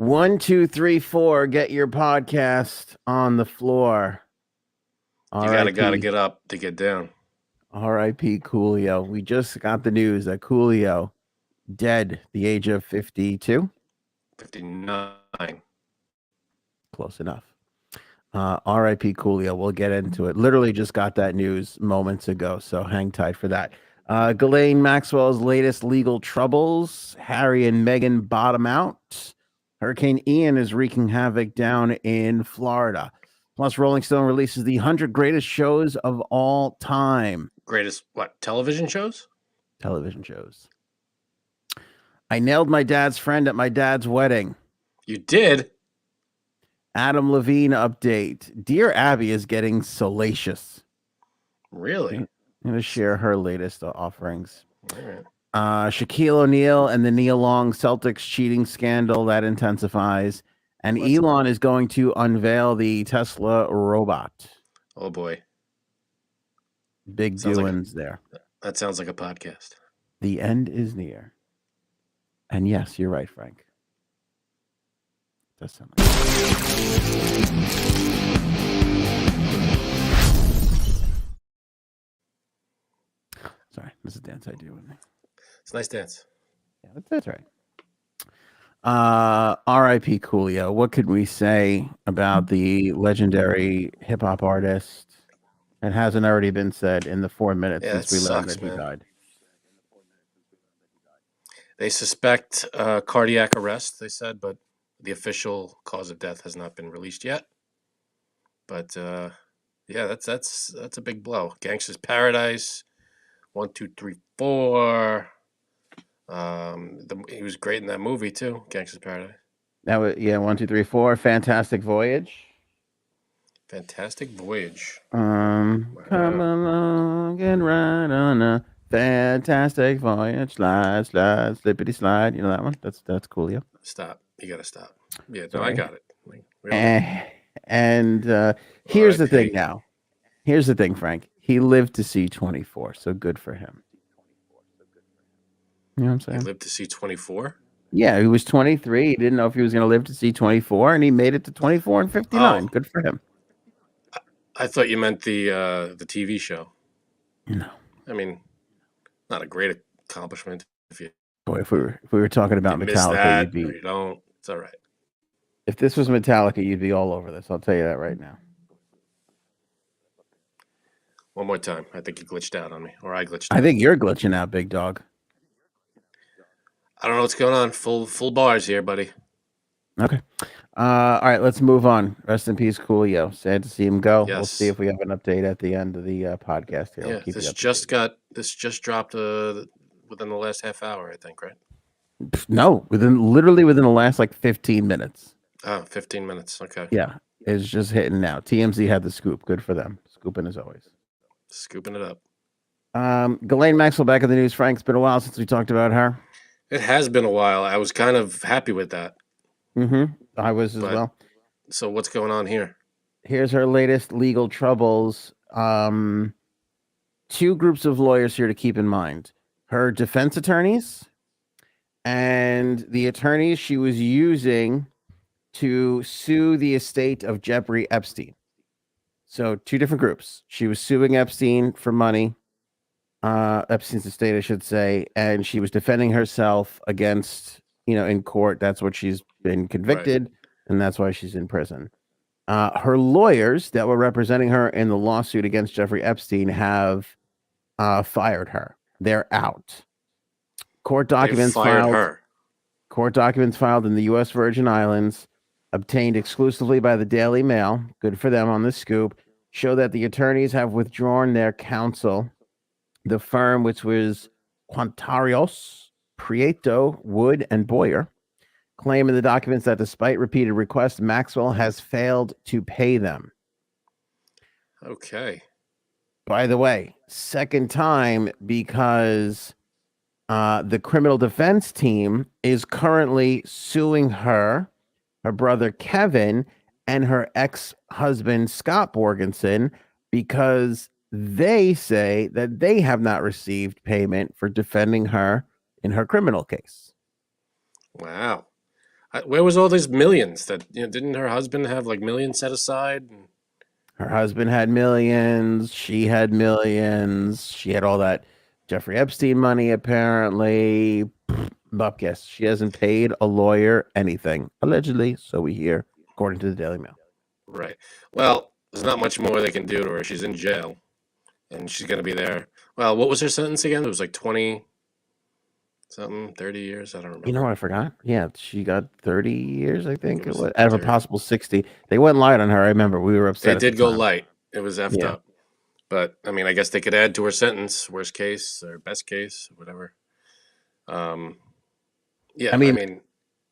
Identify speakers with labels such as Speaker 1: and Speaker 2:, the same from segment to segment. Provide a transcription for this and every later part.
Speaker 1: 1, 2, 3, 4. Get your podcast on the floor.
Speaker 2: You gotta get up to get down.
Speaker 1: R.I.P. Coolio. We just got the news that Coolio dead, the age of 52.
Speaker 2: 59.
Speaker 1: Close enough. R.I.P. Coolio. We'll get into it. Literally just got that news moments ago, so hang tight for that. Ghislaine Maxwell's latest legal troubles. Harry and Meghan bottom out. Hurricane Ian is wreaking havoc down in Florida. Plus, Rolling Stone releases the 100 greatest shows of all time.
Speaker 2: Greatest what? Television shows?
Speaker 1: Television shows. I nailed my dad's friend at my dad's wedding.
Speaker 2: You did?
Speaker 1: Adam Levine update. Dear Abby is getting salacious.
Speaker 2: Really?
Speaker 1: I'm going to share her latest offerings.
Speaker 2: All right.
Speaker 1: Shaquille O'Neal and the Nia Long Celtics cheating scandal that intensifies. And Elon is going to unveil the Tesla robot.
Speaker 2: Oh, boy.
Speaker 1: Big doings there.
Speaker 2: That sounds like a podcast.
Speaker 1: The end is near. And yes, you're right, Frank. Does sound like Sorry, this is a dance I do with me.
Speaker 2: It's a nice dance.
Speaker 1: Yeah, that's right. R.I.P. Coolio. What could we say about the legendary hip hop artist? It hasn't already been said in the 4 minutes since we learned that he died.
Speaker 2: They suspect cardiac arrest, they said, but the official cause of death has not been released yet. But yeah, that's a big blow. Gangsta's Paradise, 1, 2, 3, 4. He was great in that movie too, Gangsta's Paradise.
Speaker 1: That was 1, 2, 3, 4. Fantastic Voyage.
Speaker 2: Fantastic Voyage.
Speaker 1: Come along and ride on a fantastic voyage. Slide, slide, slippity slide. You know that one? That's Coolio.
Speaker 2: Stop. You gotta stop. Yeah, no, I got it.
Speaker 1: Here's the thing now. Here's the thing, Frank. He lived to see 24, so good for him. You know what I'm saying?
Speaker 2: He lived to see 24?
Speaker 1: Yeah, he was 23. He didn't know if he was going to live to see 24, and he made it to 24 and 59. Good for him.
Speaker 2: I thought you meant the TV show.
Speaker 1: No.
Speaker 2: I mean, not a great accomplishment.
Speaker 1: If we were talking about Metallica, you'd be.
Speaker 2: You don't. It's all right.
Speaker 1: If this was Metallica, you'd be all over this. I'll tell you that right now.
Speaker 2: One more time. I think you glitched out on me, or I glitched out.
Speaker 1: I think you're glitching out, big dog.
Speaker 2: I don't know what's going on. Full bars here, buddy.
Speaker 1: Okay. All right, let's move on. Rest in peace, Coolio. Sad to see him go.
Speaker 2: Yes.
Speaker 1: We'll see if we have an update at the end of the podcast here.
Speaker 2: Yeah, this just dropped within the last half hour, I think, right?
Speaker 1: No, literally within the last 15 minutes.
Speaker 2: Oh, 15 minutes. Okay.
Speaker 1: Yeah, it's just hitting now. TMZ had the scoop. Good for them. Scooping as always.
Speaker 2: Scooping it up.
Speaker 1: Ghislaine Maxwell back in the news. Frank, it's been a while since we talked about her.
Speaker 2: It has been a while. I was kind of happy with that.
Speaker 1: Mm-hmm. I was as well.
Speaker 2: So what's going on here?
Speaker 1: Here's her latest legal troubles. 2 groups of lawyers here to keep in mind. Her defense attorneys and the attorneys she was using to sue the estate of Jeffrey Epstein. So 2 different groups. She was suing Epstein for money. Epstein's estate, I should say, and she was defending herself against, in court. That's what she's been convicted, and that's why she's in prison. Her lawyers that were representing her in the lawsuit against Jeffrey Epstein have fired her. They're out. Court documents filed in the U.S. Virgin Islands, obtained exclusively by the Daily Mail. Good for them on the scoop. Show that the attorneys have withdrawn their counsel. The firm, which was Quintarios, Prieto, Wood, and Boyer, claim in the documents that despite repeated requests, Maxwell has failed to pay them.
Speaker 2: Okay.
Speaker 1: By the way, second time because the criminal defense team is currently suing her brother Kevin, and her ex-husband Scott Borgenson because they say that they have not received payment for defending her in her criminal case.
Speaker 2: Wow. Where was all these millions that didn't her husband have like millions set aside?
Speaker 1: Her husband had millions. She had millions. She had all that Jeffrey Epstein money, apparently. Bupkis. She hasn't paid a lawyer anything, allegedly. So we hear, according to the Daily Mail.
Speaker 2: Right. Well, there's not much more they can do to her. She's in jail, and she's gonna be there. Well, what was her sentence again? It was like 20 something, 30 years. I don't
Speaker 1: You know
Speaker 2: remember.
Speaker 1: what I forgot? Yeah, she got 30 years, I
Speaker 2: I think
Speaker 1: think
Speaker 2: it
Speaker 1: it
Speaker 2: was
Speaker 1: was, out of a
Speaker 2: 30.
Speaker 1: possible 60. They went light on her. I remember we were
Speaker 2: They
Speaker 1: upset at the
Speaker 2: did go
Speaker 1: time.
Speaker 2: light. It was effed
Speaker 1: Yeah.
Speaker 2: up. But I mean, I guess they could add to her sentence, worst case or best case, whatever. Um,
Speaker 1: I
Speaker 2: yeah, I
Speaker 1: mean,
Speaker 2: mean,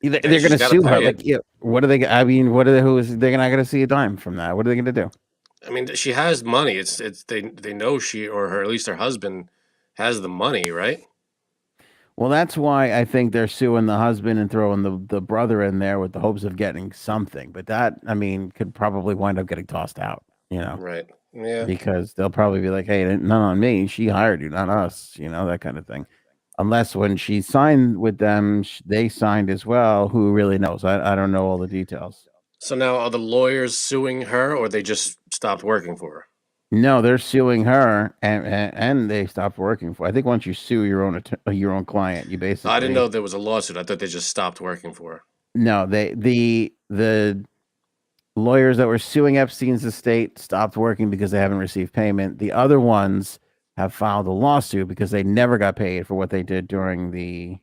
Speaker 1: they're going
Speaker 2: she's
Speaker 1: to
Speaker 2: got to
Speaker 1: sue her.
Speaker 2: pay
Speaker 1: Like,
Speaker 2: it.
Speaker 1: yeah, what are they? I mean, what are they? They're not going to see a dime from that. What are they going to do?
Speaker 2: I mean, she has money. It's they know she or her at least her husband has the money, right?
Speaker 1: Well, that's why I think they're suing the husband and throwing the brother in there with the hopes of getting something. But that, I mean, could probably wind up getting tossed out,
Speaker 2: Right. Yeah.
Speaker 1: because they'll probably be like, hey, none on me. She hired you, not us, that kind of thing. Unless when she signed with them, they signed as well. Who really knows? I don't know all the details.
Speaker 2: So now are the lawyers suing her, or they just stopped working for her?
Speaker 1: No, they're suing her, and they stopped working for. I think once you sue your own client, you
Speaker 2: I didn't
Speaker 1: basically
Speaker 2: know there was a lawsuit. I thought they just stopped working for her.
Speaker 1: no. The lawyers that were suing Epstein's estate stopped working because they haven't received payment. The other ones have filed a lawsuit because they never got paid for what they did during the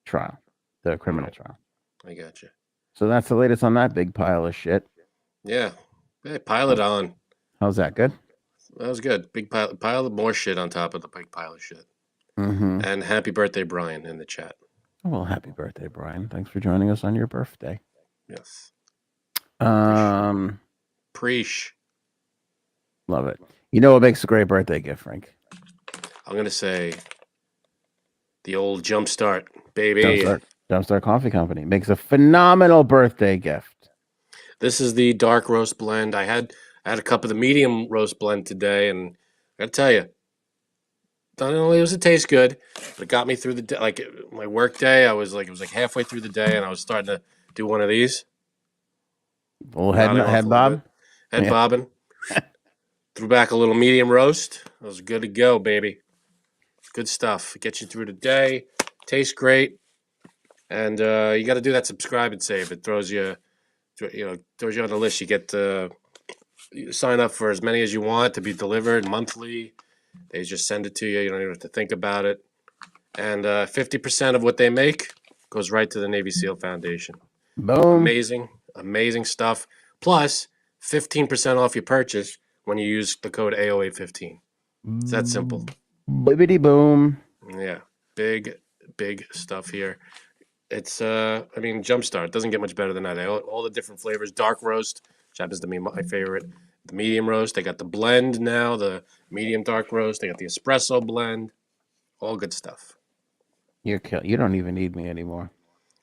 Speaker 1: trial, the criminal
Speaker 2: Hmm,
Speaker 1: trial.
Speaker 2: I got you.
Speaker 1: So that's the latest on that big pile of shit.
Speaker 2: Yeah. Hey, pile it on.
Speaker 1: How's that? Good.
Speaker 2: That was good. Big pile of more shit on top of the big pile of shit.
Speaker 1: Mm-hmm.
Speaker 2: And happy birthday, Brian, in the chat.
Speaker 1: Well, happy birthday, Brian. Thanks for joining us on your birthday.
Speaker 2: Yes.
Speaker 1: Um,
Speaker 2: Preach.
Speaker 1: Love it. You know what makes a great birthday gift, Frank?
Speaker 2: I'm gonna say the old Jumpstart, baby.
Speaker 1: Jumpstart Coffee Company makes a phenomenal birthday gift.
Speaker 2: This is the dark roast blend. I had a cup of the medium roast blend today, and I gotta tell you, not only does it taste good, but it got me through the day. Like my work day, it was like halfway through the day, and I was starting to do one of these,
Speaker 1: A little
Speaker 2: nodding off
Speaker 1: head
Speaker 2: a little
Speaker 1: bob.
Speaker 2: bit, head
Speaker 1: Yeah.
Speaker 2: bobbing. Threw back a little medium roast. It was good to go, baby. Good stuff. Gets you through the day. Tastes great, and you got to do that subscribe and save. It throws you on the list. You get you sign up for as many as you want to be delivered monthly. They just send it to you. You don't even have to think about it. And 50% of what they make goes right to the Navy SEAL Foundation.
Speaker 1: Boom.
Speaker 2: Amazing stuff. Plus 15% off your purchase when you use the code AOA15. It's that simple.
Speaker 1: Bibbity boom.
Speaker 2: Yeah, big stuff here. It's I mean, Jumpstart doesn't get much better than that. All the different flavors. Dark roast, which happens to be my favorite. The medium roast. They got the blend now. The medium dark roast. They got the espresso blend. All good stuff.
Speaker 1: You don't even need me anymore.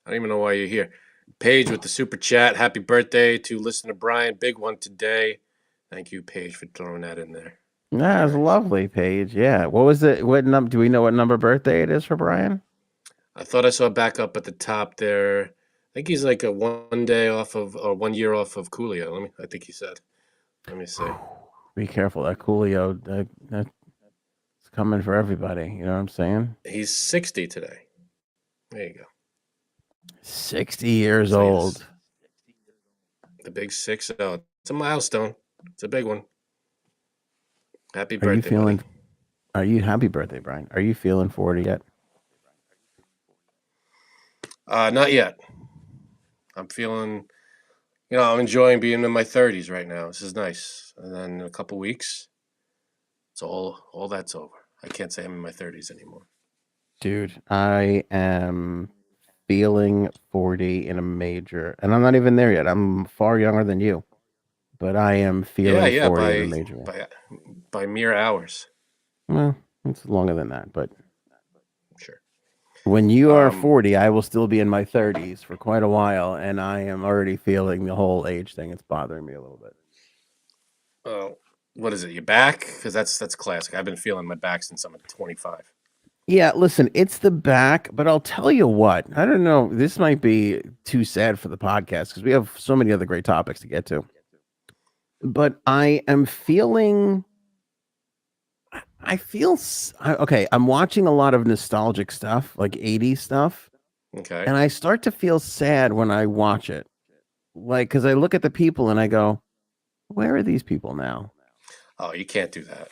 Speaker 2: I don't even know why you're here. Paige with the super chat. Happy birthday to listener Brian. Big one today. Thank you, Paige, for throwing that in there.
Speaker 1: That's
Speaker 2: Nice.
Speaker 1: lovely, Paige. Yeah. What was it? What number? Do we know what number birthday it is for Brian?
Speaker 2: I thought I saw back up at the top there. I think he's like a 1 day off of, or 1 year off of Coolio. I think he said. Let me see.
Speaker 1: Be careful. That Coolio, that's coming for everybody. You know what I'm saying?
Speaker 2: He's 60 today. There you go.
Speaker 1: 60 years
Speaker 2: So, yes,
Speaker 1: old.
Speaker 2: the big 6-0. It's a milestone. It's a big one. Happy
Speaker 1: Are you
Speaker 2: birthday,
Speaker 1: feeling?
Speaker 2: buddy.
Speaker 1: Are you happy birthday, Brian? Are you feeling 40 yet?
Speaker 2: Not yet. I'm feeling, I'm enjoying being in my 30s right now. This is nice. And then in a couple weeks, it's all that's over. I can't say I'm in my 30s anymore.
Speaker 1: Dude, I am feeling 40 in a major, and I'm not even there yet. I'm far younger than you, but I am feeling
Speaker 2: Yeah,
Speaker 1: 40 in a major way.
Speaker 2: by mere hours.
Speaker 1: Well, it's longer than that, but
Speaker 2: Sure.
Speaker 1: when you are 40, I will still be in my 30s for quite a while, and I am already feeling the whole age thing. It's bothering me a little bit.
Speaker 2: What is it? Your back? Because that's classic. I've been feeling my back since I'm 25.
Speaker 1: Yeah, listen, it's the back, but I'll tell you what. I don't know. This might be too sad for the podcast because we have so many other great topics to get to. But I am feeling. I feel okay. I'm watching a lot of nostalgic stuff, like 80s stuff,
Speaker 2: Okay.
Speaker 1: and I start to feel sad when I watch it. Like, because I look at the people and I go, where are these people now?
Speaker 2: Oh, you can't do that.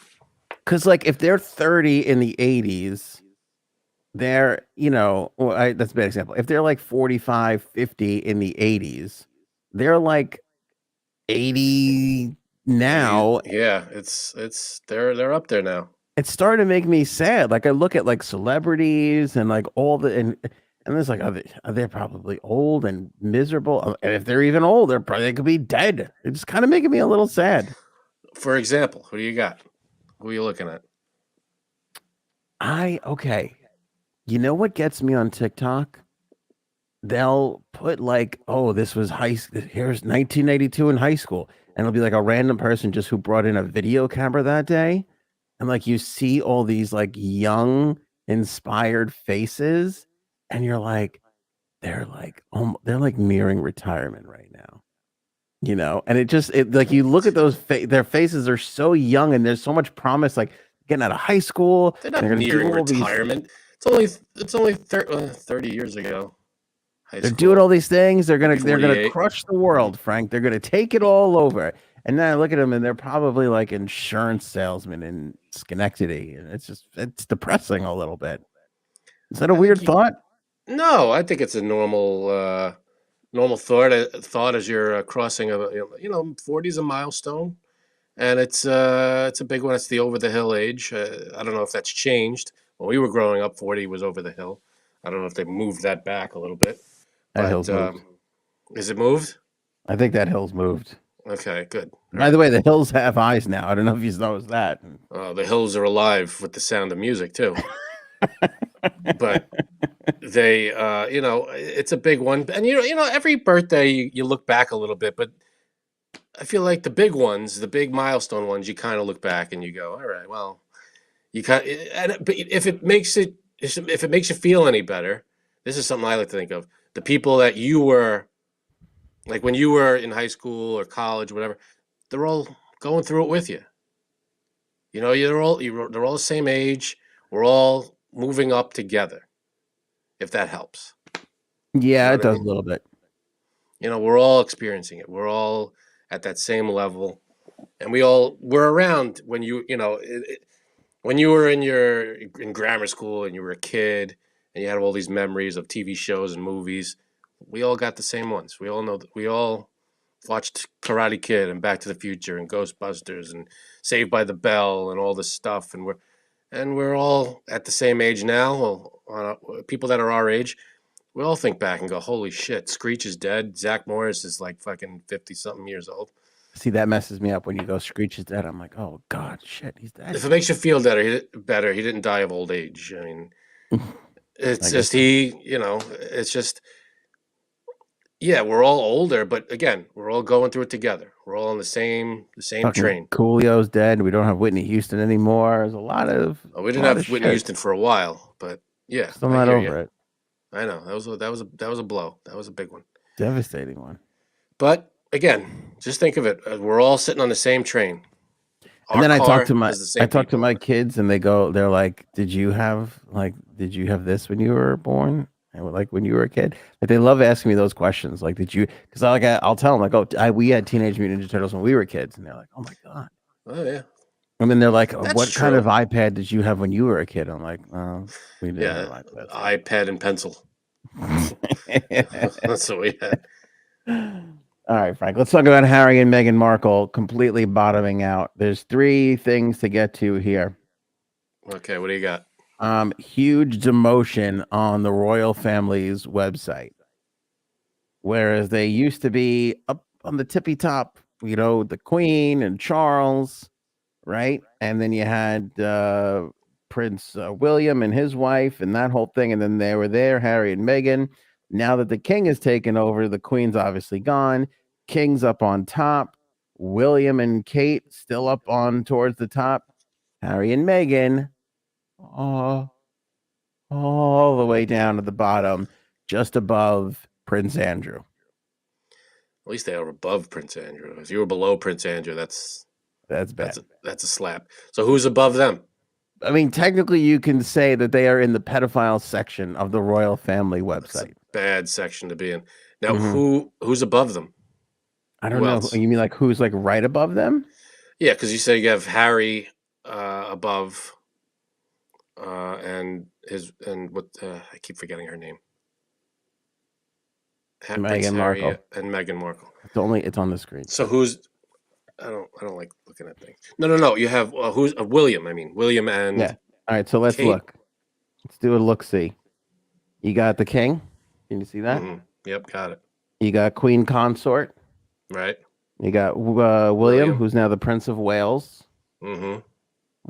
Speaker 1: Because, like, if they're 30 in the 80s, they're, well, that's a bad example. If they're like 45, 50 in the 80s, they're like 80 now.
Speaker 2: Yeah, it's they're up there now.
Speaker 1: It's starting to make me sad. Like I look at like celebrities and like all the and there's like are they probably old and miserable? And if they're even old, they could be dead. It's kind of making me a little sad.
Speaker 2: For example, who do you got? Who are you looking at?
Speaker 1: Okay. You know what gets me on TikTok? They'll put like, oh, this was here's 1992 in high school. And it'll be like a random person just who brought in a video camera that day. And like you see all these like young, inspired faces, and you're like, they're like nearing retirement right now. And it like you look at their faces are so young and there's so much promise, like getting out of high school,
Speaker 2: They're
Speaker 1: and
Speaker 2: not
Speaker 1: they're gonna do
Speaker 2: nearing
Speaker 1: all these
Speaker 2: retirement. It's only 30 years ago. High
Speaker 1: they're doing
Speaker 2: school.
Speaker 1: all these things. They're gonna
Speaker 2: 48.
Speaker 1: crush the world, Frank. They're gonna take it all over. And then I look at them and they're probably like insurance salesmen in Schenectady. And it's depressing a little bit. Is that a
Speaker 2: I think
Speaker 1: weird thought?
Speaker 2: No, I think it's a normal thought as you're crossing a 40 is a milestone, and it's a big one. It's the over the hill age. I don't know if that's changed. When we were growing up, 40 was over the hill. I don't know if they moved that back a little bit,
Speaker 1: That
Speaker 2: but
Speaker 1: hill's moved.
Speaker 2: is it moved?
Speaker 1: I think that hill's moved.
Speaker 2: Okay, good. All
Speaker 1: By the
Speaker 2: right.
Speaker 1: way, the hills have eyes now. I don't know if you noticed that.
Speaker 2: The hills are alive with the sound of music too. But they, it's a big one, and every birthday you look back a little bit, but I feel like the big ones, the big milestone ones, you kind of look back and you go, all right, well, you kind and but if it makes you feel any better, this is something I like to think of. The people that you were like when you were in high school or college, whatever, they're all going through it with you. They're all the same age. We're all moving up together. If that helps, you
Speaker 1: Yeah,
Speaker 2: know
Speaker 1: it
Speaker 2: what I
Speaker 1: does a
Speaker 2: mean.
Speaker 1: little bit.
Speaker 2: We're all experiencing it. We're all at that same level, and we all were around when when you were in grammar school and you were a kid and you had all these memories of TV shows and movies. We all got the same ones. We all know that we all watched Karate Kid and Back to the Future and Ghostbusters and Saved by the Bell and all this stuff, and we're all at the same age now. Well, people that are our age, we all think back and go, "Holy shit! Screech is dead. Zach Morris is like fucking 50 something years old."
Speaker 1: See, that messes me up when you go Screech is dead. I'm like, oh God, shit, he's dead.
Speaker 2: If it makes you feel better, he didn't die of old age. I mean, it's
Speaker 1: I guess
Speaker 2: just it's just yeah, we're all older, but again, we're all going through it together. We're all on the same
Speaker 1: fucking
Speaker 2: train.
Speaker 1: Coolio's dead. We don't have Whitney Houston anymore. There's
Speaker 2: We
Speaker 1: a
Speaker 2: didn't
Speaker 1: lot of
Speaker 2: have Whitney
Speaker 1: shit.
Speaker 2: Houston for a while, but yeah,
Speaker 1: Still
Speaker 2: I
Speaker 1: not
Speaker 2: hear you.
Speaker 1: over it.
Speaker 2: I know that was a blow. That was a big one.
Speaker 1: Devastating one.
Speaker 2: But again, just think of it. We're all sitting on the same train.
Speaker 1: And
Speaker 2: Our
Speaker 1: then
Speaker 2: car is the
Speaker 1: I
Speaker 2: same
Speaker 1: talk to
Speaker 2: people.
Speaker 1: my kids and they're like, did you have this when you were born? And like when you were a kid? Like they love asking me those questions. Like, because I'll tell them like, oh, we had Teenage Mutant Ninja Turtles when we were kids. And they're like, oh my God.
Speaker 2: Oh yeah,
Speaker 1: And then they're like,
Speaker 2: that's
Speaker 1: what kind of
Speaker 2: true.
Speaker 1: iPad did you have when you were a kid? I'm like, we didn't have
Speaker 2: Yeah,
Speaker 1: iPads
Speaker 2: iPad and pencil.
Speaker 1: then.
Speaker 2: That's what we had.
Speaker 1: All right, Frank. Let's talk about Harry and Meghan Markle completely bottoming out. There's three things to get to here.
Speaker 2: Okay, what do you got?
Speaker 1: Huge demotion on the royal family's website. Whereas they used to be up on the tippy top, the Queen and Charles, right? And then you had Prince William and his wife and that whole thing. And then they were there, Harry and Meghan. Now that the king has taken over, the Queen's obviously gone. King's up on top. William and Kate still up on towards the top. Harry and Meghan. Oh, all the way down to the bottom, just above Prince Andrew.
Speaker 2: At least they are above Prince Andrew. If you were below Prince Andrew, that's
Speaker 1: Bad.
Speaker 2: that's a slap. So who's above them?
Speaker 1: I mean, technically, you can say that they are in the pedophile section of the royal family
Speaker 2: That's a
Speaker 1: website.
Speaker 2: bad section to be in. Now,
Speaker 1: Mhm.
Speaker 2: who's above them?
Speaker 1: I don't
Speaker 2: Who
Speaker 1: know.
Speaker 2: else?
Speaker 1: You mean like who's like right above them?
Speaker 2: Yeah, because you say you have Harry above, and his and what I keep forgetting her name. Prince
Speaker 1: Meghan
Speaker 2: Harry
Speaker 1: Markle.
Speaker 2: and Meghan Markle.
Speaker 1: It's on the screen.
Speaker 2: So who's I don't like looking at things. No. You have who's William? I mean William
Speaker 1: Yeah.
Speaker 2: and
Speaker 1: All right. So let's
Speaker 2: Kate.
Speaker 1: look. Let's do a look. See. You got the king. Can you see that?
Speaker 2: Yep, got it.
Speaker 1: You got Queen Consort.
Speaker 2: Right.
Speaker 1: You got William,
Speaker 2: William.
Speaker 1: who's now the Prince of Wales.
Speaker 2: Mm-hmm.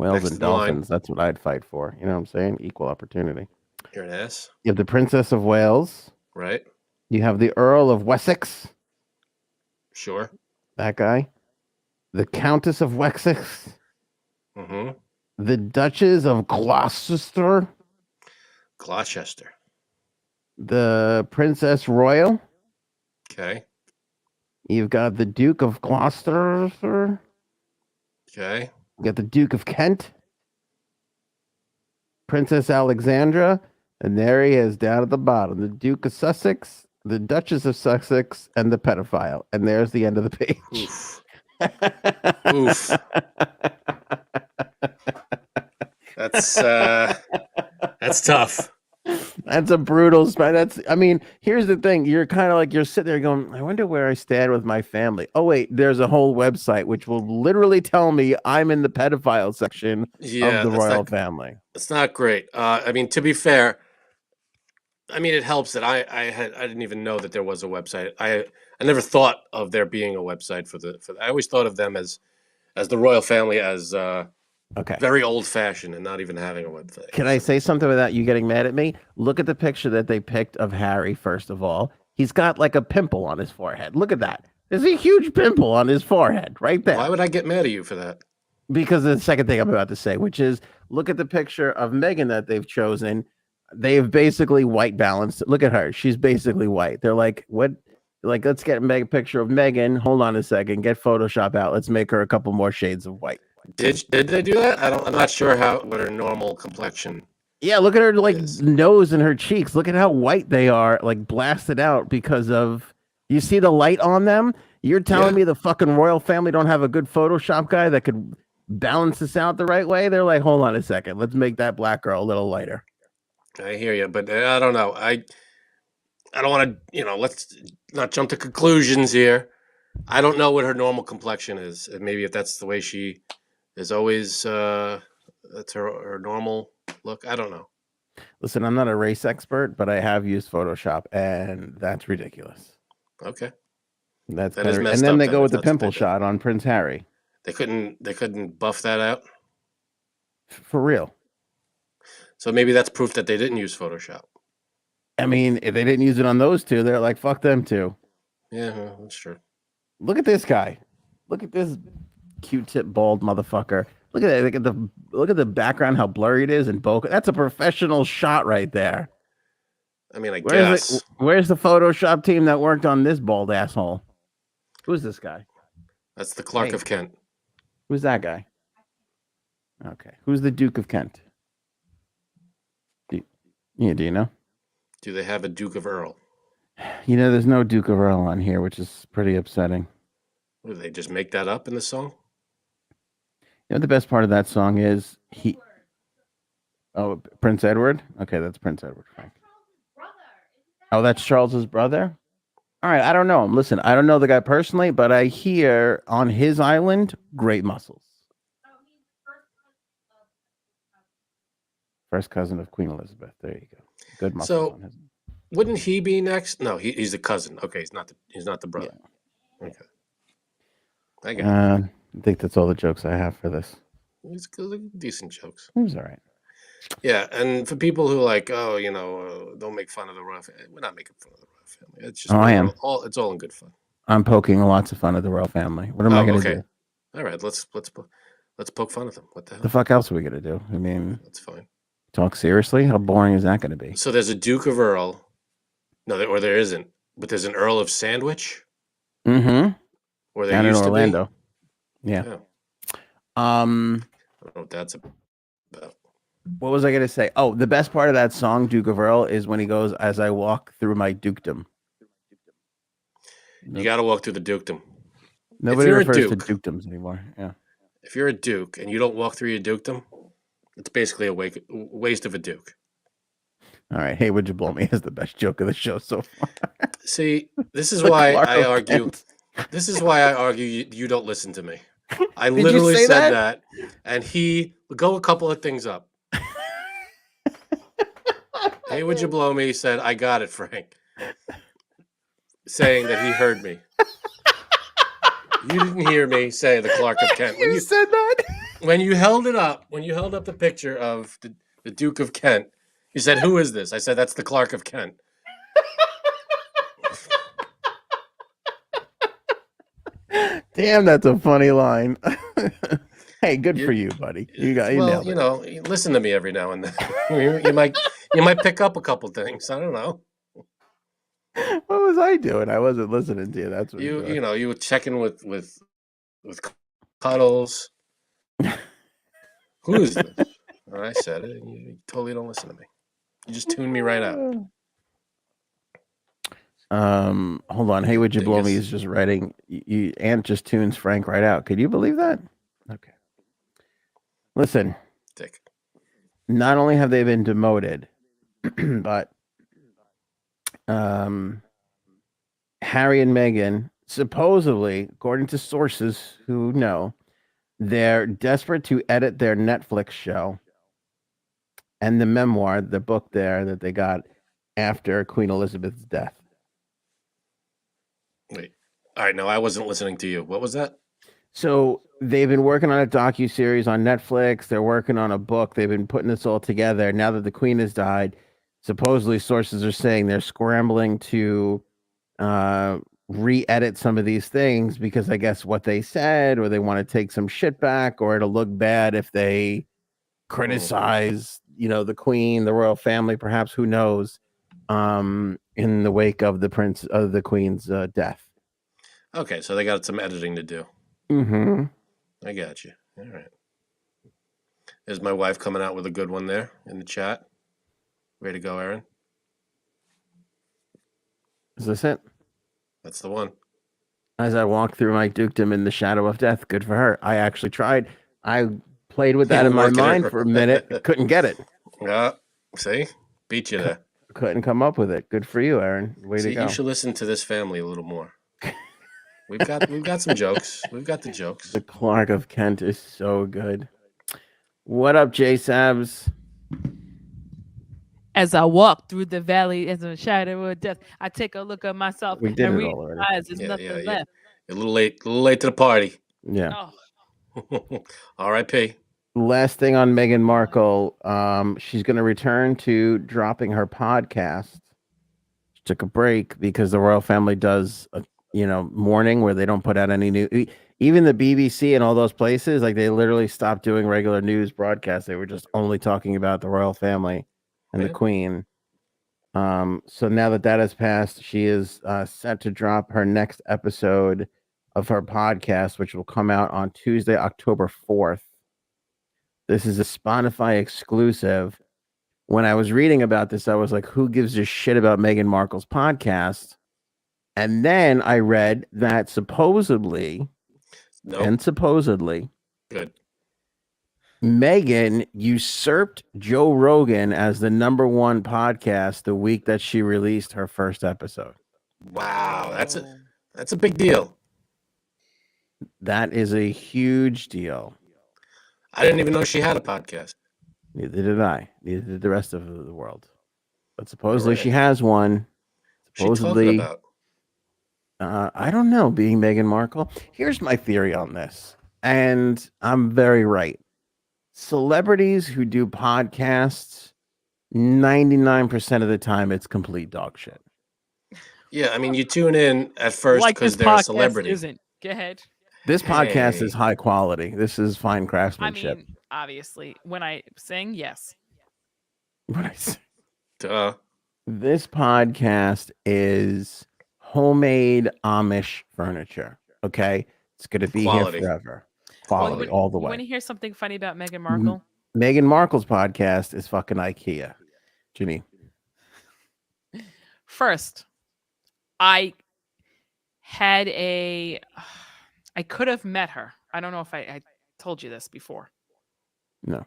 Speaker 1: Whales
Speaker 2: Next
Speaker 1: and
Speaker 2: in line.
Speaker 1: dolphins. That's what I'd fight for. You know what I'm saying? Equal opportunity.
Speaker 2: You're an ass.
Speaker 1: You have the Princess of Wales.
Speaker 2: Right.
Speaker 1: You have the Earl of Wessex.
Speaker 2: Sure.
Speaker 1: That guy. The Countess of Wessex.
Speaker 2: Mm-hmm.
Speaker 1: The Duchess of Gloucester.
Speaker 2: Gloucester.
Speaker 1: The Princess Royal.
Speaker 2: Okay.
Speaker 1: You've got the Duke of Gloucester.
Speaker 2: Okay.
Speaker 1: You got the Duke of Kent. Princess Alexandra. And there he is down at the bottom. The Duke of Sussex, the Duchess of Sussex, and the pedophile. And there's the end of the page.
Speaker 2: Oof. Oof. That's tough.
Speaker 1: That's a brutal spot. I mean, here's the thing. You're kind of like, you're sitting there going, I wonder where I stand with my family. Oh, wait, there's a whole website which will literally tell me I'm in the pedophile section of the royal family.
Speaker 2: It's not great. I mean, to be fair, I mean, it helps that I didn't even know that there was a website. I never thought of there being a website for I always thought of them as the royal family as
Speaker 1: Okay.
Speaker 2: very old fashioned and not even having a website.
Speaker 1: Can I say something without you getting mad at me? Look at the picture that they picked of Harry, first of all. He's got like a pimple on his forehead. Look at that. There's a huge pimple on his forehead right there.
Speaker 2: Why would I get mad at you for that?
Speaker 1: Because of the second thing I'm about to say, which is look at the picture of Meghan that they've chosen. They've basically white balanced. Look at her. She's basically white. They're like, what? Like, let's get a picture of Meghan. Hold on a second. Get Photoshop out. Let's make her a couple more shades of white.
Speaker 2: Did they do that? I'm not sure what her normal complexion.
Speaker 1: Yeah, look at her nose and her cheeks. Look at how white they are, like blasted out because of you see the light on them. You're telling me the fucking royal family don't have a good Photoshop guy that could balance this out the right way? They're like, hold on a second, let's make that black girl a little lighter.
Speaker 2: I hear you, but I don't know. I don't want to, let's not jump to conclusions here. I don't know what her normal complexion is. Maybe if that's the way she is always, that's her normal look. I don't know.
Speaker 1: Listen, I'm not a race expert, but I have used Photoshop, and that's ridiculous.
Speaker 2: Okay.
Speaker 1: That is messed up. And then they go with the pimple shot on Prince Harry.
Speaker 2: They couldn't buff that out?
Speaker 1: For real.
Speaker 2: So maybe that's proof that they didn't use Photoshop.
Speaker 1: I mean, if they didn't use it on those two, they're like, fuck them too.
Speaker 2: Yeah, that's true.
Speaker 1: Look at this guy. Look at this Q-tip bald motherfucker. Look at that. Look at the background, how blurry it is in bokeh. That's a professional shot right there.
Speaker 2: I mean, guess.
Speaker 1: Where's the Photoshop team that worked on this bald asshole? Who's this guy?
Speaker 2: That's the Clark of Kent.
Speaker 1: Who's that guy? Okay. Who's the Duke of Kent? Do you know?
Speaker 2: Do they have a Duke of Earl?
Speaker 1: There's no Duke of Earl on here, which is pretty upsetting.
Speaker 2: What, did they just make that up in the song?
Speaker 1: The best part of that song is Prince Edward? Okay, that's Prince Edward, Frank. Oh, that's Charles's brother? All right, I don't know him. Listen, I don't know the guy personally, but I hear on his island, great muscles. First cousin of Queen Elizabeth. There you go. Good muscles.
Speaker 2: So, wouldn't he be next? No, he's a cousin. Okay, he's not the brother. Yeah. Okay. I got it.
Speaker 1: I think that's all the jokes I have for this.
Speaker 2: It's decent jokes.
Speaker 1: It was all right.
Speaker 2: Yeah, and for people who don't make fun of the royal family, we're not making fun of the royal family. It's just
Speaker 1: I am.
Speaker 2: It's all in good fun.
Speaker 1: I'm poking lots of fun at the royal family. What am I going to do?
Speaker 2: All right, let's poke fun of them. What the hell?
Speaker 1: The fuck else are we going to do? I mean,
Speaker 2: that's fine.
Speaker 1: Talk seriously? How boring is that going to be?
Speaker 2: So there's a Duke of Earl. No, or there isn't. But there's an Earl of Sandwich.
Speaker 1: Mm-hmm.
Speaker 2: Or there
Speaker 1: Down in
Speaker 2: used to be.
Speaker 1: Orlando. Yeah.
Speaker 2: Yeah.
Speaker 1: I
Speaker 2: don't know what that's about.
Speaker 1: What was I going to say? Oh, the best part of that song, Duke of Earl, is when he goes, "As I walk through my dukedom."
Speaker 2: You got to walk through the dukedom.
Speaker 1: Nobody refers to dukedoms anymore. Yeah.
Speaker 2: If you're a duke and you don't walk through your dukedom, it's basically a waste of a duke.
Speaker 1: All right. Hey, would you blow me is the best joke of the show so far.
Speaker 2: See, this is why I argue. This is why I argue you don't listen to me. I literally said that, and he go a couple of things up. Hey, would you blow me? Said, I got it, Frank. Saying that he heard me. You didn't hear me say the Clark of Kent.
Speaker 1: When you said that?
Speaker 2: When you held it up, when you held up the picture of the Duke of Kent, you said, who is this? I said, that's the Clark of Kent.
Speaker 1: Damn, that's a funny line. Hey, good for you, buddy. You
Speaker 2: know, listen to me every now and then. you might pick up a couple things. I don't know.
Speaker 1: What was I doing? I wasn't listening to you. That's what
Speaker 2: you were checking with Cuddles. Who is this? And I said it, and you totally don't listen to me. You just tune me right out.
Speaker 1: Hold on. Hey, would you blow me? Is just writing. Ant just tunes Frank right out. Could you believe that? Okay. Listen.
Speaker 2: Dick.
Speaker 1: Not only have they been demoted, but Harry and Meghan, supposedly, according to sources who know, they're desperate to edit their Netflix show and the memoir, the book there that they got after Queen Elizabeth's death.
Speaker 2: Wait. All right, no, I wasn't listening to you. What was that?
Speaker 1: So they've been working on a docuseries on Netflix. They're working on a book. They've been putting this all together. Now that the Queen has died, supposedly sources are saying they're scrambling to re-edit some of these things because I guess what they said, or they want to take some shit back, or it'll look bad if they criticize, the Queen, the royal family, perhaps, who knows, in the wake of the Queen's death.
Speaker 2: Okay, so they got some editing to do.
Speaker 1: Mm-hmm.
Speaker 2: I got you. All right. Is my wife coming out with a good one there in the chat? Way to go, Aaron.
Speaker 1: Is this it?
Speaker 2: That's the one.
Speaker 1: As I walk through my dukedom in the shadow of death. Good for her. I actually tried. I played with that in my mind for a minute. Couldn't get it.
Speaker 2: Yeah. See? Beat you there.
Speaker 1: Couldn't come up with it. Good for you, Aaron. Way to go.
Speaker 2: You should listen to this family a little more. We've got some jokes. We've got the jokes.
Speaker 1: The Clark of Kent is so good. What up, J Sabs?
Speaker 3: As I walk through the valley as a shadow of death, I take a look at myself
Speaker 1: and
Speaker 3: realize there's nothing left.
Speaker 2: A little late to the party.
Speaker 1: Yeah.
Speaker 2: Oh. R.I.P.
Speaker 1: Last thing on Meghan Markle, she's going to return to dropping her podcast. She took a break because the royal family does mourning where they don't put out any new. Even the BBC and all those places, like they literally stopped doing regular news broadcasts. They were just only talking about the royal family and the Queen. So now that has passed, she is set to drop her next episode of her podcast, which will come out on Tuesday, October 4th. This is a Spotify exclusive. When I was reading about this, I was like, who gives a shit about Meghan Markle's podcast? And then I read that supposedly,
Speaker 2: good,
Speaker 1: Meghan usurped Joe Rogan as the #1 podcast the week that she released her first episode.
Speaker 2: Wow, that's a big deal.
Speaker 1: That is a huge deal.
Speaker 2: I didn't even know she had a podcast.
Speaker 1: Neither did I. Neither did the rest of the world. But supposedly she has one.
Speaker 2: Supposedly, what
Speaker 1: about? I don't know, being Meghan Markle. Here's my theory on this, and I'm very right. Celebrities who do podcasts, 99% of the time, it's complete dog shit.
Speaker 2: Yeah, I mean, you tune in at first because they're a celebrity.
Speaker 3: Go ahead.
Speaker 1: This podcast is high quality. This is fine craftsmanship.
Speaker 3: I mean, obviously, when I sing, yes.
Speaker 1: What I say.
Speaker 2: Duh.
Speaker 1: This podcast is homemade Amish furniture. Okay, it's gonna be
Speaker 2: Quality.
Speaker 1: here forever.
Speaker 3: Well,
Speaker 1: Quality all the
Speaker 3: you want
Speaker 1: way.
Speaker 3: to hear something funny about Meghan Markle?
Speaker 1: Meghan Markle's podcast is fucking IKEA. Janine.
Speaker 3: First, I had I could have met her. I don't know if I told you this before.
Speaker 2: No.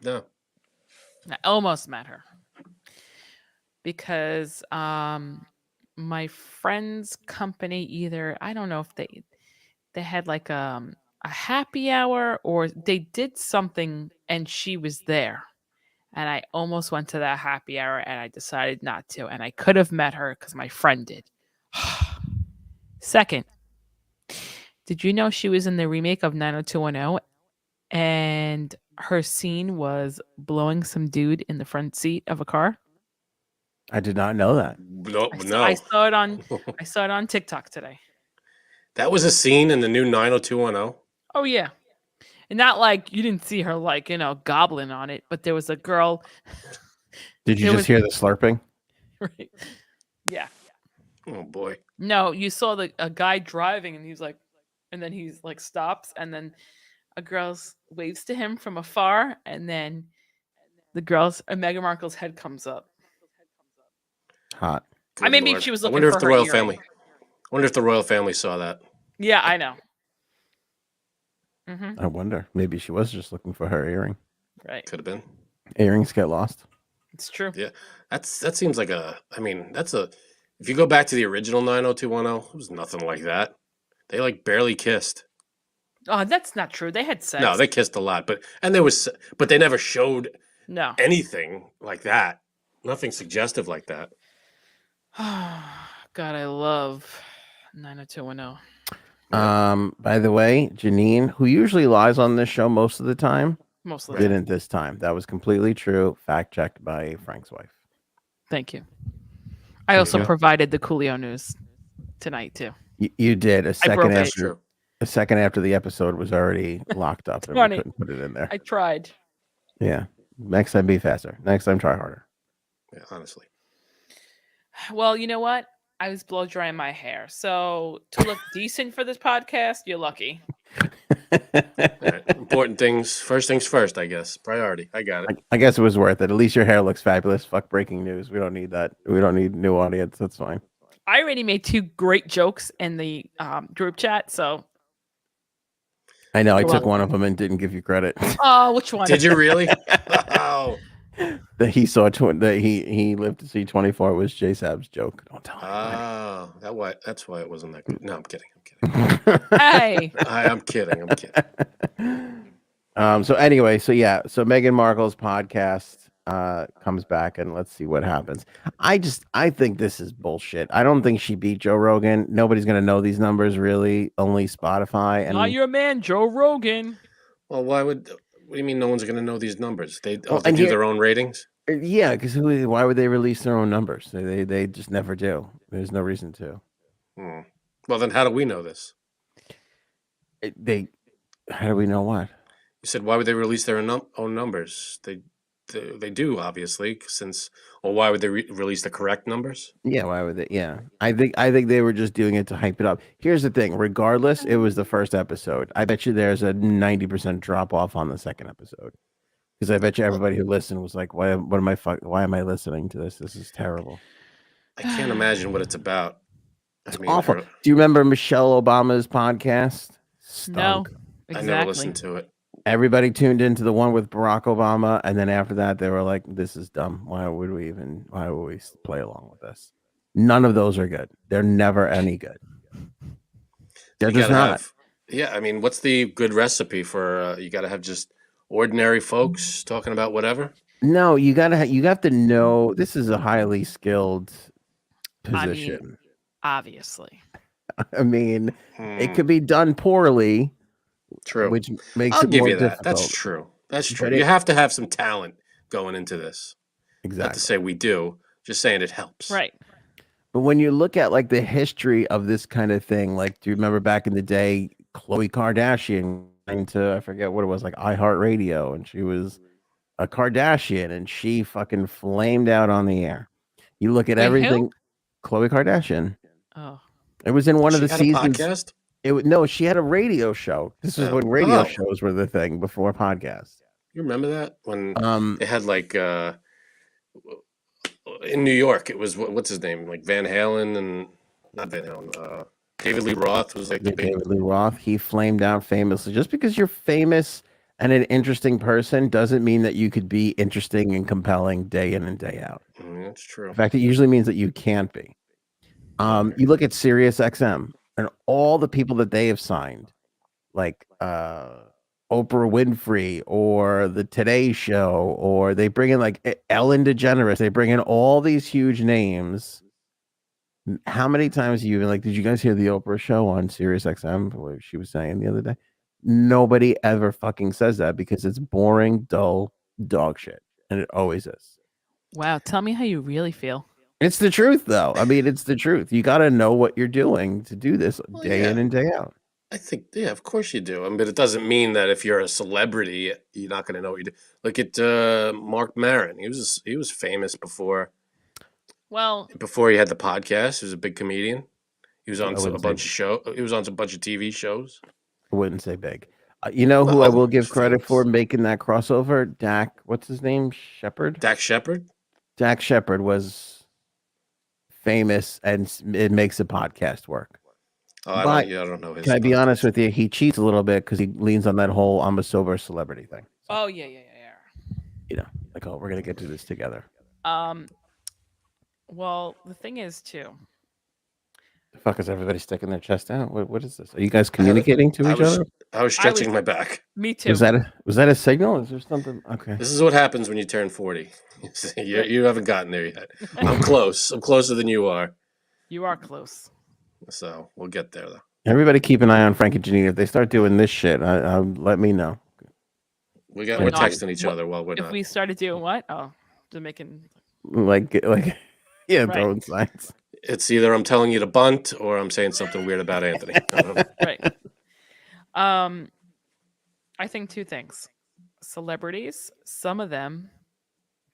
Speaker 3: I almost met her because my friend's company either, I don't know if they had like a happy hour or they did something and she was there. And I almost went to that happy hour and I decided not to. And I could have met her because my friend did. Second, did you know she was in the remake of 90210 and her scene was blowing some dude in the front seat of a car?
Speaker 1: I did not know that.
Speaker 2: No.
Speaker 3: I saw it on TikTok today.
Speaker 2: That was a scene in the new 90210.
Speaker 3: Oh yeah. And not like you didn't see her like, gobbling on it, but there was a girl.
Speaker 1: Did you just hear the slurping?
Speaker 3: Right. Yeah.
Speaker 2: Oh boy.
Speaker 3: No, you saw a guy driving and he's like, and then he's like stops and then a girl waves to him from afar and then Meghan Markle's head comes up.
Speaker 1: Hot.
Speaker 2: Good
Speaker 3: maybe
Speaker 2: Lord.
Speaker 3: she was
Speaker 2: I
Speaker 3: looking
Speaker 2: wonder
Speaker 3: for
Speaker 2: if the
Speaker 3: her
Speaker 2: royal
Speaker 3: earring.
Speaker 2: family. I wonder if the royal family saw that.
Speaker 3: Yeah, I know.
Speaker 1: I wonder. Maybe she was just looking for her earring.
Speaker 3: Right.
Speaker 2: Could have been.
Speaker 1: Earrings get lost.
Speaker 3: It's true.
Speaker 2: Yeah. That seems like if you go back to the original 90210, it was nothing like that. They like barely kissed.
Speaker 3: Oh, that's not true. They had sex.
Speaker 2: No, they kissed a lot, but they never showed
Speaker 3: No.
Speaker 2: anything like that. Nothing suggestive like that.
Speaker 3: God, I love 90210.
Speaker 1: By the way, Janine, who usually lies on this show most of the time,
Speaker 3: Mostly. Right.
Speaker 1: didn't this time. That was completely true. Fact checked by Frank's wife.
Speaker 3: Thank you. I also provided the Coolio news tonight too.
Speaker 1: You did a second
Speaker 2: That's
Speaker 1: after
Speaker 2: true.
Speaker 1: a second after the episode was already locked up and we
Speaker 3: Funny.
Speaker 1: couldn't put it in there.
Speaker 3: I tried.
Speaker 1: Yeah. Next time, be faster. Next time, try harder.
Speaker 2: Yeah, honestly.
Speaker 3: Well, you know what? I was blow drying my hair. So to look decent for this podcast, you're lucky.
Speaker 2: All right. Important things first, I guess. Priority. I got it.
Speaker 1: I guess it was worth it. At least your hair looks fabulous. Fuck breaking news. We don't need that. We don't need new audience. That's fine.
Speaker 3: I already made 2 great jokes in the group chat, so.
Speaker 1: I know. I
Speaker 3: You're
Speaker 1: took
Speaker 3: welcome.
Speaker 1: one of them and didn't give you credit.
Speaker 3: Oh, which one?
Speaker 2: Did you really? Oh.
Speaker 1: That he saw that he lived to see 24 was J Sab's joke. Don't tell
Speaker 2: Oh, that's why it wasn't that good. No, I'm kidding.
Speaker 1: anybody.
Speaker 3: Hey.
Speaker 2: I'm kidding.
Speaker 1: So anyway, so Meghan Markle's podcast comes back and let's see what happens. I think this is bullshit. I don't think she beat Joe Rogan. Nobody's gonna know these numbers really. Only Spotify and
Speaker 3: Not your man, Joe Rogan.
Speaker 2: Well, what do you mean no one's going to know these numbers? They do
Speaker 1: and
Speaker 2: their own ratings?
Speaker 1: Yeah, because why would they release their own numbers? They just never do. There's no reason to.
Speaker 2: Well, then how do we know this?
Speaker 1: How do we know what?
Speaker 2: You said why would they release their own numbers? They do, obviously, why would they release the correct numbers?
Speaker 1: Yeah, why would they? Yeah, I think they were just doing it to hype it up. Here's the thing: regardless, it was the first episode. I bet you there's a 90% drop off on the second episode because I bet you everybody who listened was like, "Why am I listening to this? This is terrible."
Speaker 2: I can't imagine what it's about.
Speaker 1: It's awful. Do you remember Michelle Obama's podcast? Stunk.
Speaker 3: No, exactly.
Speaker 2: I never listened to it.
Speaker 1: Everybody tuned into the one with Barack Obama, and then after that, they were like, "This is dumb. Why would we play along with this?" None of those are good. They're never any good. They're just not.
Speaker 2: Yeah, I mean, what's the good recipe for? You got to have just ordinary folks talking about whatever.
Speaker 1: No, you have to know this is a highly skilled position.
Speaker 3: Obviously.
Speaker 1: I mean, it could be done poorly.
Speaker 2: True.
Speaker 1: Which makes
Speaker 2: I'll
Speaker 1: it
Speaker 2: give
Speaker 1: more
Speaker 2: you that.
Speaker 1: difficult.
Speaker 2: That's true. That's true.
Speaker 1: But
Speaker 2: You have to have some talent going into this.
Speaker 1: Exactly.
Speaker 2: Not to say we do, just saying it helps.
Speaker 3: Right.
Speaker 1: But when you look at like the history of this kind of thing, like do you remember back in the day, Khloe Kardashian into I forget what it was, like iHeartRadio, and she was a Kardashian, and she fucking flamed out on the air. You look at
Speaker 3: Wait, who?
Speaker 1: everything. Khloe Kardashian.
Speaker 3: Oh,
Speaker 1: It was in one of
Speaker 2: She
Speaker 1: the
Speaker 2: had a
Speaker 1: seasons.
Speaker 2: podcast.
Speaker 1: No, she had a radio show. This was when radio shows were the thing before podcasts.
Speaker 2: You remember that when
Speaker 1: Um,
Speaker 2: they had like in New York? It was what's his name, like Van Halen and not Van Halen. David Lee Roth was like the big.
Speaker 1: David Lee Roth, he flamed out famously. Just because you're famous and an interesting person doesn't mean that you could be interesting and compelling day in and day out.
Speaker 2: That's true.
Speaker 1: In fact, it usually means that you can't be. You look at Sirius XM and all the people that they have signed, like Oprah Winfrey or the Today Show, or they bring in like Ellen DeGeneres. They bring in all these huge names. How many times have you been like, did you guys hear the Oprah show on Sirius XM? What she was saying the other day? Nobody ever fucking says that because it's boring, dull dog shit. And it always is.
Speaker 3: wow. Tell me how you really feel.
Speaker 1: It's the truth, though. I mean, it's the truth. You got to know what you're doing to do this day in and day out.
Speaker 2: I think, yeah, of course you do. I mean, but it doesn't mean that if you're a celebrity, you're not going to know what you do. Look at Mark Maron. He was famous before.
Speaker 3: Well,
Speaker 2: Before he had the podcast, he was a big comedian. He was on
Speaker 1: I
Speaker 2: a
Speaker 1: wouldn't
Speaker 2: bunch
Speaker 1: say-
Speaker 2: of show. He was on a bunch of TV shows.
Speaker 1: I wouldn't say big. You know who I
Speaker 2: Well,
Speaker 1: will give credit
Speaker 2: famous.
Speaker 1: for making that crossover? Dak, what's his name? Shepard?
Speaker 2: Dak Shepard.
Speaker 1: Dak Shepard was famous, and it makes a podcast work.
Speaker 2: Oh, I
Speaker 1: But
Speaker 2: don't know his.
Speaker 1: Can I be
Speaker 2: podcast.
Speaker 1: honest with you? He cheats a little bit because he leans on that whole "I'm a sober celebrity" thing.
Speaker 3: oh yeah.
Speaker 1: You know, like, oh, we're gonna get through this together.
Speaker 3: Well, the thing is too.
Speaker 1: The fuck is everybody sticking their chest out? What is this? Are you guys communicating to
Speaker 2: I
Speaker 1: each
Speaker 2: was,
Speaker 1: other?
Speaker 2: I was stretching my back.
Speaker 3: Me too.
Speaker 1: Was that a signal? Is there something? Okay.
Speaker 2: This is what happens when you turn 40. You haven't gotten there yet. I'm close. I'm closer than you are.
Speaker 3: You are close.
Speaker 2: So we'll get there, though.
Speaker 1: Everybody keep an eye on Frank and Janine. If they start doing this shit, let me know.
Speaker 2: We're
Speaker 3: Wait,
Speaker 2: texting each other while we're
Speaker 3: If
Speaker 2: not.
Speaker 3: we started doing what? Oh, Jamaican.
Speaker 1: Like, yeah,
Speaker 3: Right.
Speaker 1: throwing signs.
Speaker 2: It's either I'm telling you to bunt or I'm saying something weird about Anthony.
Speaker 3: Right. I think two things. Celebrities, some of them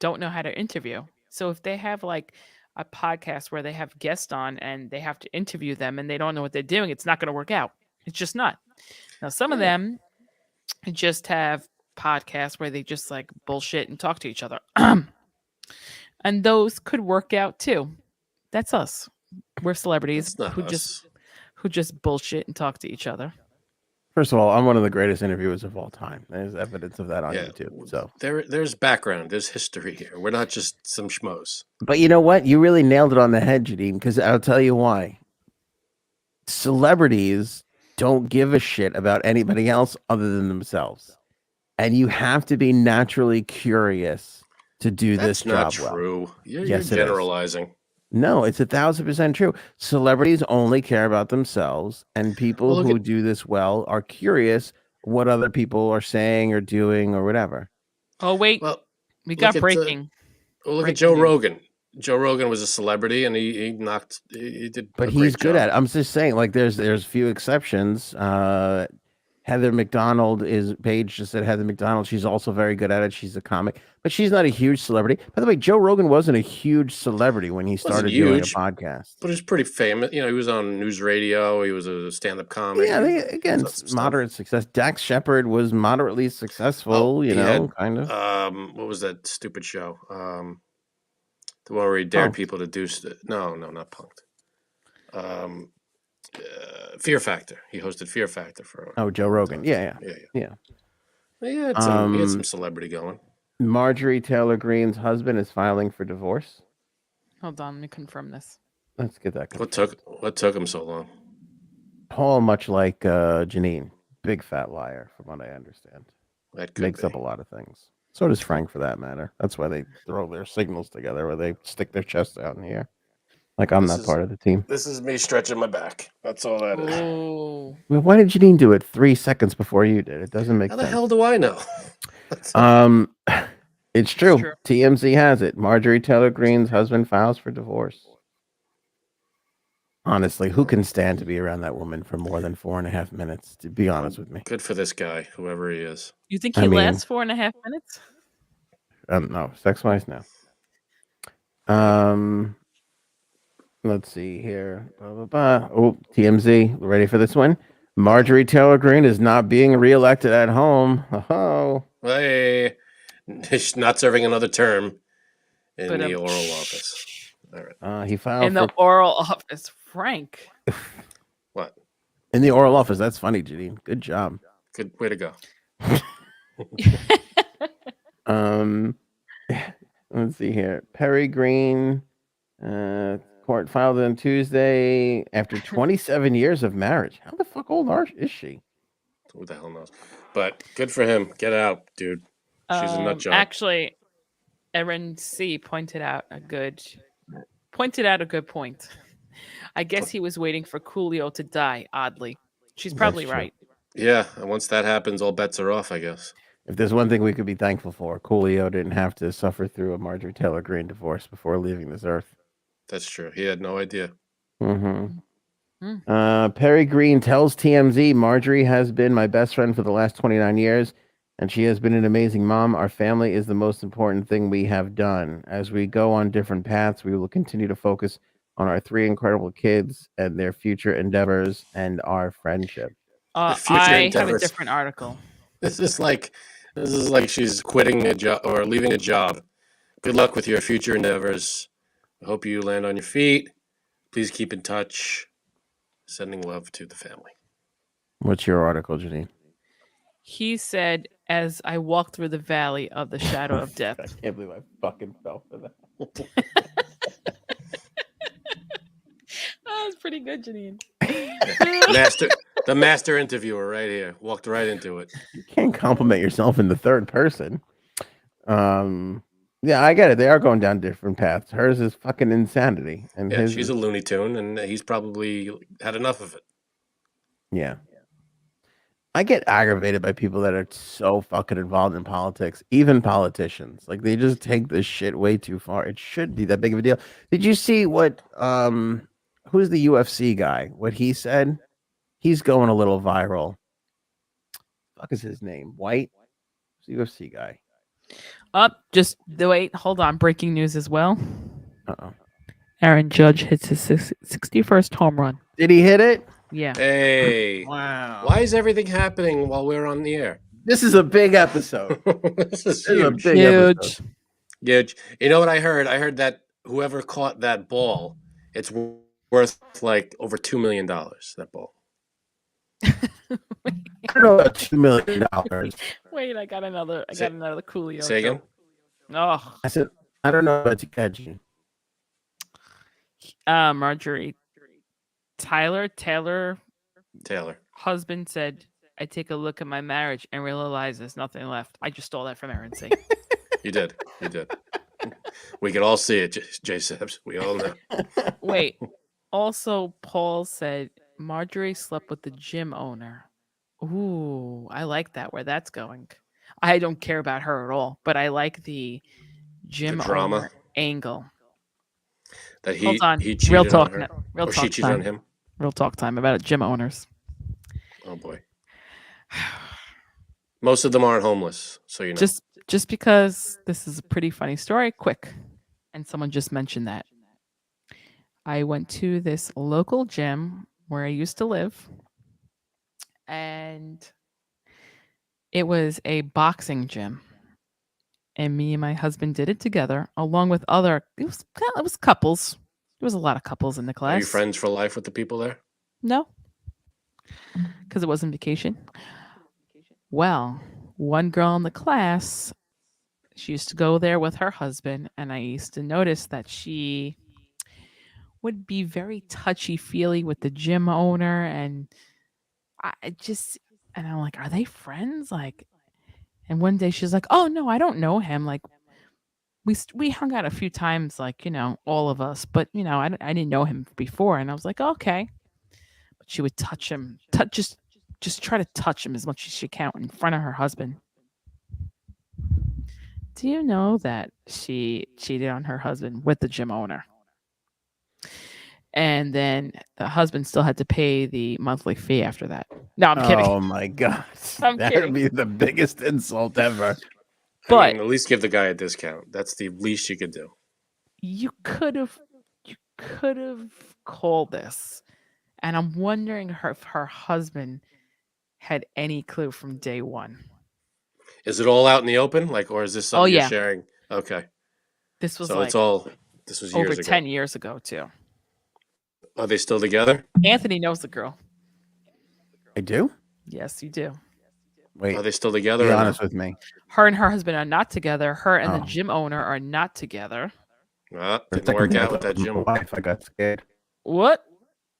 Speaker 3: don't know how to interview. So if they have like a podcast where they have guests on and they have to interview them and they don't know what they're doing, it's not going to work out. It's just not. Now, some of them just have podcasts where they just like bullshit and talk to each other. And those could work out too. That's us. We're celebrities
Speaker 2: It's not
Speaker 3: who
Speaker 2: us.
Speaker 3: just bullshit and talk to each other.
Speaker 1: First of all, I'm one of the greatest interviewers of all time. There's evidence of that on
Speaker 2: Yeah.
Speaker 1: YouTube. So,
Speaker 2: There's background. There's history here. We're not just some schmoes.
Speaker 1: but you know what? You really nailed it on the head, Janine. Because I'll tell you why. Celebrities don't give a shit about anybody else other than themselves, and you have to be naturally curious to do
Speaker 2: That's
Speaker 1: this
Speaker 2: not
Speaker 1: job well.
Speaker 2: true. You're
Speaker 1: Yes, it is.
Speaker 2: generalizing.
Speaker 1: No, it's 1,000% true. Celebrities only care about themselves, and people
Speaker 2: Well, look
Speaker 1: who
Speaker 2: at-
Speaker 1: do this well are curious what other people are saying or doing or whatever.
Speaker 3: Oh wait,
Speaker 2: Well,
Speaker 3: we
Speaker 2: look
Speaker 3: got
Speaker 2: at,
Speaker 3: breaking.
Speaker 2: look at
Speaker 3: breaking
Speaker 2: Joe
Speaker 3: news.
Speaker 2: Rogan. Joe Rogan was a celebrity, and he did.
Speaker 1: But
Speaker 2: a
Speaker 1: he's
Speaker 2: great
Speaker 1: good
Speaker 2: job.
Speaker 1: at it. I'm just saying, like, there's few exceptions. Heather McDonald Paige just said Heather McDonald. She's also very good at it. She's a comic, but she's not a huge celebrity. By the way, Joe Rogan wasn't a huge celebrity when he started doing a
Speaker 2: huge,
Speaker 1: podcast.
Speaker 2: But he's pretty famous. You know, he was on news radio. He was a stand-up comic.
Speaker 1: Yeah,
Speaker 2: He
Speaker 1: again,
Speaker 2: does some stuff.
Speaker 1: moderate success. Dax Shepard was moderately successful,
Speaker 2: he
Speaker 1: kind
Speaker 2: had,
Speaker 1: of.
Speaker 2: What was that stupid show? The one where he dared
Speaker 1: Punk'd.
Speaker 2: people to do. No, not Punk'd. Fear Factor. He hosted Fear Factor for.
Speaker 1: Oh, Joe Rogan. Yeah.
Speaker 2: Yeah. Well, he had some celebrity going.
Speaker 1: Marjorie Taylor Greene's husband is filing for divorce.
Speaker 3: Hold on, let me confirm this.
Speaker 1: Let's get that.
Speaker 2: What took him so long?
Speaker 1: Paul, much like Janine, big fat liar, from what I understand.
Speaker 2: That could
Speaker 1: Makes
Speaker 2: be.
Speaker 1: up a lot of things. So does Frank, for that matter. That's why they throw their signals together, where they stick their chests out in the air. Like I'm
Speaker 2: This
Speaker 1: not
Speaker 2: is-
Speaker 1: part of the team.
Speaker 2: This is me stretching my back. That's all that is.
Speaker 3: Oh,
Speaker 1: Well, why did Janine do it 3 seconds before you did? It doesn't make
Speaker 2: How the
Speaker 1: sense.
Speaker 2: hell do I know?
Speaker 1: It's true.
Speaker 3: true.
Speaker 1: TMZ has it. Marjorie Taylor Greene's husband files for divorce. Honestly, who can stand to be around that woman for more than 4.5 minutes? To be honest with me,
Speaker 2: Good for this guy, whoever he is.
Speaker 3: you think
Speaker 1: I
Speaker 3: he
Speaker 1: mean-
Speaker 3: lasts 4.5 minutes?
Speaker 1: No, sex-wise, no. Let's see here. Blah, blah, blah. Oh, TMZ. Ready for this one? Marjorie Taylor Greene is not being reelected at home. Oh,
Speaker 2: Hey, she's not serving another term in
Speaker 3: But,
Speaker 2: the oral office. All right.
Speaker 1: he filed
Speaker 3: in the
Speaker 1: for
Speaker 3: oral office, Frank.
Speaker 2: What?
Speaker 1: in the oral office. That's funny, Janine. Good job.
Speaker 2: Good way to go.
Speaker 1: Let's see here. Perry Green, court filed on Tuesday after 27 years of marriage. How the fuck old is she?
Speaker 2: Who the hell knows? But good for him. Get out, dude. She's a nut job.
Speaker 3: Actually, Erin C pointed out a good point. I guess he was waiting for Coolio to die. Oddly, she's probably
Speaker 1: That's true.
Speaker 3: right.
Speaker 2: Yeah, and once that happens, all bets are off, I guess.
Speaker 1: If there's one thing we could be thankful for, Coolio didn't have to suffer through a Marjorie Taylor Greene divorce before leaving this earth.
Speaker 2: That's true. He had no idea.
Speaker 1: Perry Green tells TMZ, Marjorie has been my best friend for the last 29 years, and she has been an amazing mom. Our family is the most important thing we have done. As we go on different paths, we will continue to focus on our 3 incredible kids and their future endeavors and our friendship.
Speaker 3: I have a different article.
Speaker 2: This is like she's quitting a job or leaving a job. Good luck with your future endeavors. I hope you land on your feet. Please keep in touch. Sending love to the family.
Speaker 1: What's your article, Janine?
Speaker 3: He said, as I walk through the valley of the shadow of death.
Speaker 1: I can't believe I fucking fell for that.
Speaker 3: That was pretty good, Janine.
Speaker 2: The master interviewer right here. Walked right into it.
Speaker 1: You can't compliment yourself in the third person. Yeah, I get it. They are going down different paths. Hers is fucking insanity. And
Speaker 2: yeah, she's a Looney Tune, and he's probably had enough of it.
Speaker 1: Yeah. I get aggravated by people that are so fucking involved in politics, even politicians. Like, they just take this shit way too far. It should be that big of a deal. Did you see what, who's the UFC guy? What he said? He's going a little viral. Fuck is his name? White? UFC guy.
Speaker 3: Just wait. Hold on. Breaking news as well.
Speaker 1: Uh-oh.
Speaker 3: Aaron Judge hits his 61st home run.
Speaker 1: Did he hit it?
Speaker 3: Yeah.
Speaker 2: Hey.
Speaker 1: Wow.
Speaker 2: Why is everything happening while we're on the air?
Speaker 1: This is a big episode.
Speaker 2: This is
Speaker 1: a
Speaker 2: huge.
Speaker 1: big episode.
Speaker 2: Huge. You know what I heard? I heard that whoever caught that ball, it's worth like over $2 million, that ball.
Speaker 1: I don't know about $2 million.
Speaker 3: Wait, I got another Coolio.
Speaker 2: Say again?
Speaker 3: Oh.
Speaker 1: I said, I don't know about to catch you.
Speaker 3: Marjorie Taylor husband said, I take a look at my marriage and realize there's nothing left. I just stole that from Aaron C.
Speaker 2: You did. We could all see it, Jay Sebs. We all know.
Speaker 3: Wait. Also, Paul said Marjorie slept with the gym owner. Ooh, I like that, where that's going. I don't care about her at all, but I like the gym
Speaker 2: drama
Speaker 3: owner angle.
Speaker 2: That
Speaker 3: Hold on.
Speaker 2: he cheated
Speaker 3: Real talk.
Speaker 2: on her.
Speaker 3: Real
Speaker 2: Or
Speaker 3: talk
Speaker 2: she cheated
Speaker 3: time.
Speaker 2: on him.
Speaker 3: Real talk time about gym owners.
Speaker 2: Oh boy. Most of them aren't homeless, so you know.
Speaker 3: Just because this is a pretty funny story, quick. And someone just mentioned that. I went to this local gym where I used to live, and it was a boxing gym. And me and my husband did it together, along with other. It was couples. There was a lot of couples in the class.
Speaker 2: Are you friends for life with the people there?
Speaker 3: No, because it wasn't vacation. Well, one girl in the class, she used to go there with her husband, and I used to notice that she would be very touchy-feely with the gym owner, and and I'm like, are they friends? Like, and one day she's like, oh no, I don't know him. Like, we hung out a few times, like, all of us, but I didn't know him before, and I was like, okay. But she would touch him, just try to touch him as much as she can in front of her husband. Do you know that she cheated on her husband with the gym owner? And then the husband still had to pay the monthly fee after that. No, I'm kidding.
Speaker 1: Oh my God.
Speaker 3: I'm
Speaker 1: That
Speaker 3: kidding.
Speaker 1: would be the biggest insult ever.
Speaker 3: But
Speaker 2: at least give the guy a discount. That's the least you could do.
Speaker 3: you could have called this, and I'm wondering if her husband had any clue from day one.
Speaker 2: Is it all out in the open? Like, or is this
Speaker 3: Oh
Speaker 2: something you're
Speaker 3: yeah,
Speaker 2: sharing? Okay.
Speaker 3: this was
Speaker 2: So
Speaker 3: like
Speaker 2: this was
Speaker 3: over
Speaker 2: years ago.
Speaker 3: 10 years ago too.
Speaker 2: Are they still together?
Speaker 3: Anthony knows the girl.
Speaker 1: I do.
Speaker 3: Yes, you do.
Speaker 1: Wait,
Speaker 2: Are they still together?
Speaker 1: be
Speaker 2: or no?
Speaker 1: honest with me.
Speaker 3: Her and her husband are not together. Her and the
Speaker 1: Oh.
Speaker 3: gym owner are not together.
Speaker 2: Ah,
Speaker 1: For a
Speaker 2: didn't
Speaker 1: second
Speaker 2: work
Speaker 1: there, I
Speaker 2: out with
Speaker 1: thought
Speaker 2: that
Speaker 1: it was my
Speaker 2: gym.
Speaker 1: wife. I got scared.
Speaker 3: What?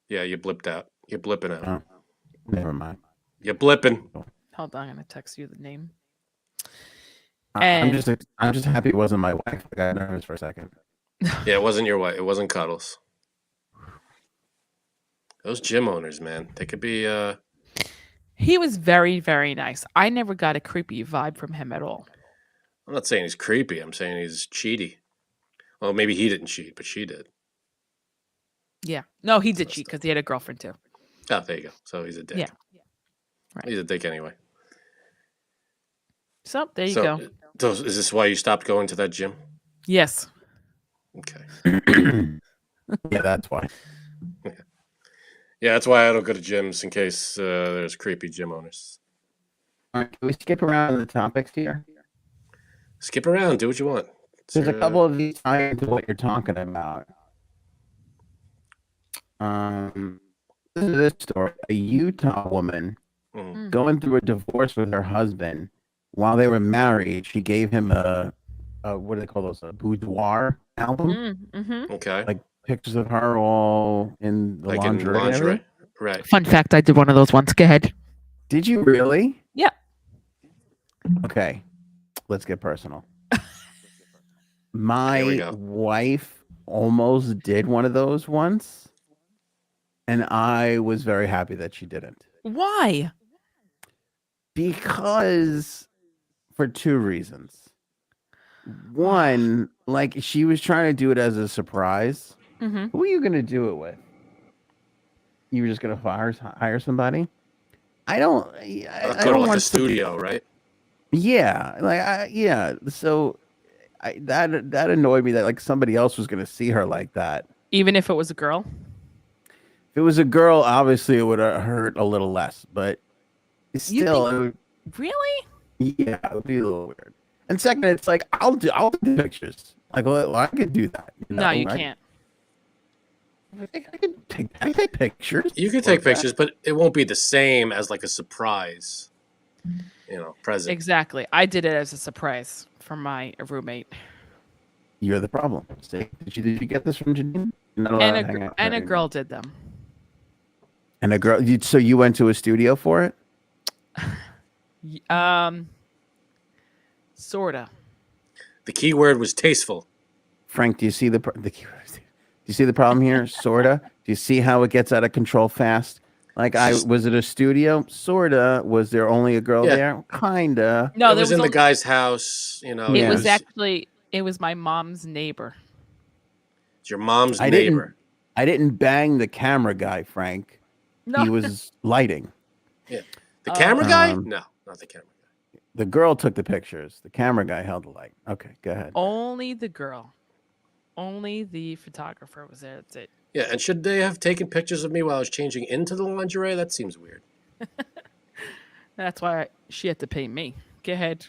Speaker 2: Yeah, you blipped out. You're blipping out.
Speaker 1: Oh, never mind.
Speaker 2: You're blipping.
Speaker 3: Hold on, I'm gonna text you the name.
Speaker 1: I'm
Speaker 3: And-
Speaker 1: just happy it wasn't my wife. I got nervous for a second.
Speaker 2: Yeah, it wasn't your wife. It wasn't Cuddles. Those gym owners, man, they could be.
Speaker 3: He was very, very nice. I never got a creepy vibe from him at all.
Speaker 2: I'm not saying he's creepy. I'm saying he's cheaty. Well, maybe he didn't cheat, but she did.
Speaker 3: Yeah. No, he did
Speaker 2: So
Speaker 3: cheat because he had a girlfriend too.
Speaker 2: Oh, there you go. So he's a dick.
Speaker 3: Yeah. Right.
Speaker 2: He's a dick anyway.
Speaker 3: So there you
Speaker 2: So,
Speaker 3: go.
Speaker 2: So is this why you stopped going to that gym?
Speaker 3: Yes.
Speaker 2: Okay.
Speaker 1: Yeah, that's why.
Speaker 2: Yeah, that's why I don't go to gyms in case there's creepy gym owners.
Speaker 1: All right, can we skip around the topics here?
Speaker 2: Skip around, do what you want.
Speaker 1: There's a couple of these tie into what you're talking about. This is this story. A Utah woman
Speaker 2: Mm.
Speaker 1: going through a divorce with her husband. While they were married, she gave him a what do they call those? A boudoir album?
Speaker 3: Mm-hmm.
Speaker 2: Okay.
Speaker 1: Like pictures of her all in the
Speaker 2: Like
Speaker 1: lingerie.
Speaker 2: in lingerie.
Speaker 1: area?
Speaker 2: Right.
Speaker 3: Fun fact, I did one of those once. Go ahead.
Speaker 1: Did you really?
Speaker 3: Yeah.
Speaker 1: Okay, let's get personal.
Speaker 2: Here we
Speaker 1: My
Speaker 2: go.
Speaker 1: wife almost did one of those once, and I was very happy that she didn't.
Speaker 3: Why?
Speaker 1: Because for two reasons. One, like she was trying to do it as a surprise.
Speaker 3: Mm-hmm.
Speaker 1: Who are you going to do it with? You were just going to hire somebody? I don't. I
Speaker 2: Go to
Speaker 1: don't
Speaker 2: like
Speaker 1: want
Speaker 2: a studio, right?
Speaker 1: Yeah, like yeah. So that annoyed me that like somebody else was going to see her like that.
Speaker 3: Even if it was a girl?
Speaker 1: If it was a girl, obviously it would have hurt a little less, but still,
Speaker 3: think-
Speaker 1: it would,
Speaker 3: Really?
Speaker 1: yeah, it would be a little weird. And second, it's like I'll do pictures. Like, well, I could do that.
Speaker 3: No, you can't.
Speaker 1: I can take pictures.
Speaker 2: You can take
Speaker 1: Like that.
Speaker 2: pictures, but it won't be the same as like a surprise, present.
Speaker 3: Exactly. I did it as a surprise for my roommate.
Speaker 1: You're the problem. See, did you get this from Janine? You're not allowed to hang out with
Speaker 3: And
Speaker 1: her
Speaker 3: a girl did them.
Speaker 1: And a girl. So you went to a studio for it?
Speaker 3: Sorta.
Speaker 2: The key word was tasteful.
Speaker 1: Frank, do you see the problem here? Sorta. Do you see how it gets out of control fast? Like, was it a studio? Sorta. Was there only a girl
Speaker 2: Yeah.
Speaker 1: there? Kinda.
Speaker 3: No,
Speaker 2: It
Speaker 3: there
Speaker 2: was in the
Speaker 3: only-
Speaker 2: guy's house.
Speaker 3: It
Speaker 1: Yeah.
Speaker 3: was actually my mom's neighbor.
Speaker 2: It's your mom's
Speaker 1: I
Speaker 2: neighbor.
Speaker 1: I didn't bang the camera guy, Frank.
Speaker 3: No.
Speaker 1: He was lighting.
Speaker 2: The camera guy?
Speaker 1: Um,
Speaker 2: No, not the camera guy.
Speaker 1: The girl took the pictures. The camera guy held the light. Okay, go ahead.
Speaker 3: Only the girl. Only the photographer was there. That's it.
Speaker 2: Yeah, and should they have taken pictures of me while I was changing into the lingerie? That seems weird.
Speaker 3: That's why she had to pay me. Go ahead.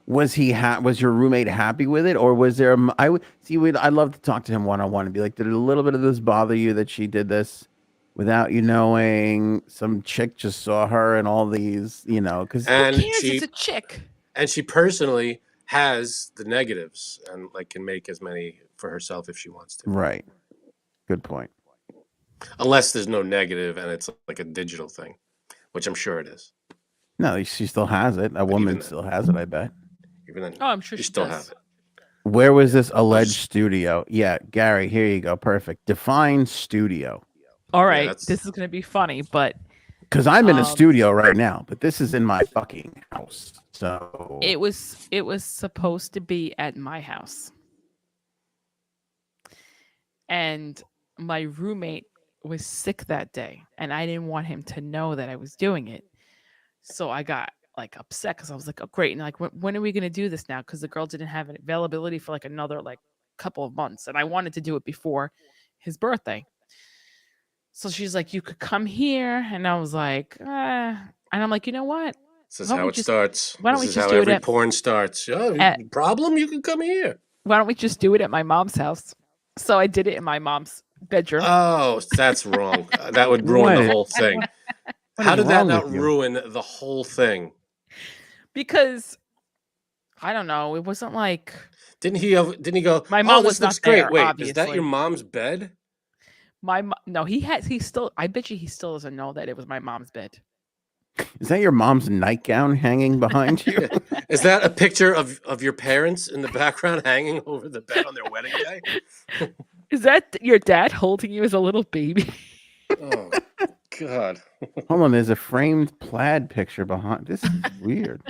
Speaker 1: Was your roommate happy with it, or was there? I'd love to talk to him one on one and be like, did a little bit of this bother you that she did this without you knowing? Some chick just saw her and all these, because
Speaker 2: And
Speaker 3: Who cares?
Speaker 2: she
Speaker 3: It's a chick.
Speaker 2: and she personally has the negatives and like can make as many for herself if she wants to.
Speaker 1: right. Good point.
Speaker 2: Unless there's no negative and it's like a digital thing, which I'm sure it is.
Speaker 1: No, she still has it. A woman
Speaker 2: then-
Speaker 1: still has it. I bet.
Speaker 2: Even then,
Speaker 3: Oh, I'm sure
Speaker 2: you
Speaker 3: she
Speaker 2: still
Speaker 3: does.
Speaker 2: have it.
Speaker 1: Where was this alleged studio? Yeah, Gary, here you go. Perfect. Define studio.
Speaker 3: All right.
Speaker 2: that's-
Speaker 3: This is going to be funny, but
Speaker 1: Because I'm in a
Speaker 3: Um,
Speaker 1: studio right now, but this is in my fucking house. So
Speaker 3: it was supposed to be at my house. And my roommate was sick that day, and I didn't want him to know that I was doing it. So I got like upset because I was like, oh great, and like when are we gonna do this now? Because the girl didn't have an availability for like another like couple of months, and I wanted to do it before his birthday. So she's like, you could come here, and I was like, and I'm like, you know what?
Speaker 2: This is
Speaker 3: Why don't
Speaker 2: how
Speaker 3: we
Speaker 2: it
Speaker 3: just
Speaker 2: starts.
Speaker 3: why don't
Speaker 2: This
Speaker 3: we
Speaker 2: is
Speaker 3: just
Speaker 2: how
Speaker 3: do it
Speaker 2: every
Speaker 3: at,
Speaker 2: porn starts. Oh,
Speaker 3: at
Speaker 2: problem? You can come here.
Speaker 3: why don't we just do it at my mom's house? So I did it in my mom's bedroom
Speaker 2: Oh, that's wrong. That would ruin the
Speaker 1: What?
Speaker 2: whole thing.
Speaker 1: What
Speaker 2: How
Speaker 1: is
Speaker 2: did that
Speaker 1: wrong
Speaker 2: not
Speaker 1: with you?
Speaker 2: ruin the whole thing?
Speaker 3: because I don't know. It wasn't like
Speaker 2: Didn't he go,
Speaker 3: my
Speaker 2: "Oh,
Speaker 3: mom
Speaker 2: this
Speaker 3: was
Speaker 2: looks
Speaker 3: not
Speaker 2: great.
Speaker 3: there.
Speaker 2: Wait, is that your
Speaker 3: Obviously,
Speaker 2: mom's bed?"
Speaker 3: no. He still. I bet you he still doesn't know that it was my mom's bed.
Speaker 1: Is that your mom's nightgown hanging behind you?
Speaker 2: Yeah. Is that a picture of your parents in the background hanging over the bed on their wedding day?
Speaker 3: Is that your dad holding you as a little baby?
Speaker 2: Oh, God.
Speaker 1: Hold on, there's a framed plaid picture behind. This is weird.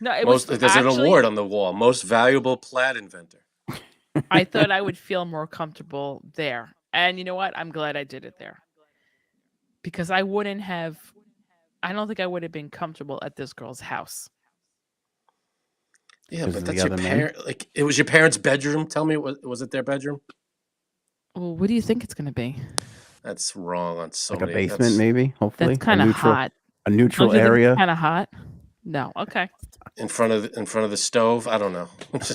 Speaker 3: No, it was
Speaker 2: There's an
Speaker 3: actually.
Speaker 2: award on the wall. Most valuable plaid inventor.
Speaker 3: I thought I would feel more comfortable there, and you know what? I'm glad I did it there because I wouldn't have. I don't think I would have been comfortable at this girl's house.
Speaker 2: Yeah,
Speaker 1: 'Cause
Speaker 2: but
Speaker 1: of
Speaker 2: that's
Speaker 1: the
Speaker 2: your
Speaker 1: other men?
Speaker 2: parent. Like, it was your parents' bedroom. Tell me, was it their bedroom?
Speaker 3: Well, what do you think it's going to be?
Speaker 2: That's wrong on so
Speaker 1: Like a
Speaker 2: many.
Speaker 1: basement, maybe. Hopefully,
Speaker 3: That's kind of hot.
Speaker 1: a neutral
Speaker 3: Don't you think it's
Speaker 1: area.
Speaker 3: kind of hot? No. Okay.
Speaker 2: In front of the stove. I don't know.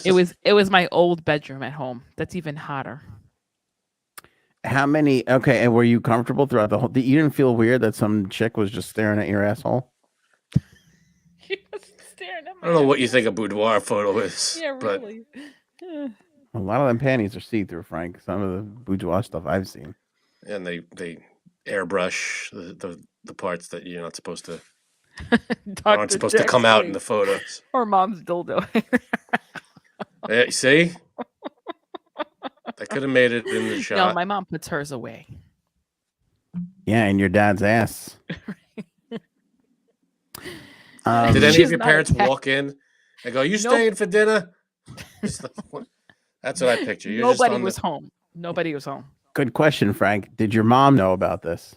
Speaker 3: It was my old bedroom at home. That's even hotter.
Speaker 1: How many? Okay, and were you comfortable throughout the whole? You didn't feel weird that some chick was just staring at your asshole?
Speaker 3: He was staring at
Speaker 2: I don't know what you think a boudoir photo is.
Speaker 3: Yeah,
Speaker 2: but
Speaker 3: really.
Speaker 1: A lot of them panties are see-through, Frank. Some of the boudoir stuff I've seen.
Speaker 2: and they airbrush the parts that you're not supposed to aren't supposed to come out in the photos.
Speaker 3: Or mom's dildo.
Speaker 2: Yeah, see? I could have made it in the
Speaker 3: No,
Speaker 2: shot.
Speaker 3: my mom puts hers away.
Speaker 1: Yeah, and your dad's ass.
Speaker 2: Did any
Speaker 3: She's
Speaker 2: of your
Speaker 3: not
Speaker 2: parents
Speaker 3: attached.
Speaker 2: walk in and go, "You
Speaker 3: Nope.
Speaker 2: staying for dinner?" That's what I picture. You're just
Speaker 3: Nobody
Speaker 2: on
Speaker 3: was home. Nobody was home.
Speaker 1: Good question, Frank. Did your mom know about this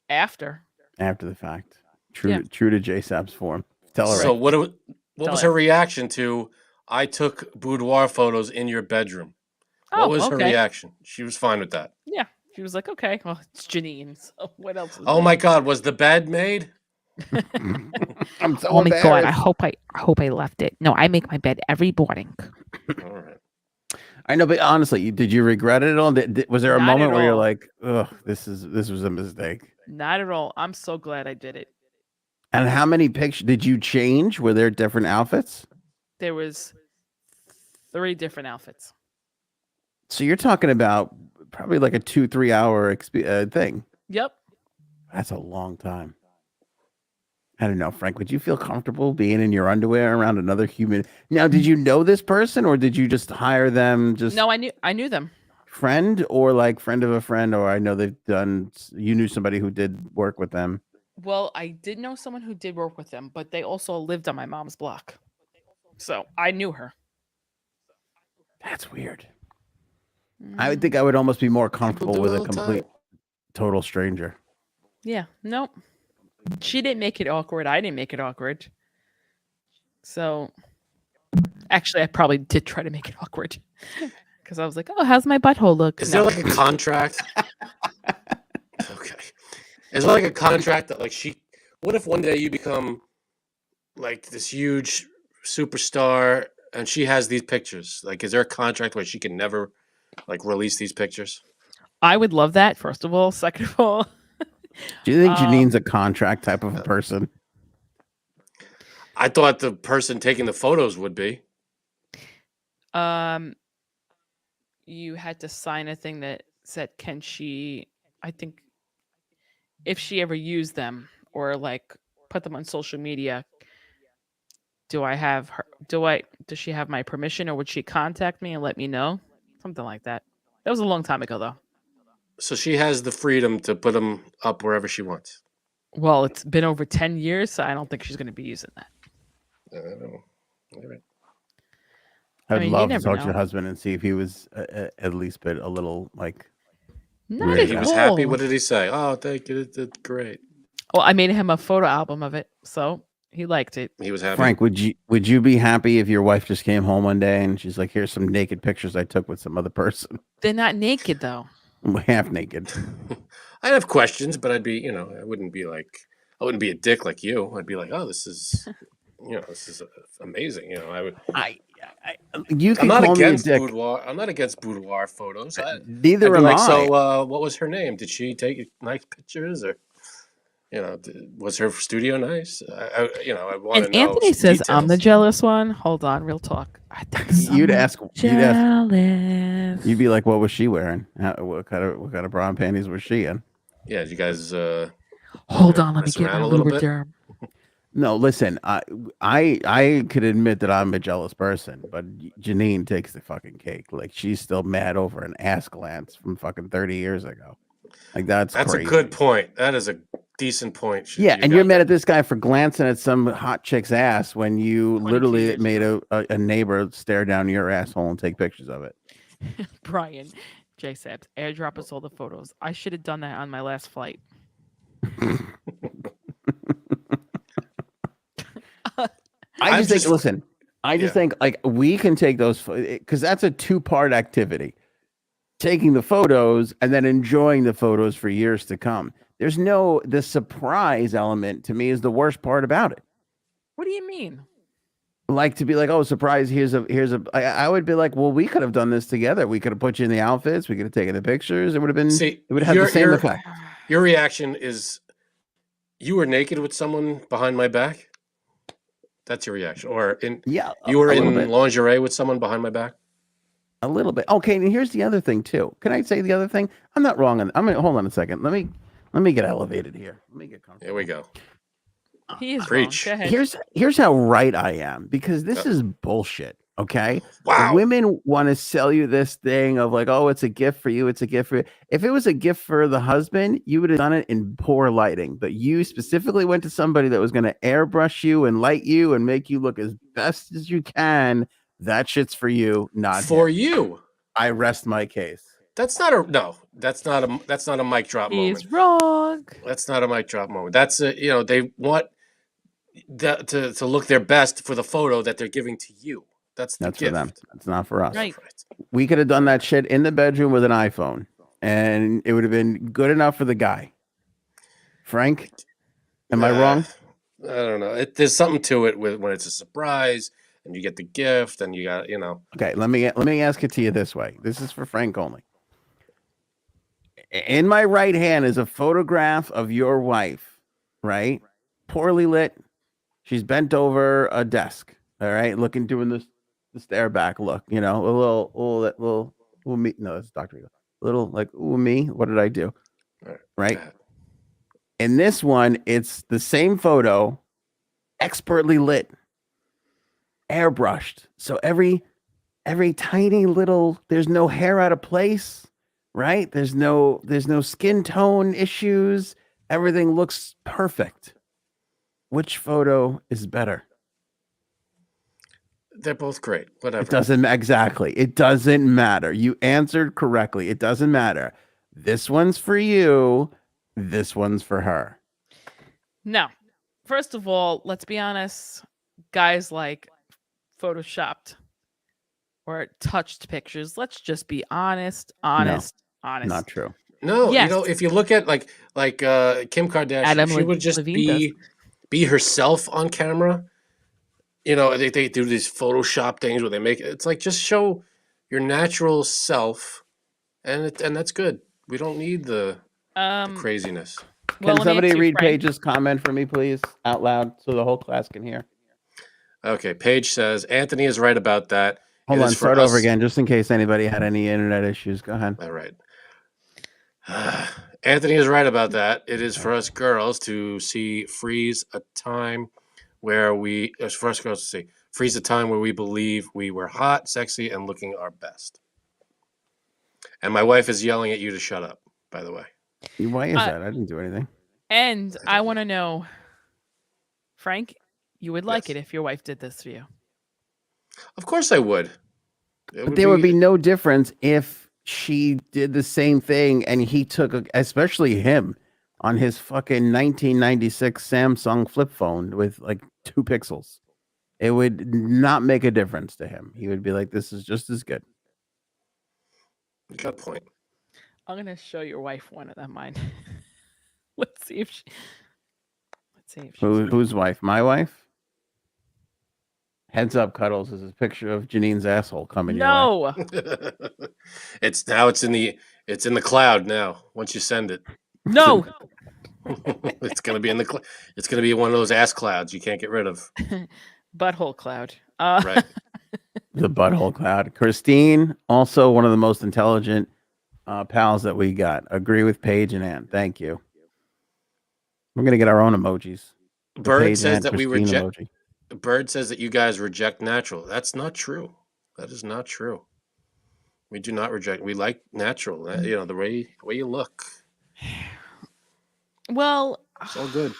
Speaker 3: After.
Speaker 1: after the fact? True,
Speaker 3: Yeah.
Speaker 1: true to JSAP's form. Tell her.
Speaker 2: So what
Speaker 3: Tell
Speaker 2: was
Speaker 3: her.
Speaker 2: her reaction to I took boudoir photos in your bedroom? What was her
Speaker 3: okay.
Speaker 2: reaction? She was fine with that.
Speaker 3: Yeah. She was like, okay, well, it's Janine. So what else is
Speaker 2: Oh
Speaker 3: there?
Speaker 2: my God, was the bed made?
Speaker 1: I'm so
Speaker 3: Oh my god! I
Speaker 1: embarrassed.
Speaker 3: hope I left it. No, I make my bed every morning.
Speaker 2: All right.
Speaker 1: I know, but honestly, did you regret it at all? Was there a
Speaker 3: Not at
Speaker 1: moment where you're
Speaker 3: all.
Speaker 1: like, "Ugh, this was a mistake"?
Speaker 3: Not at all. I'm so glad I did it.
Speaker 1: And how many pictures did you change? Were there different outfits?
Speaker 3: There was 3 different outfits.
Speaker 1: So you're talking about probably like a 2-3 hour thing.
Speaker 3: Yep.
Speaker 1: That's a long time. I don't know, Frank. Would you feel comfortable being in your underwear around another human? Now, did you know this person, or did you just hire them? Just
Speaker 3: No, I knew them.
Speaker 1: friend, or like friend of a friend, or I know they've done. You knew somebody who did work with them.
Speaker 3: Well, I did know someone who did work with them, but they also lived on my mom's block. So I knew her.
Speaker 1: That's weird. I would think I would almost be more comfortable
Speaker 2: do
Speaker 1: with
Speaker 2: it
Speaker 1: a
Speaker 2: all the
Speaker 1: complete,
Speaker 2: time.
Speaker 1: total stranger.
Speaker 3: Yeah. Nope. She didn't make it awkward. I didn't make it awkward. So actually, I probably did try to make it awkward because I was like, "Oh, how's my butthole look?"
Speaker 2: Is
Speaker 3: No.
Speaker 2: there like a contract? Okay. Is there like a contract that like what if one day you become like this huge superstar and she has these pictures? Like, is there a contract where she can never like release these pictures?
Speaker 3: I would love that. First of all, second of all,
Speaker 1: Do you think Janine's a contract type of a person?
Speaker 2: I thought the person taking the photos would be.
Speaker 3: you had to sign a thing that said, "Can she?" I think if she ever used them or like put them on social media, do I have her? Does she have my permission, or would she contact me and let me know? Something like that. That was a long time ago, though.
Speaker 2: So she has the freedom to put them up wherever she wants.
Speaker 3: Well, it's been over 10 years, so I don't think she's going to be using that.
Speaker 2: I don't know. All right.
Speaker 1: I'd
Speaker 3: mean, you
Speaker 1: love to
Speaker 3: never
Speaker 1: talk to
Speaker 3: know.
Speaker 1: your husband and see if he was at least bit a little like
Speaker 3: Not
Speaker 1: Weird
Speaker 2: Yeah,
Speaker 3: at
Speaker 2: he
Speaker 1: as
Speaker 2: was
Speaker 1: hell.
Speaker 2: happy.
Speaker 3: all.
Speaker 2: What did he say? Oh, thank you. That's great.
Speaker 3: Well, I made him a photo album of it, so he liked it.
Speaker 2: He was happy.
Speaker 1: Frank, would you be happy if your wife just came home one day and she's like, "Here's some naked pictures I took with some other person,
Speaker 3: They're not naked though.
Speaker 1: half naked"?
Speaker 2: I'd have questions, but I'd be, I wouldn't be a dick like you. I'd be like, oh, this is amazing. I would.
Speaker 1: I, you
Speaker 2: I'm
Speaker 1: can
Speaker 2: not
Speaker 1: call me a
Speaker 2: against
Speaker 1: dick.
Speaker 2: boudoir. I'm not against boudoir photos. I'd
Speaker 1: Neither
Speaker 2: be
Speaker 1: am
Speaker 2: like,
Speaker 1: I.
Speaker 2: so, what was her name? Did she take nice pictures, or was her studio nice? I want to
Speaker 3: And
Speaker 2: know
Speaker 3: Anthony
Speaker 2: some
Speaker 3: says I'm the
Speaker 2: details.
Speaker 3: jealous one. Hold on, real talk. I think
Speaker 1: You'd
Speaker 3: someone's
Speaker 1: ask.
Speaker 3: jealous.
Speaker 1: You'd be like, "What was she wearing? What kind of bra and panties was she in?"
Speaker 2: Yeah, did you guys
Speaker 3: Hold on, let me
Speaker 2: mess
Speaker 3: get
Speaker 2: around
Speaker 3: my
Speaker 2: a little bit?
Speaker 3: Lubriderm.
Speaker 1: No, listen. I could admit that I'm a jealous person, but Janine takes the fucking cake. Like she's still mad over an ass glance from fucking 30 years ago. Like that's
Speaker 2: That's
Speaker 1: crazy.
Speaker 2: a good point. That is a decent point.
Speaker 1: Yeah,
Speaker 2: You
Speaker 1: and you're
Speaker 2: got
Speaker 1: mad
Speaker 2: there.
Speaker 1: at this guy for glancing at some hot chick's ass when you
Speaker 3: 22
Speaker 1: literally
Speaker 3: years
Speaker 1: made
Speaker 3: ago.
Speaker 1: a neighbor stare down your asshole and take pictures of it.
Speaker 3: Brian, J Sabs, airdrop us all the photos. I should have done that on my last flight.
Speaker 1: I just think,
Speaker 2: just-
Speaker 1: listen, I just
Speaker 2: Yeah.
Speaker 1: think like we can take those because that's a two-part activity. Taking the photos and then enjoying the photos for years to come. There's the surprise element to me is the worst part about it.
Speaker 3: What do you mean?
Speaker 1: Like to be like, oh, surprise! I would be like, well, we could have done this together. We could have put you in the outfits. We could have taken the pictures. It would have been.
Speaker 2: See,
Speaker 1: It would have had the same effect.
Speaker 2: Your reaction is you were naked with someone behind my back. That's your reaction, or
Speaker 1: Yeah,
Speaker 2: you were
Speaker 1: a little
Speaker 2: in
Speaker 1: bit.
Speaker 2: lingerie with someone behind my back.
Speaker 1: A little bit. Okay, and here's the other thing too. Can I say the other thing? I'm not wrong on. Hold on a second. Let me get elevated here. Let me get comfortable.
Speaker 2: Here we go.
Speaker 3: He is
Speaker 2: Preach.
Speaker 3: wrong. Go ahead.
Speaker 1: Here's how right I am because this is bullshit. Okay,
Speaker 2: Wow.
Speaker 1: women want to sell you this thing of like, oh, it's a gift for you. It's a gift for you. If it was a gift for the husband, you would have done it in poor lighting. But you specifically went to somebody that was going to airbrush you and light you and make you look as best as you can. That shit's for you, not
Speaker 2: For
Speaker 1: him.
Speaker 2: you.
Speaker 1: I rest my case.
Speaker 2: That's not a no. That's not a mic drop moment.
Speaker 3: He's wrong.
Speaker 2: That's not a mic drop moment. That's they want to look their best for the photo that they're giving to you. That's
Speaker 1: for
Speaker 2: gift.
Speaker 1: them. That's not for us.
Speaker 3: Right.
Speaker 1: We could have done that shit in the bedroom with an iPhone, and it would have been good enough for the guy. Frank, am I wrong?
Speaker 2: I don't know. There's something to it when it's a surprise and you get the gift and you got
Speaker 1: Okay, let me ask it to you this way. This is for Frank only. In my right hand is a photograph of your wife, right? Poorly lit. She's bent over a desk. All right, doing the stare back look. A little me. No, that's Dr. Eagle. Little like, ooh, me. What did I do? Right. In this one, it's the same photo, expertly lit, airbrushed. So every tiny little, there's no hair out of place, right? There's no skin tone issues. Everything looks perfect. Which photo is better?
Speaker 2: They're both great. Whatever.
Speaker 1: It doesn't matter. You answered correctly. It doesn't matter. This one's for you. This one's for her.
Speaker 3: No. First of all, let's be honest. Guys like photoshopped or touched pictures. Let's just be honest.
Speaker 1: Not true.
Speaker 2: No,
Speaker 3: Yes.
Speaker 2: if you look at like Kim Kardashian, she would just
Speaker 3: Levine
Speaker 2: be herself on camera. They do these Photoshop things where they make it's like just show your natural self, and that's good. We don't need the craziness.
Speaker 1: Can somebody read Paige's comment for me, please, out loud, so the whole class can hear?
Speaker 2: Okay, Paige says Anthony is right about that.
Speaker 1: Hold on, start over again, just in case anybody had any internet issues. Go ahead.
Speaker 2: All right. Anthony is right about that. It is for us girls to freeze a time where we believe we were hot, sexy, and looking our best. And my wife is yelling at you to shut up, by the way.
Speaker 1: Why is that? I didn't do anything.
Speaker 3: And I want to know, Frank, you would like
Speaker 2: Yes.
Speaker 3: it if your wife did this for you.
Speaker 2: Of course I would.
Speaker 1: But there would be no difference if she did the same thing, and he took, especially him, on his fucking 1996 Samsung flip phone with like 2 pixels. It would not make a difference to him. He would be like, "This is just as good."
Speaker 2: You got a point.
Speaker 3: I'm gonna show your wife one of them. Mine. Let's see if she. Let's see if she's.
Speaker 1: Whose wife? My wife. Heads up, Cuddles is a picture of Janine's asshole coming your way.
Speaker 3: No.
Speaker 2: It's in the cloud now. Once you send it,
Speaker 3: No.
Speaker 2: it's gonna be in the it's gonna be one of those ass clouds you can't get rid of.
Speaker 3: Butthole cloud.
Speaker 2: Right.
Speaker 1: The butthole cloud. Christine, also one of the most intelligent pals that we got. Agree with Paige and Ann. Thank you. We're gonna get our own emojis. The
Speaker 2: Bird
Speaker 1: Paige,
Speaker 2: says
Speaker 1: Ann,
Speaker 2: that we
Speaker 1: Christine
Speaker 2: reject.
Speaker 1: emoji.
Speaker 2: Bird says that you guys reject natural. That's not true. That is not true. We do not reject. We like natural. The way you look.
Speaker 3: Well,
Speaker 2: It's all good.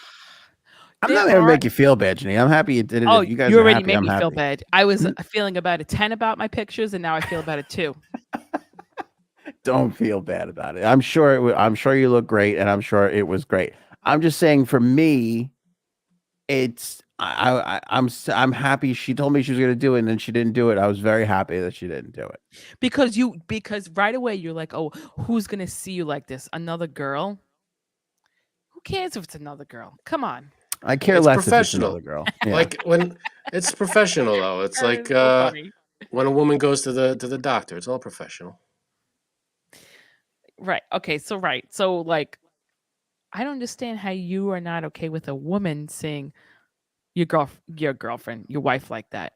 Speaker 1: I'm not gonna make you feel bad, Janine. I'm happy you did it.
Speaker 3: Oh,
Speaker 1: If you guys
Speaker 3: you
Speaker 1: are
Speaker 3: already
Speaker 1: happy,
Speaker 3: made
Speaker 1: I'm
Speaker 3: me feel
Speaker 1: happy.
Speaker 3: bad. I was feeling about a 10 about my pictures, and now I feel about a 2.
Speaker 1: Don't feel bad about it. I'm sure I'm sure you look great, and I'm sure it was great. I'm just saying, for me, it's I'm happy she told me she was going to do it, and then she didn't do it. I was very happy that she didn't do it.
Speaker 3: Because right away you're like, oh, who's gonna see you like this? Another girl? Who cares if it's another girl? Come on.
Speaker 1: I care
Speaker 2: It's
Speaker 1: less if it's
Speaker 2: professional.
Speaker 1: another girl. Yeah.
Speaker 2: Like when it's professional though. It's
Speaker 3: That
Speaker 2: like
Speaker 3: is so funny.
Speaker 2: when a woman goes to the doctor. It's all professional.
Speaker 3: Right. Okay. So like, I don't understand how you are not okay with a woman seeing your girlfriend, your wife like that.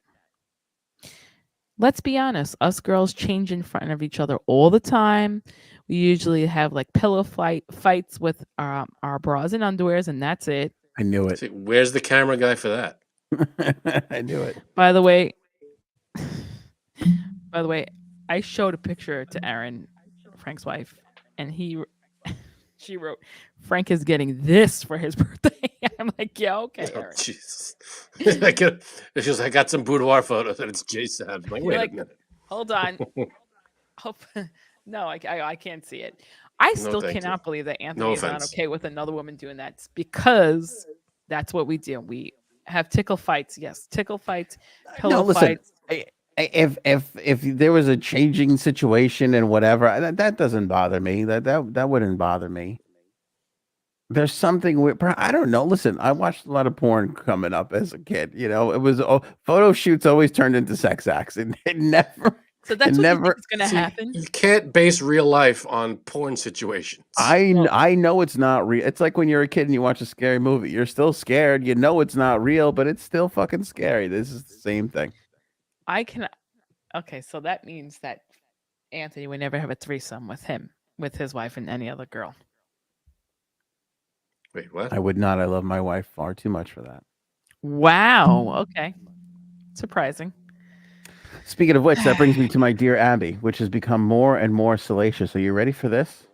Speaker 3: Let's be honest. Us girls change in front of each other all the time. We usually have like pillow fights with our bras and underwears, and that's it.
Speaker 1: I knew it.
Speaker 2: See, where's the camera guy for that?
Speaker 1: I knew it.
Speaker 3: By the way, I showed a picture to Aaron, Frank's wife, and she wrote, "Frank is getting this for his birthday." I'm like, yeah, okay,
Speaker 2: Oh,
Speaker 3: Aaron.
Speaker 2: Jesus. I got some boudoir photos and it's Jason. I'm like, wait
Speaker 3: Like,
Speaker 2: a minute.
Speaker 3: hold on. No, I can't see it. I still
Speaker 2: thank you.
Speaker 3: cannot believe that Anthony
Speaker 2: No
Speaker 3: is not
Speaker 2: offense.
Speaker 3: okay with another woman doing that. It's because that's what we do. We have tickle fights. Yes, tickle fights, pillow
Speaker 1: No, listen.
Speaker 3: fights.
Speaker 1: If there was a changing situation and whatever, that doesn't bother me. That wouldn't bother me. There's something with, I don't know. Listen, I watched a lot of porn coming up as a kid. You know, it was photo shoots always turned into sex acts, and it never.
Speaker 3: So that's
Speaker 1: it
Speaker 3: what you
Speaker 1: never.
Speaker 3: think is going to
Speaker 2: See,
Speaker 3: happen.
Speaker 2: you can't base real life on porn situations.
Speaker 1: I know it's not real. It's like when you're a kid and you watch a scary movie. You're still scared. You know it's not real, but it's still fucking scary. This is the same thing.
Speaker 3: Okay, so that means that Anthony would never have a threesome with his wife and any other girl.
Speaker 2: Wait, what?
Speaker 1: I would not. I love my wife far too much for that.
Speaker 3: Wow. Okay. Surprising.
Speaker 1: Speaking of which, that brings me to my dear Abby, which has become more and more salacious. Are you ready for this?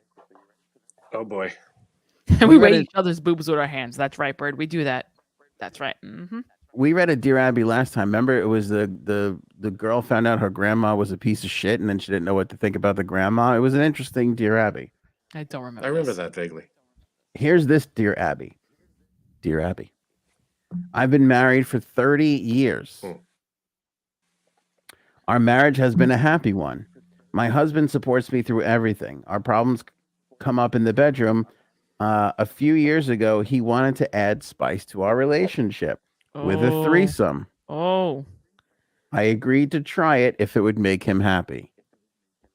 Speaker 2: Oh boy.
Speaker 3: And
Speaker 1: We
Speaker 3: we
Speaker 1: read
Speaker 3: rate
Speaker 1: it-
Speaker 3: each other's boobs with our hands. That's right, Bird. We do that. That's right. Mm-hmm.
Speaker 1: We read a Dear Abby last time. Remember, it was the girl found out her grandma was a piece of shit, and then she didn't know what to think about the grandma. It was an interesting Dear Abby.
Speaker 3: I don't remember.
Speaker 2: I remember
Speaker 3: this.
Speaker 2: that vaguely.
Speaker 1: Here's this Dear Abby. Dear Abby, I've been married for 30 years. Our marriage has been a happy one. My husband supports me through everything. Our problems come up in the bedroom. A few years ago, he wanted to add spice to our relationship with a threesome.
Speaker 3: Oh.
Speaker 1: I agreed to try it if it would make him happy.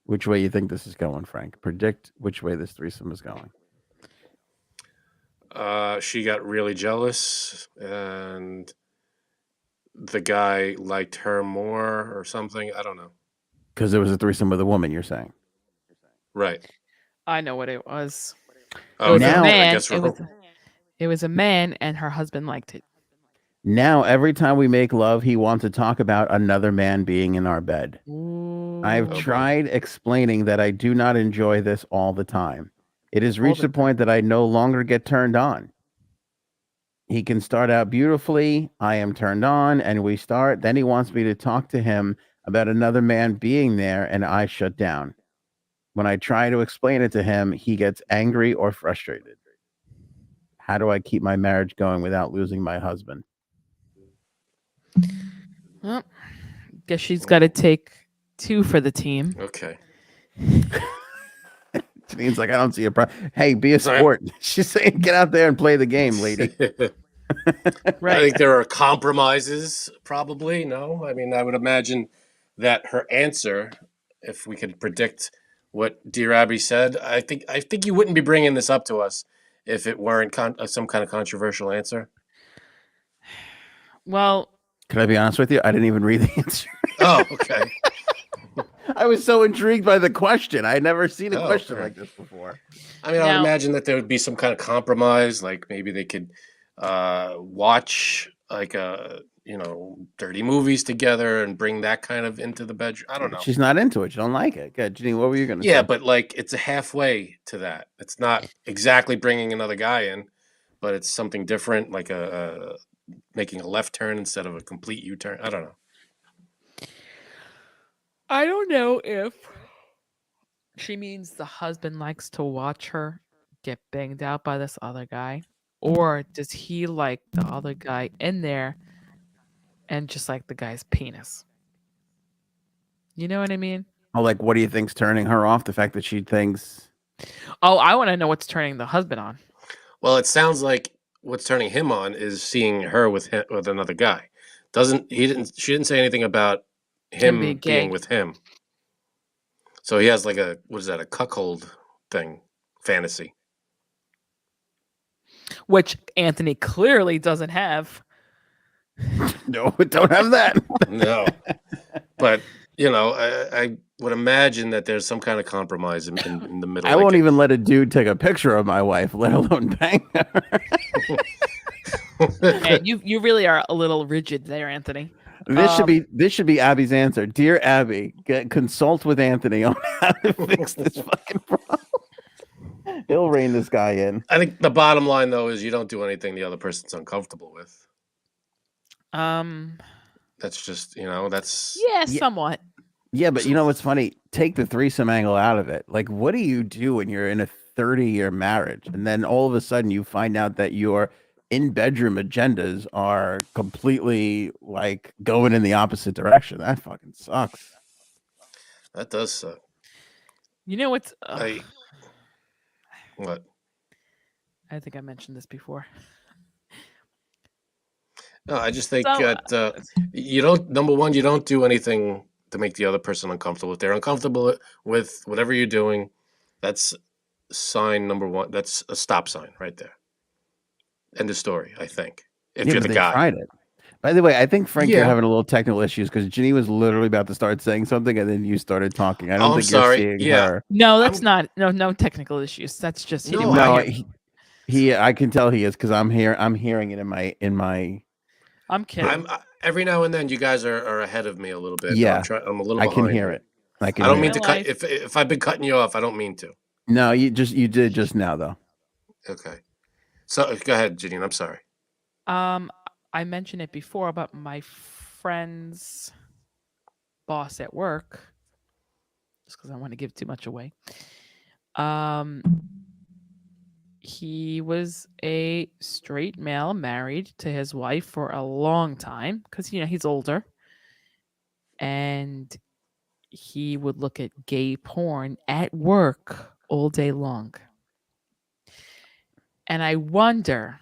Speaker 1: Which way you think this is going, Frank? Predict which way this threesome is going.
Speaker 2: She got really jealous and the guy liked her more or something. I don't know.
Speaker 1: Because it was a threesome with a woman, you're saying.
Speaker 2: Right.
Speaker 3: I know what it was.
Speaker 2: Oh,
Speaker 3: It was
Speaker 1: now-
Speaker 3: a
Speaker 2: I
Speaker 3: man.
Speaker 2: guess we're
Speaker 3: It was a man, and her husband liked it.
Speaker 1: Now, every time we make love, he wants to talk about another man being in our bed. I've
Speaker 2: boy.
Speaker 1: tried explaining that I do not enjoy this all the time. It has
Speaker 3: All
Speaker 1: reached
Speaker 3: the
Speaker 1: a point that I no longer get turned on. He can start out beautifully. I am turned on, and we start. Then he wants me to talk to him about another man being there, and I shut down. When I try to explain it to him, he gets angry or frustrated. How do I keep my marriage going without losing my husband?
Speaker 3: Well, guess she's got to take 2 for the team.
Speaker 2: Okay.
Speaker 1: Janine's like, I don't see a problem. Hey, be a
Speaker 2: Sorry.
Speaker 1: sport. She's saying, get out there and play the game, lady.
Speaker 2: I
Speaker 3: Right.
Speaker 2: think there are compromises, probably. No, I mean, I would imagine that her answer, if we could predict what Dear Abby said, I think you wouldn't be bringing this up to us if it weren't some kind of controversial answer.
Speaker 3: Well,
Speaker 1: Can I be honest with you? I didn't even read the answer.
Speaker 2: Oh, okay.
Speaker 1: I was so intrigued by the question. I had never seen a
Speaker 2: Oh,
Speaker 1: question
Speaker 2: okay.
Speaker 1: like this before.
Speaker 2: I mean, I would
Speaker 3: Now-
Speaker 2: imagine that there would be some kind of compromise, like maybe they could watch like dirty movies together and bring that kind of into the bedroom. I don't know.
Speaker 1: She's not into it. She don't like it. Good. Janine, what were you going to say?
Speaker 2: Yeah, but like it's a halfway to that. It's not exactly bringing another guy in, but it's something different, like a making a left turn instead of a complete U-turn. I don't know.
Speaker 3: I don't know if she means the husband likes to watch her get banged out by this other guy, or does he like the other guy in there and just like the guy's penis? You know what I mean?
Speaker 1: Oh, like, what do you think's turning her off? The fact that she thinks.
Speaker 3: Oh, I want to know what's turning the husband on.
Speaker 2: Well, it sounds like what's turning him on is seeing her with another guy. She didn't say anything about him
Speaker 3: being gay.
Speaker 2: being with him. So he has like a cuckold thing, fantasy.
Speaker 3: Which Anthony clearly doesn't have.
Speaker 1: No, don't have that.
Speaker 2: No, but I would imagine that there's some kind of compromise in the middle.
Speaker 1: I won't even let a dude take a picture of my wife, let alone bang her.
Speaker 3: And you really are a little rigid there, Anthony.
Speaker 1: This should be Abby's answer. Dear Abby, consult with Anthony on how to fix this fucking problem. He'll rein this guy in.
Speaker 2: I think the bottom line though is you don't do anything the other person's uncomfortable with. That's just that's
Speaker 3: Yeah, somewhat.
Speaker 1: Yeah, but you know what's funny? Take the threesome angle out of it. Like, what do you do when you're in a 30-year marriage and then all of a sudden you find out that your in-bedroom agendas are completely like going in the opposite direction? That fucking sucks.
Speaker 2: that does suck.
Speaker 3: You know what's
Speaker 2: What?
Speaker 3: I think I mentioned this before.
Speaker 2: No, I just think
Speaker 3: So,
Speaker 2: that you don't. Number one, you don't do anything to make the other person uncomfortable. If they're uncomfortable with whatever you're doing, that's sign number one. That's a stop sign right there. End of story. I think if
Speaker 1: Yeah,
Speaker 2: you're
Speaker 1: but
Speaker 2: the
Speaker 1: they
Speaker 2: guy.
Speaker 1: tried it. By the way, I think Frank, you're
Speaker 2: Yeah.
Speaker 1: having a little technical issues because Ginny was literally about to start saying something and then you started talking. I don't
Speaker 2: Oh, I'm
Speaker 1: think you're
Speaker 2: sorry.
Speaker 1: seeing
Speaker 2: Yeah.
Speaker 1: her.
Speaker 3: No, that's not no technical issues. That's just he
Speaker 2: No,
Speaker 3: didn't
Speaker 2: I
Speaker 3: want
Speaker 1: No,
Speaker 3: to hear.
Speaker 1: he I can tell he is because I'm hearing it in my
Speaker 3: I'm kidding.
Speaker 2: Every now and then you guys are ahead of me a little bit.
Speaker 1: Yeah.
Speaker 2: I'm a little.
Speaker 1: I can
Speaker 2: behind
Speaker 1: hear
Speaker 2: here.
Speaker 1: it. I can
Speaker 2: I don't
Speaker 1: hear
Speaker 2: mean
Speaker 1: it.
Speaker 2: to
Speaker 3: Real
Speaker 2: cut.
Speaker 3: life.
Speaker 2: If I've been cutting you off, I don't mean to.
Speaker 1: No, you did just now though.
Speaker 2: Okay. So go ahead, Janine. I'm sorry.
Speaker 3: I mentioned it before about my friend's boss at work, just because I want to give too much away. He was a straight male married to his wife for a long time because he's older, and he would look at gay porn at work all day long. And I wonder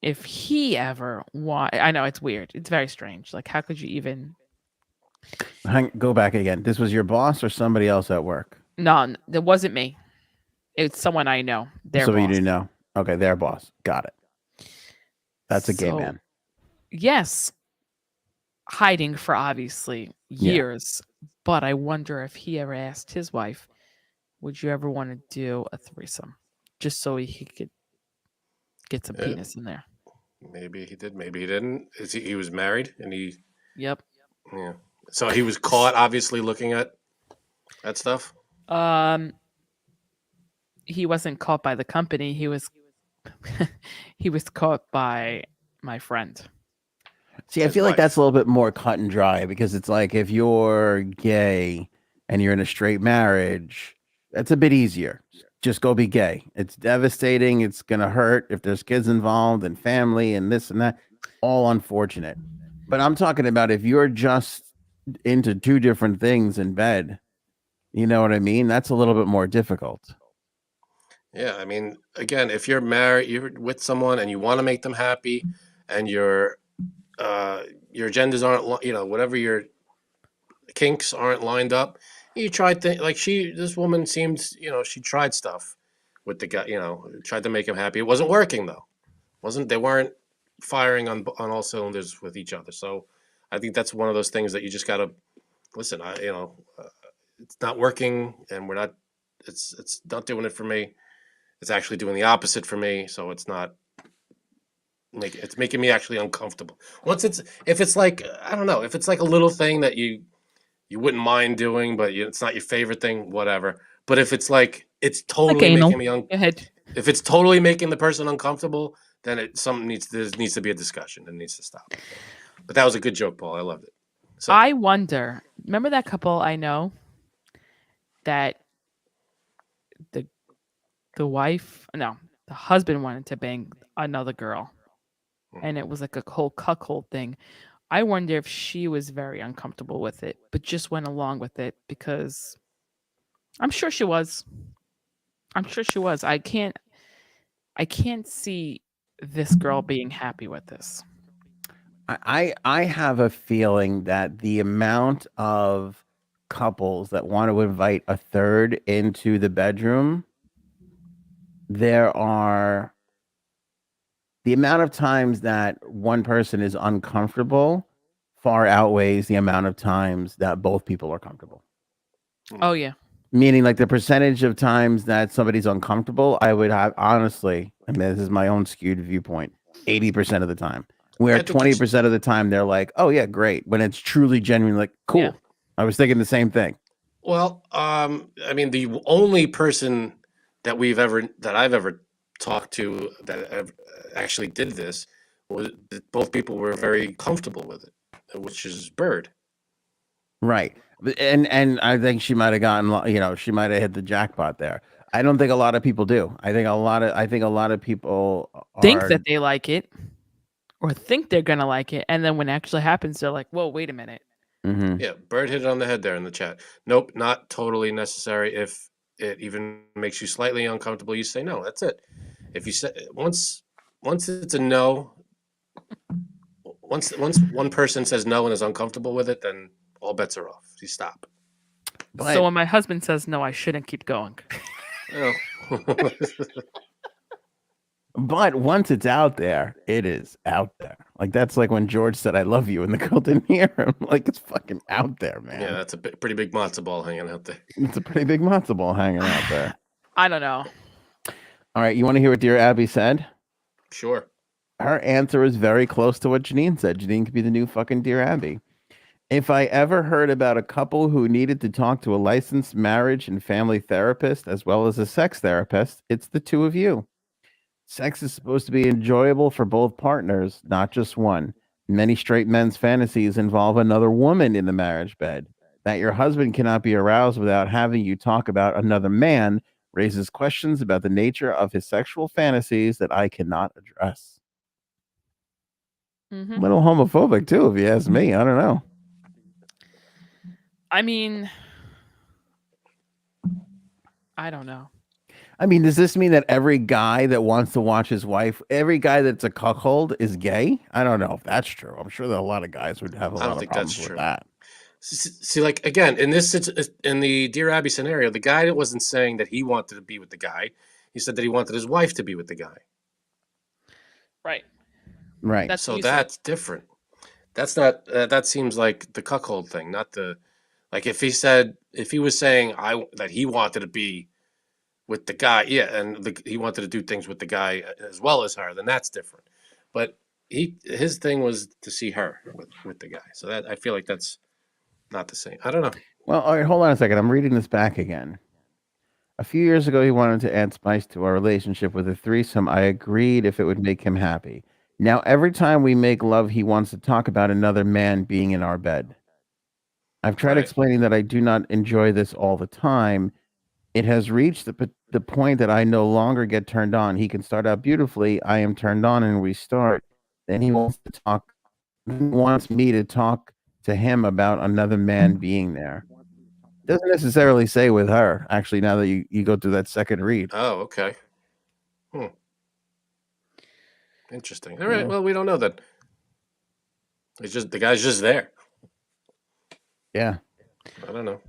Speaker 3: if he ever I know it's weird. It's very strange. Like, how could you even?
Speaker 1: Go back again. This was your boss or somebody else at work?
Speaker 3: No, it wasn't me. It's someone I know. Their
Speaker 1: So you
Speaker 3: boss.
Speaker 1: didn't know. Okay, their boss. Got it. That's a gay
Speaker 3: So,
Speaker 1: man.
Speaker 3: Yes, hiding for obviously
Speaker 1: Yeah.
Speaker 3: years. But I wonder if he ever asked his wife, "Would you ever want to do a threesome, just so he could get some
Speaker 2: Yeah.
Speaker 3: penis in there?"
Speaker 2: Maybe he did. Maybe he didn't. He was married and he.
Speaker 3: Yep.
Speaker 2: Yeah. So he was caught, obviously, looking at that stuff.
Speaker 3: He wasn't caught by the company. He was he was caught by my friend.
Speaker 1: See, I
Speaker 2: His
Speaker 1: feel like
Speaker 2: wife.
Speaker 1: that's a little bit more cut and dry because it's like if you're gay and you're in a straight marriage, That's a bit easier. Just go be gay. It's devastating. It's going to hurt if there's kids involved and family and this and that. All unfortunate. But I'm talking about if you're just into two different things in bed, you know what I mean? That's a little bit more difficult.
Speaker 2: Yeah, I mean, again, if you're married, you're with someone and you want to make them happy, and your agendas aren't, whatever your kinks aren't lined up, you tried like this woman seemed, she tried stuff with the guy, tried to make him happy. It wasn't working though. They weren't firing on all cylinders with each other. So I think that's one of those things that you just gotta listen. It's not working, and it's not doing it for me. It's actually doing the opposite for me. So it's not it's making me actually uncomfortable. If it's like, I don't know, if it's like a little thing that you wouldn't mind doing, but it's not your favorite thing, whatever. But if it's like it's totally making me
Speaker 3: Go ahead.
Speaker 2: if it's totally making the person uncomfortable, then there needs to be a discussion. It needs to stop. But that was a good joke, Paul. I loved it. So
Speaker 3: I wonder. Remember that couple I know that the wife, no, the husband wanted to bang another girl, and it was like a whole cuckold thing. I wonder if she was very uncomfortable with it, but just went along with it because I'm sure she was. I'm sure she was. I can't see this girl being happy with this.
Speaker 1: I have a feeling that the amount of couples that want to invite a third into the bedroom, the amount of times that one person is uncomfortable far outweighs the amount of times that both people are comfortable.
Speaker 3: Oh yeah.
Speaker 1: Meaning, like the percentage of times that somebody's uncomfortable, I would have honestly, I mean, this is my own skewed viewpoint, 80% of the time. Where 20% of the time they're like, "Oh yeah, great," when it's truly genuine, like, "Cool."
Speaker 3: Yeah.
Speaker 1: I was thinking the same thing.
Speaker 2: Well, I mean, the only person that I've ever talked to that actually did this was both people were very comfortable with it, which is Bird.
Speaker 1: Right. And I think she might have gotten, she might have hit the jackpot there. I don't think a lot of people do. I think a lot of people
Speaker 3: Think
Speaker 1: are
Speaker 3: that they like it, or think they're gonna like it, and then when it actually happens, they're like, "Whoa, wait a minute."
Speaker 1: Mhm.
Speaker 2: Yeah, Bird hit it on the head there in the chat. Nope, not totally necessary. If it even makes you slightly uncomfortable, you say no. That's it. If you say once it's a no, once one person says no and is uncomfortable with it, then all bets are off. You stop.
Speaker 1: But
Speaker 3: So when my husband says no, I shouldn't keep going.
Speaker 2: You know.
Speaker 1: But once it's out there, it is out there. Like that's like when George said "I love you" and the girl didn't hear him. Like it's fucking out there, man.
Speaker 2: Yeah, that's a pretty big matzo ball hanging out there.
Speaker 1: It's a pretty big matzo ball hanging out there.
Speaker 3: I don't know.
Speaker 1: All right, you want to hear what Dear Abby said?
Speaker 2: Sure.
Speaker 1: Her answer is very close to what Janine said. Janine could be the new fucking Dear Abby. If I ever heard about a couple who needed to talk to a licensed marriage and family therapist as well as a sex therapist, it's the two of you. Sex is supposed to be enjoyable for both partners, not just one. Many straight men's fantasies involve another woman in the marriage bed. That your husband cannot be aroused without having you talk about another man raises questions about the nature of his sexual fantasies that I cannot address. A little homophobic too, if you ask me. I don't know.
Speaker 3: I mean, I don't know.
Speaker 1: I mean, does this mean that every guy that wants to watch his wife, every guy that's a cuckold is gay? I don't know if that's true. I'm sure that a lot of guys would have a lot of problems with that.
Speaker 2: See, like again, in the Dear Abby scenario, the guy that wasn't saying that he wanted to be with the guy, he said that he wanted his wife to be with the guy.
Speaker 3: Right.
Speaker 1: Right.
Speaker 2: That's different. That's not. That seems like the cuckold thing, not the. Like if he was saying that he wanted to be with the guy, yeah, and he wanted to do things with the guy as well as her, then that's different. But his thing was to see her with the guy, so that I feel like that's not the same. I don't know.
Speaker 1: Well, all right, hold on a second. I'm reading this back again. A few years ago, he wanted to add spice to our relationship with a threesome. I agreed if it would make him happy. Now, every time we make love, he wants to talk about another man being in our bed. I've tried explaining that I do not enjoy this all the time. It has reached the point that I no longer get turned on. He can start out beautifully. I am turned on and we start. Then he wants to talk. He wants me to talk to him about another man being there. Doesn't necessarily say with her. Actually, now that you go through that second read.
Speaker 2: Oh, okay. Interesting. All right. Well, we don't know that. It's just the guy's just there.
Speaker 1: Yeah.
Speaker 2: I don't know.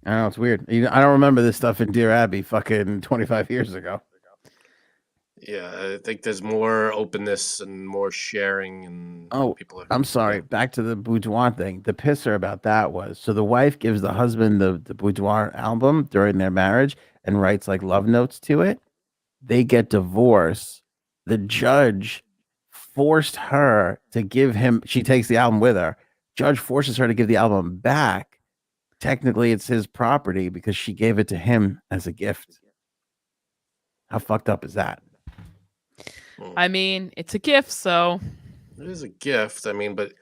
Speaker 1: I know it's weird. I don't remember this stuff in Dear Abby fucking 25 years ago.
Speaker 2: Yeah, I think there's more openness and more sharing, and people.
Speaker 1: I'm sorry. Back to the Boudoir thing. The pisser about that was so the wife gives the husband the Boudoir album during their marriage and writes like love notes to it. They get divorced. The judge forced her to give him. She takes the album with her. Judge forces her to give the album back. Technically, it's his property because she gave it to him as a gift. How fucked up is that?
Speaker 3: I mean, it's a gift, so
Speaker 2: it is a gift. I mean, but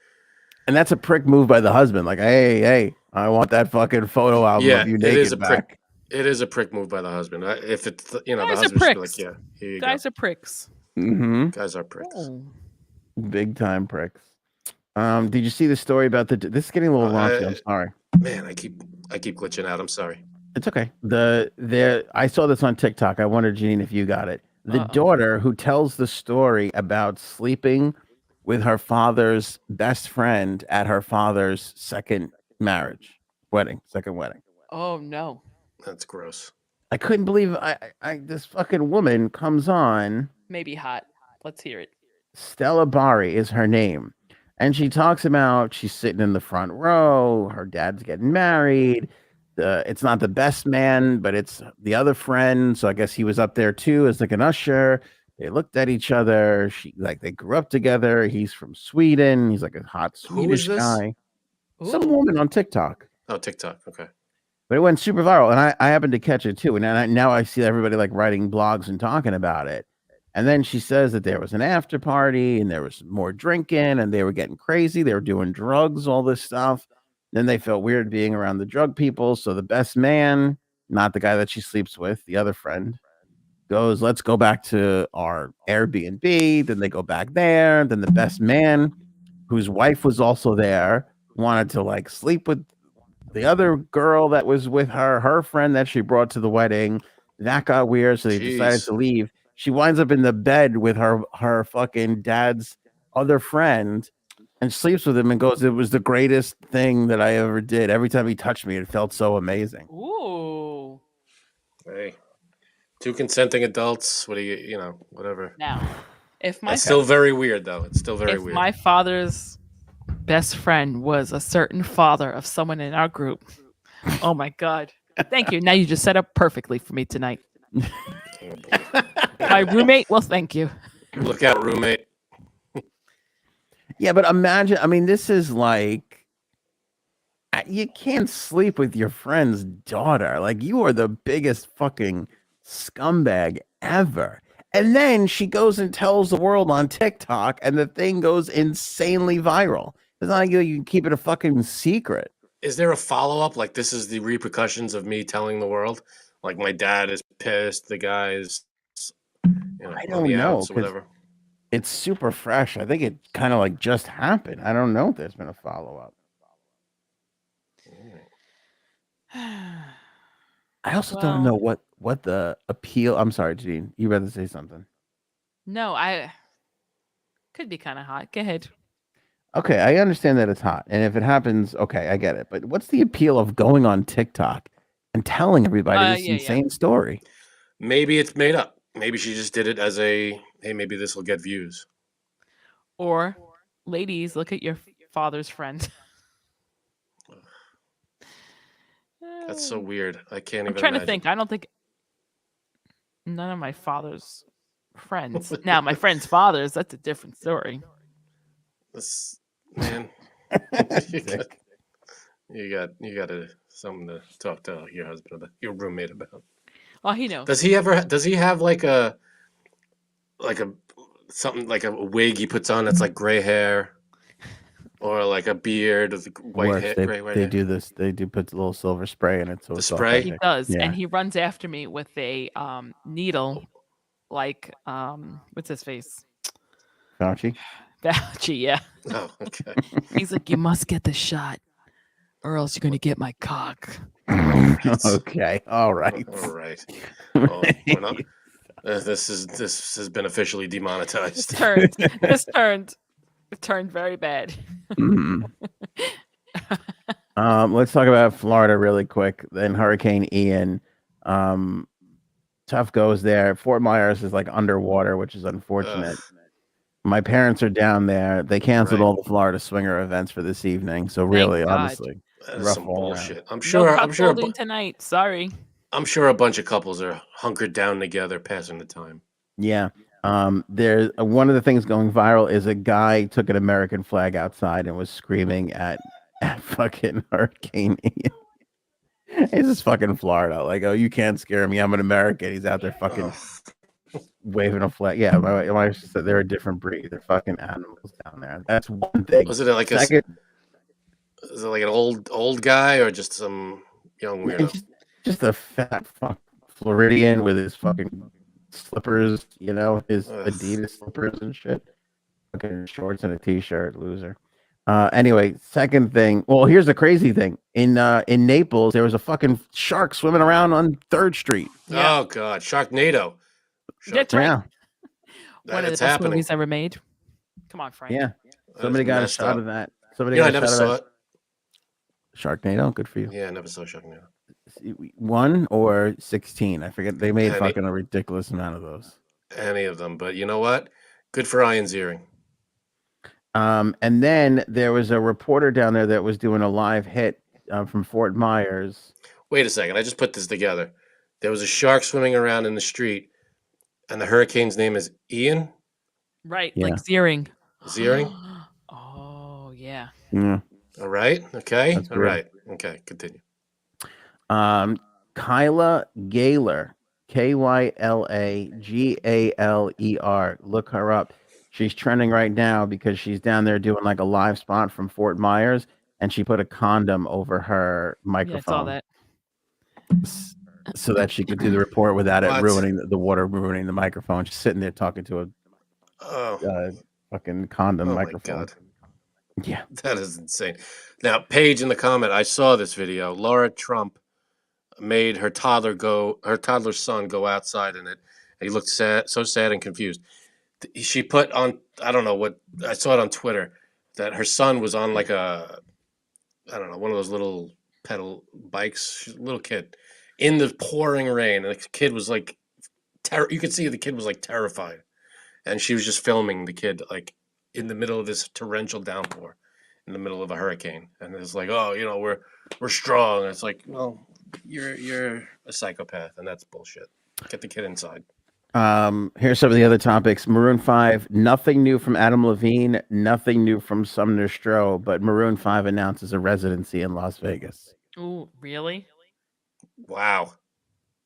Speaker 1: and that's a prick move by the husband. Like, hey, I want that fucking photo album of you naked
Speaker 2: it is a
Speaker 1: back.
Speaker 2: Prick. It is a prick move by the husband. If it's the
Speaker 3: guys
Speaker 2: husband
Speaker 3: are
Speaker 2: should be
Speaker 3: pricks.
Speaker 2: like, yeah, here you
Speaker 3: guys
Speaker 2: go.
Speaker 3: are pricks.
Speaker 1: Mm-hmm.
Speaker 2: Guys are pricks.
Speaker 3: Oh.
Speaker 1: Big time pricks. Did you see the story about this is getting a little raunchy? I'm sorry.
Speaker 2: Man, I keep glitching out. I'm sorry.
Speaker 1: It's okay. I saw this on TikTok. I wondered, Janine, if you got it. The daughter who tells the story about sleeping with her father's best friend at her father's second wedding.
Speaker 3: Oh no,
Speaker 2: that's gross.
Speaker 1: I couldn't believe this fucking woman comes on.
Speaker 3: Maybe hot. Let's hear it.
Speaker 1: Stella Bari is her name. And she talks about she's sitting in the front row. Her dad's getting married. It's not the best man, but it's the other friend. So I guess he was up there too as like an usher. They looked at each other. They grew up together. He's from Sweden. He's like a hot Swedish guy. Ooh. Some woman on TikTok.
Speaker 2: Oh, TikTok. Okay.
Speaker 1: But it went super viral, and I happened to catch it too. And now I see everybody like writing blogs and talking about it. And then she says that there was an after party and there was more drinking and they were getting crazy. They were doing drugs, all this stuff. Then they felt weird being around the drug people. So the best man, not the guy that she sleeps with, the other friend, goes, let's go back to our Airbnb. Then they go back there. Then the best man, whose wife was also there, wanted to like sleep with the other girl that was with her friend that she brought to the wedding. That got weird. So they decided to leave. She winds up in the bed with her fucking dad's other friend and sleeps with him and goes, it was the greatest thing that I ever did. Every time he touched me, it felt so amazing.
Speaker 3: Ooh.
Speaker 2: Hey, two consenting adults. What do whatever.
Speaker 3: Now, if
Speaker 2: it's still very weird, though. It's still very weird.
Speaker 3: My father's best friend was a certain father of someone in our group. Oh, my God. Thank you. Now you just set up perfectly for me tonight. My roommate, well, thank you.
Speaker 2: Look out, roommate.
Speaker 1: Yeah, but imagine, I mean, this is like, you can't sleep with your friend's daughter. Like, you are the biggest fucking scumbag ever. And then she goes and tells the world on TikTok, and the thing goes insanely viral. It's not like you can keep it a fucking secret.
Speaker 2: Is there a follow-up? Like, this is the repercussions of me telling the world? Like, my dad is pissed, the guy's,
Speaker 1: I don't know. Whatever. It's super fresh. I think it kind of like just happened. I don't know if there's been a follow-up. I also don't know what the appeal. I'm sorry, Gene. You rather say something?
Speaker 3: No, I could be kind of hot. Go ahead.
Speaker 1: Okay, I understand that it's hot, and if it happens, okay, I get it. But what's the appeal of going on TikTok and telling everybody this insane story?
Speaker 2: Maybe it's made up. Maybe she just did it as a, hey, maybe this will get views.
Speaker 3: Or, ladies, look at your father's friend.
Speaker 2: That's so weird. I can't even
Speaker 3: I'm trying
Speaker 2: imagine.
Speaker 3: To think. I don't think none of my father's friends. Now, my friend's fathers, that's a different story.
Speaker 2: This, man, you got something to talk to your husband about, your roommate about.
Speaker 3: Oh, he knows.
Speaker 2: Does he have like a something like a wig he puts on that's like gray hair? Or like a beard with white
Speaker 1: Works.
Speaker 2: hair,
Speaker 1: They
Speaker 2: gray white
Speaker 1: they
Speaker 2: hair.
Speaker 1: do this. They do put a little silver spray in it, so
Speaker 2: The
Speaker 1: it's
Speaker 2: spray?
Speaker 3: He
Speaker 1: authentic.
Speaker 3: does,
Speaker 1: Yeah.
Speaker 3: and he runs after me with a needle, like what's his face?
Speaker 1: Fauci.
Speaker 3: Fauci, yeah.
Speaker 2: Oh, okay.
Speaker 3: He's like, you must get the shot, or else you're gonna get my cock.
Speaker 1: Okay. All right.
Speaker 2: All right. Oh, we're not. This has been officially demonetized.
Speaker 3: It turned very bad.
Speaker 1: Mm. Let's talk about Florida really quick. Then Hurricane Ian. Tough goes there. Fort Myers is like underwater, which is unfortunate.
Speaker 2: Ugh,
Speaker 1: My parents are down there. They canceled
Speaker 2: Right.
Speaker 1: all the Florida swinger events for this evening. So
Speaker 3: Thank
Speaker 1: really,
Speaker 3: God.
Speaker 1: honestly,
Speaker 2: that is
Speaker 1: rough
Speaker 2: some
Speaker 1: all around.
Speaker 2: bullshit. I'm
Speaker 3: No
Speaker 2: sure. I'm sure.
Speaker 3: cuckolding tonight. Sorry.
Speaker 2: I'm sure a bunch of couples are hunkered down together, passing the time.
Speaker 1: Yeah. There's one of the things going viral is a guy took an American flag outside and was screaming at fucking Hurricane Ian. It's just fucking Florida. Like, oh, you can't scare me. I'm an American. He's out there fucking
Speaker 2: Ugh.
Speaker 1: waving a flag. Yeah, my wife said they're a different breed. They're fucking animals down there. That's one thing.
Speaker 2: Was it like
Speaker 1: Second,
Speaker 2: is it like an old guy or just some young weirdo?
Speaker 1: just a fat fuck Floridian with his fucking slippers, his
Speaker 2: Ugh.
Speaker 1: Adidas slippers and shit. Fucking shorts and a t-shirt, loser. Anyway, second thing. Well, here's the crazy thing. In Naples, there was a fucking shark swimming around on 3rd Street.
Speaker 3: Yeah.
Speaker 2: Oh God, Sharknado.
Speaker 3: That's right.
Speaker 1: Yeah,
Speaker 3: One of the
Speaker 2: It's
Speaker 3: best
Speaker 2: happening.
Speaker 3: movies ever made. Come on, Frank.
Speaker 1: yeah.
Speaker 2: That
Speaker 1: Somebody
Speaker 2: is
Speaker 1: got a
Speaker 2: messed
Speaker 1: shot
Speaker 2: up.
Speaker 1: of that. Somebody
Speaker 2: You know, I
Speaker 1: got a
Speaker 2: never
Speaker 1: shot
Speaker 2: saw
Speaker 1: of
Speaker 2: it.
Speaker 1: that. Sharknado, good for you.
Speaker 2: Yeah, I never saw Sharknado.
Speaker 1: 1 or 16. I forget. They made
Speaker 2: Any-
Speaker 1: fucking a ridiculous amount of those.
Speaker 2: Any of them, but you know what? Good for Ian Ziering.
Speaker 1: And then there was a reporter down there that was doing a live hit from Fort Myers.
Speaker 2: Wait a second, I just put this together. There was a shark swimming around in the street, and the hurricane's name is Ian
Speaker 3: Right,
Speaker 1: Yeah.
Speaker 3: like Ziering.
Speaker 2: Ziering.
Speaker 3: Oh yeah.
Speaker 1: Yeah.
Speaker 2: All right. Okay.
Speaker 1: That's
Speaker 2: All
Speaker 1: weird.
Speaker 2: right. Okay. Continue.
Speaker 1: Kyla Gaylor, Kyla Galer. Look her up. She's trending right now because she's down there doing like a live spot from Fort Myers, and she put a condom over her
Speaker 3: Yeah, I saw
Speaker 1: microphone
Speaker 3: that.
Speaker 1: so that she could do the report without it
Speaker 2: What?
Speaker 1: ruining the water, ruining the microphone. She's sitting there talking to a
Speaker 2: Oh,
Speaker 1: fucking condom
Speaker 2: oh my
Speaker 1: microphone.
Speaker 2: God.
Speaker 1: Yeah.
Speaker 2: That is insane. Now, Paige in the comment, I saw this video. Laura Trump made her toddler's son go outside in it. And he looked sad, so sad and confused. She put on, I don't know what, I saw it on Twitter, that her son was on like a, I don't know, one of those little pedal bikes, she's a little kid, in the pouring rain. And the kid was like, you could see the kid was like terrified. And she was just filming the kid like in the middle of this torrential downpour, in the middle of a hurricane. And it's like, oh, we're strong. And it's like, well, you're a psychopath, and that's bullshit. Get the kid inside.
Speaker 1: Here's some of the other topics. Maroon 5, nothing new from Adam Levine, nothing new from Sumner Stroh, but Maroon 5 announces a residency in Las Vegas.
Speaker 3: Ooh, really?
Speaker 2: Wow.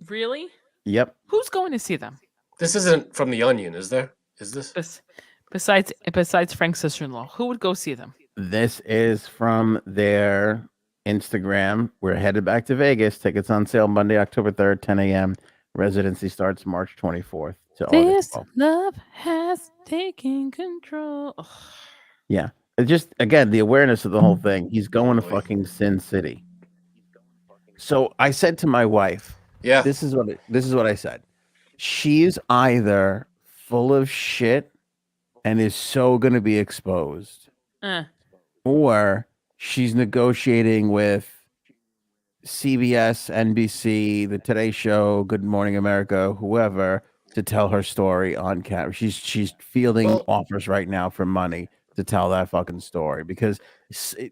Speaker 3: Really?
Speaker 1: Yep.
Speaker 3: Who's going to see them?
Speaker 2: This isn't from The Onion, is there? Is this?
Speaker 3: Besides Frank's sister-in-law, who would go see them?
Speaker 1: This is from their Instagram. We're headed back to Vegas. Tickets on sale Monday, October 3rd, 10 a.m. Residency starts March 24th to August
Speaker 3: This
Speaker 1: 12th.
Speaker 3: love has taken control. Ugh.
Speaker 1: Yeah. It's just, again, the awareness of the whole thing. He's going to
Speaker 2: Boy.
Speaker 1: fucking Sin City. So I said to my wife,
Speaker 2: Yeah.
Speaker 1: this is what I said. She's either full of shit and is so going to be exposed, or she's negotiating with CBS, NBC, the Today Show, Good Morning America, whoever, to tell her story on camera. She's fielding
Speaker 2: Well-
Speaker 1: offers right now for money to tell that fucking story, because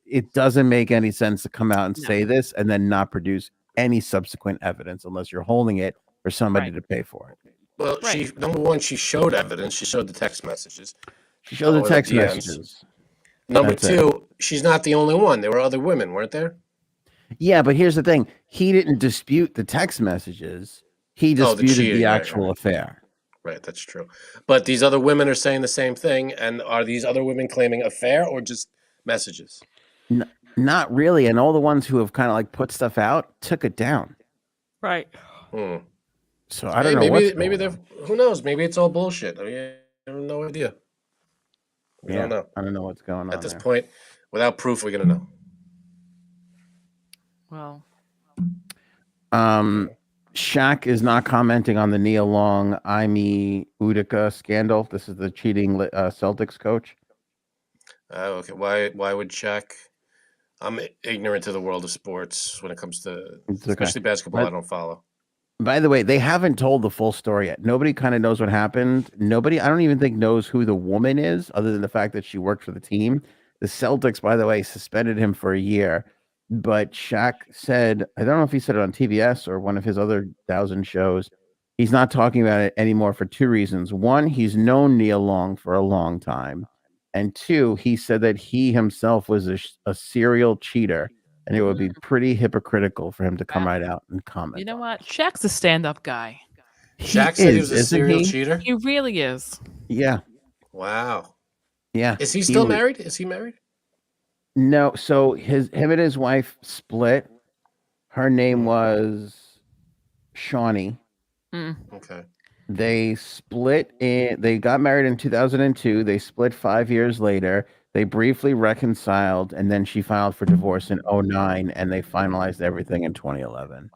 Speaker 1: it doesn't make any sense to come out and
Speaker 3: No.
Speaker 1: say this and then not produce any subsequent evidence unless you're holding it for somebody
Speaker 3: Right.
Speaker 1: to pay for it.
Speaker 2: Well,
Speaker 3: Right.
Speaker 2: number one, she showed evidence. She showed the text messages.
Speaker 1: She showed the
Speaker 2: the
Speaker 1: text
Speaker 2: DMs.
Speaker 1: messages.
Speaker 2: Number
Speaker 1: That's it.
Speaker 2: two, she's not the only one. There were other women, weren't there?
Speaker 1: Yeah, but here's the thing. He didn't dispute the text messages. He
Speaker 2: Oh, the
Speaker 1: disputed
Speaker 2: cheating,
Speaker 1: the
Speaker 2: right,
Speaker 1: actual affair.
Speaker 2: Right, that's true. But these other women are saying the same thing. And are these other women claiming affair or just messages.
Speaker 1: Not really. And all the ones who have kind of like put stuff out took it down.
Speaker 3: Right.
Speaker 1: So I don't know.
Speaker 2: Maybe they're. Who knows? Maybe it's all bullshit. I mean, I have no idea. We don't know.
Speaker 1: I don't know what's going on
Speaker 2: at this point. Without proof, we're gonna know.
Speaker 3: Well,
Speaker 1: Shaq is not commenting on the Nia Long Ime Udoka scandal. This is the cheating Celtics coach.
Speaker 2: Okay. Why would Shaq? I'm ignorant to the world of sports when it comes to especially basketball. I don't follow.
Speaker 1: By the way, they haven't told the full story yet. Nobody kind of knows what happened. Nobody, I don't even think, knows who the woman is, other than the fact that she worked for the team. The Celtics, by the way, suspended him for a year. But Shaq said, I don't know if he said it on TBS or one of his other 1,000 shows, he's not talking about it anymore for two reasons. One, he's known Nia Long for a long time. And two, he said that he himself was a serial cheater. And it would be pretty hypocritical for him to come right out and comment.
Speaker 3: You know what? Shaq's a stand-up guy.
Speaker 2: Shaq said he was a serial cheater?
Speaker 3: He really is.
Speaker 1: Yeah.
Speaker 2: Wow.
Speaker 1: Yeah.
Speaker 2: Is he still married? Is he married?
Speaker 1: No. So him and his wife split. Her name was Shawnee.
Speaker 2: Okay.
Speaker 1: They split they got married in 2002. They split 5 years later. They briefly reconciled, and then she filed for divorce in 2009, and they finalized everything in 2011.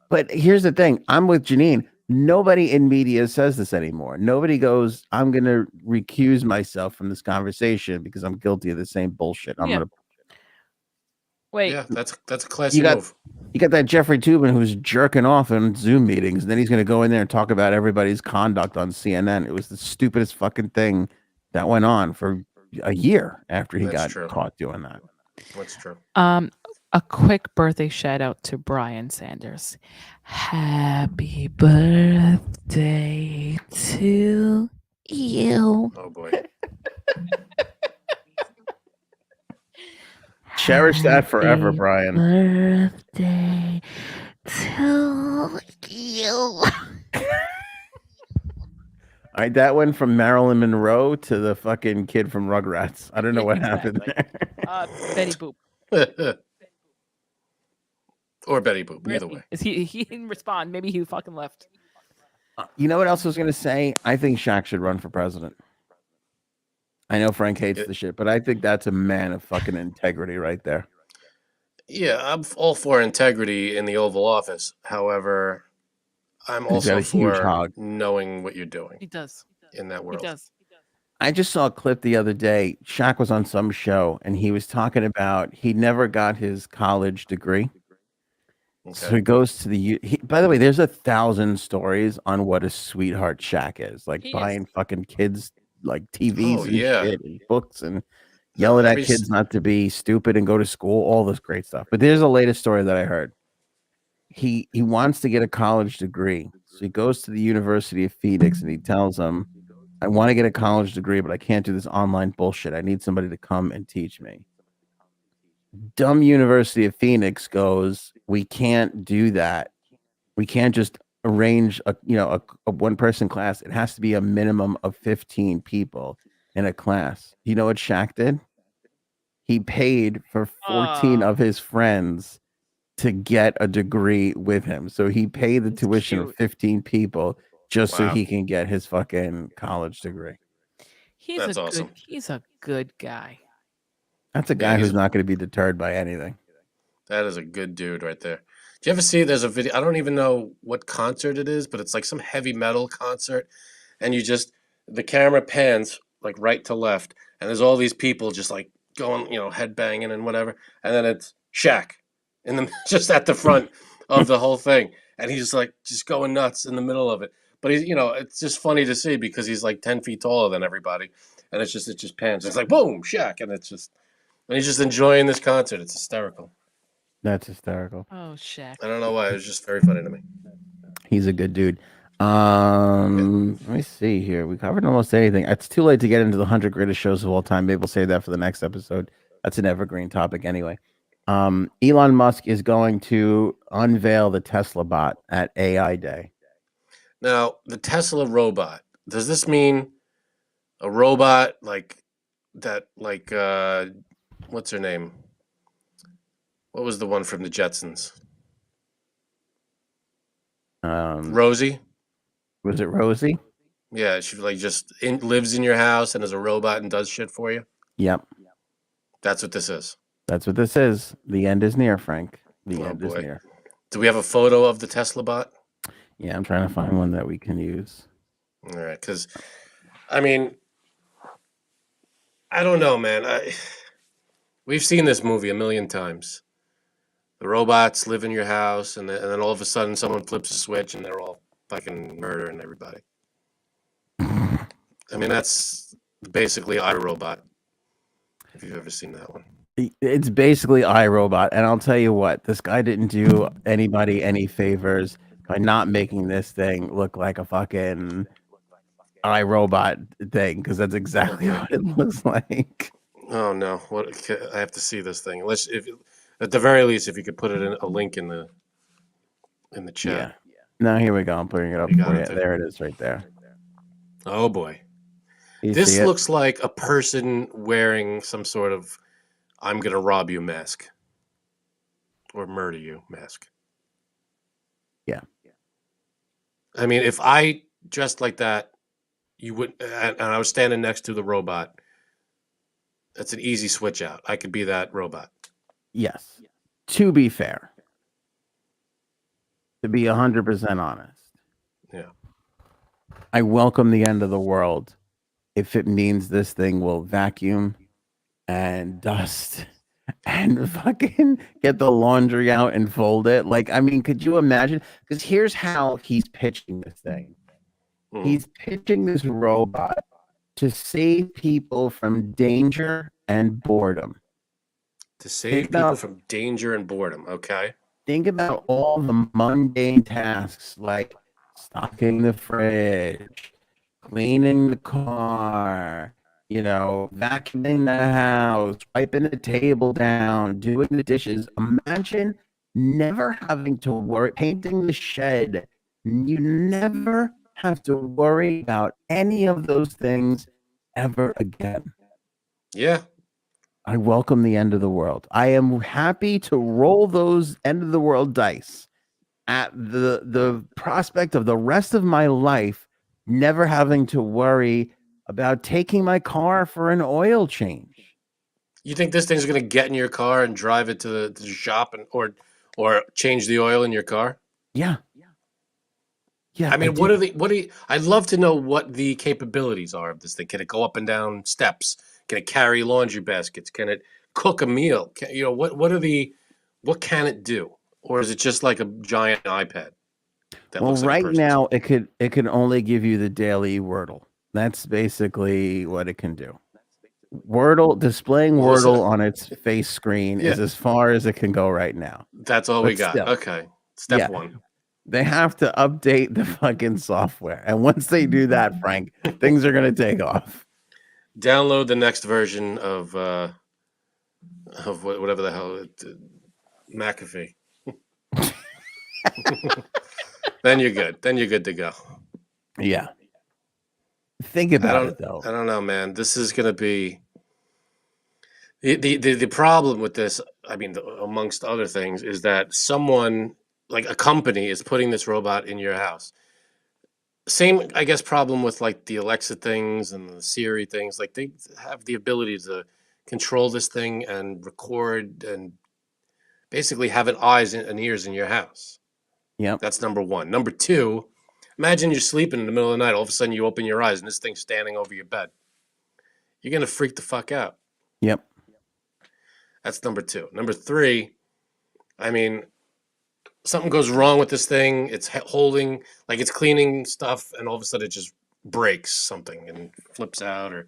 Speaker 1: But here's the thing. I'm with Janine. Nobody in media says this anymore. Nobody goes, I'm going to recuse myself from this conversation because I'm guilty of the same bullshit. I'm going to...
Speaker 3: Wait.
Speaker 2: Yeah, that's a classy move.
Speaker 1: You got that Jeffrey Toobin who's jerking off in Zoom meetings, and then he's going to go in there and talk about everybody's conduct on CNN. It was the stupidest fucking thing that went on for a year after he got caught doing that.
Speaker 2: That's true.
Speaker 3: A quick birthday shout out to Brian Sanders. Happy birthday to you.
Speaker 2: Oh boy.
Speaker 1: Cherish that forever, Brian.
Speaker 3: Birthday to you.
Speaker 1: All right, that went from Marilyn Monroe to the fucking kid from Rugrats. I don't know what happened there.
Speaker 3: Betty Boop.
Speaker 2: Or Betty Boop, either way.
Speaker 3: He didn't respond. Maybe he fucking left.
Speaker 1: You know what else I was going to say? I think Shaq should run for president. I know Frank hates the shit, but I think that's a man of fucking integrity right there.
Speaker 2: Yeah, I'm all for integrity in the Oval Office. However, I'm also for knowing what you're doing.
Speaker 3: He does.
Speaker 2: In that world.
Speaker 3: He does.
Speaker 1: I just saw a clip the other day. Shaq was on some show, and he was talking about he never got his college degree. Okay. So he goes to by the way, there's 1,000 stories on what a sweetheart Shaq is. Like buying fucking kids like TVs and shit and books and yelling at kids not to be stupid and go to school, all this great stuff. But there's a latest story that I heard. He wants to get a college degree. So he goes to the University of Phoenix and he tells them, I want to get a college degree, but I can't do this online bullshit. I need somebody to come and teach me. Dumb University of Phoenix goes, we can't do that. We can't just arrange a one-person class. It has to be a minimum of 15 people in a class. You know what Shaq did? He paid for 14 of his friends to get a degree with him. So he paid the tuition of 15 people just so he can get his fucking college degree.
Speaker 3: That's awesome. He's a good guy.
Speaker 1: That's a guy who's not going to be deterred by anything.
Speaker 2: That is a good dude right there. Do you ever see there's a video? I don't even know what concert it is, but it's like some heavy metal concert. And the camera pans like right to left. And there's all these people just like going, head banging and whatever. And then it's Shaq just at the front of the whole thing. And he's just going nuts in the middle of it. But he's, it's just funny to see because he's like 10 feet taller than everybody. And it just pans. It's like, boom, Shaq. And he's just enjoying this concert. It's hysterical.
Speaker 1: That's hysterical.
Speaker 3: Oh, Shaq.
Speaker 2: I don't know why. It was just very funny to me.
Speaker 1: He's a good dude. Let me see here. We covered almost anything. It's too late to get into the 100 greatest shows of all time. Maybe we'll save that for the next episode. That's an evergreen topic anyway. Elon Musk is going to unveil the Tesla bot at AI Day.
Speaker 2: Now, the Tesla robot, does this mean a robot like that like what's her name? What was the one from the Jetsons? Rosie.
Speaker 1: Was it Rosie?
Speaker 2: Yeah, she like just lives in your house and is a robot and does shit for you.
Speaker 1: Yep.
Speaker 2: That's what this is.
Speaker 1: That's what this is. The end is near, Frank. The
Speaker 2: Oh,
Speaker 1: end is
Speaker 2: boy.
Speaker 1: near.
Speaker 2: Do we have a photo of the Tesla bot?
Speaker 1: Yeah, I'm trying to find one that we can use.
Speaker 2: All right, because I mean, I don't know, man. We've seen this movie a million times. The robots live in your house, and then all of a sudden someone flips a switch and they're all fucking murdering everybody. I mean, that's basically iRobot, if you've ever seen that one.
Speaker 1: It's basically iRobot, and I'll tell you what, this guy didn't do anybody any favors by not making this thing look like a fucking iRobot thing, because that's exactly what it looks like.
Speaker 2: Oh no! What I have to see this thing. Let's, if at the very least, if you could put it in a link in the chat.
Speaker 1: Yeah. Now here we go. I'm putting it up
Speaker 2: You got
Speaker 1: for you.
Speaker 2: it there.
Speaker 1: There it is, right there.
Speaker 2: Oh boy,
Speaker 1: You
Speaker 2: this
Speaker 1: see it?
Speaker 2: looks like a person wearing some sort of "I'm gonna rob you" mask or murder you mask.
Speaker 1: Yeah.
Speaker 2: I mean, if I dressed like that, you would, and I was standing next to the robot. That's an easy switch out. I could be that robot.
Speaker 1: Yes. To be fair, to be 100% honest,
Speaker 2: Yeah.
Speaker 1: I welcome the end of the world if it means this thing will vacuum and dust and fucking get the laundry out and fold it. Like, I mean, could you imagine? Because here's how he's pitching this thing. He's pitching this robot to save people from danger and boredom.
Speaker 2: To save people from danger and boredom. Okay.
Speaker 1: Think about all the mundane tasks like stocking the fridge, cleaning the car, vacuuming the house, wiping the table down, doing the dishes. Imagine never having to worry, painting the shed. You never have to worry about any of those things ever again.
Speaker 2: Yeah.
Speaker 1: I welcome the end of the world. I am happy to roll those end of the world dice at the prospect of the rest of my life never having to worry about taking my car for an oil change.
Speaker 2: You think this thing's gonna get in your car and drive it to the shop and or change the oil in your car?
Speaker 1: Yeah. Yeah.
Speaker 2: I mean, what are you? I'd love to know what the capabilities are of this thing. Can it go up and down steps? Can it carry laundry baskets? Can it cook a meal? What can it do? Or is it just like a giant iPad?
Speaker 1: Well, right now it could only give you the daily Wordle. That's basically what it can do. Wordle, displaying Wordle on its face screen is as far as it can go right now.
Speaker 2: That's all we got. Okay. Step one.
Speaker 1: They have to update the fucking software. And once they do that, Frank, things are going to take off.
Speaker 2: Download the next version of whatever the hell McAfee. Then you're good. Then you're good to go.
Speaker 1: Yeah. Think about it though.
Speaker 2: I don't know, man. This is going to be the problem with this. I mean, amongst other things, is that someone like a company is putting this robot in your house. Same, I guess, problem with like the Alexa things and the Siri things. Like they have the ability to control this thing and record and basically have eyes and ears in your house.
Speaker 1: Yeah,
Speaker 2: that's number one. Number two, imagine you're sleeping in the middle of the night. All of a sudden, you open your eyes and this thing's standing over your bed. You're gonna freak the fuck out.
Speaker 1: Yep.
Speaker 2: That's number two. Number three, I mean, something goes wrong with this thing. It's holding, like it's cleaning stuff, and all of a sudden it just breaks something and flips out or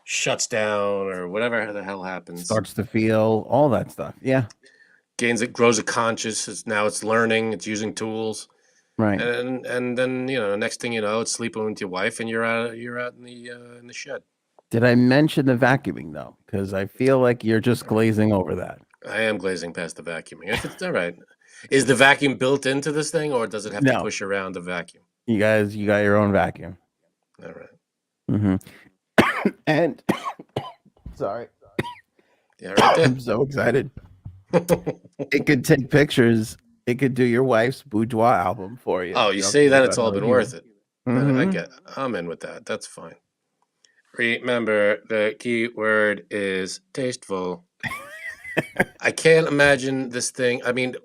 Speaker 2: shuts down or whatever the hell happens.
Speaker 1: Starts to feel all that stuff. Yeah.
Speaker 2: Grows a conscious. Now it's learning. It's using tools.
Speaker 1: Right.
Speaker 2: And then next thing you know, it's sleeping with your wife, and you're out in the shed.
Speaker 1: Did I mention the vacuuming though? Because I feel like you're just glazing over that.
Speaker 2: I am glazing past the vacuuming. It's all right. Is the vacuum built into this thing, or does it have to push around the vacuum?
Speaker 1: You got your own vacuum.
Speaker 2: All right.
Speaker 1: Mm-hmm. And Sorry.
Speaker 2: Yeah, right there.
Speaker 1: I'm so excited. It could take pictures. It could do your wife's Boudoir album for you.
Speaker 2: Oh, you
Speaker 1: don't
Speaker 2: see,
Speaker 1: think
Speaker 2: then
Speaker 1: about
Speaker 2: it's all
Speaker 1: how
Speaker 2: been
Speaker 1: you-
Speaker 2: worth it.
Speaker 1: Mhm.
Speaker 2: I'm in with that. That's fine. Remember, the key word is tasteful. I can't imagine this thing. I mean,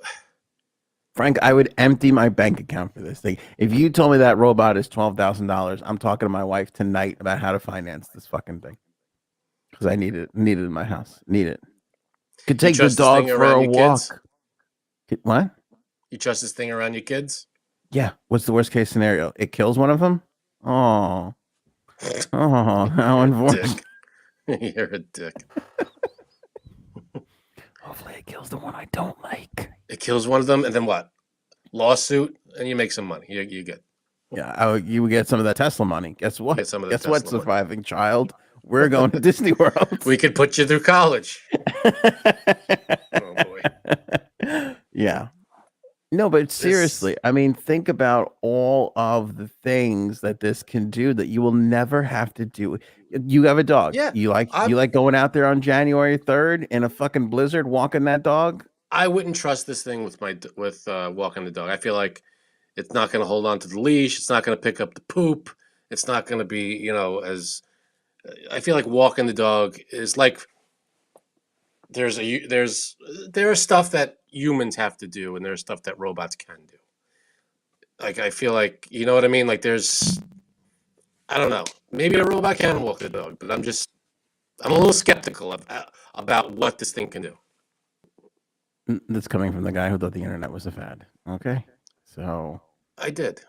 Speaker 1: Frank, I would empty my bank account for this thing. If you told me that robot is $12,000, I'm talking to my wife tonight about how to finance this fucking thing because I need it in my house. Need it. Could
Speaker 2: you
Speaker 1: take the
Speaker 2: trust this
Speaker 1: dog
Speaker 2: thing
Speaker 1: for
Speaker 2: around
Speaker 1: a
Speaker 2: your kids?
Speaker 1: walk. What?
Speaker 2: You trust this thing around your kids?
Speaker 1: Yeah. What's the worst case scenario? It kills one of them. Oh, how unfortunate.
Speaker 2: You're a dick.
Speaker 1: Hopefully, it kills the one I don't like.
Speaker 2: It kills one of them, and then what? Lawsuit, and you make some money. You good.
Speaker 1: Yeah, you would get some of that Tesla money. Guess what?
Speaker 2: Get some of the
Speaker 1: Guess what,
Speaker 2: Tesla money.
Speaker 1: surviving child? We're going to Disney World.
Speaker 2: We could put you through college. Oh boy.
Speaker 1: Yeah. No, but seriously, I mean, think about all of the things that this can do that you will never have to do. You have a dog.
Speaker 2: Yeah,
Speaker 1: You like going out there on January 3rd in a fucking blizzard walking that dog?
Speaker 2: I wouldn't trust this thing with walking the dog. I feel like it's not going to hold on to the leash. It's not going to pick up the poop. It's not going to be, as I feel like walking the dog is like there is stuff that humans have to do, and there's stuff that robots can do. Like I feel like, you know what I mean? Like I don't know. Maybe a robot can walk the dog, but I'm a little skeptical about what this thing can do.
Speaker 1: That's coming from the guy who thought the internet was a fad. Okay. So
Speaker 2: I did.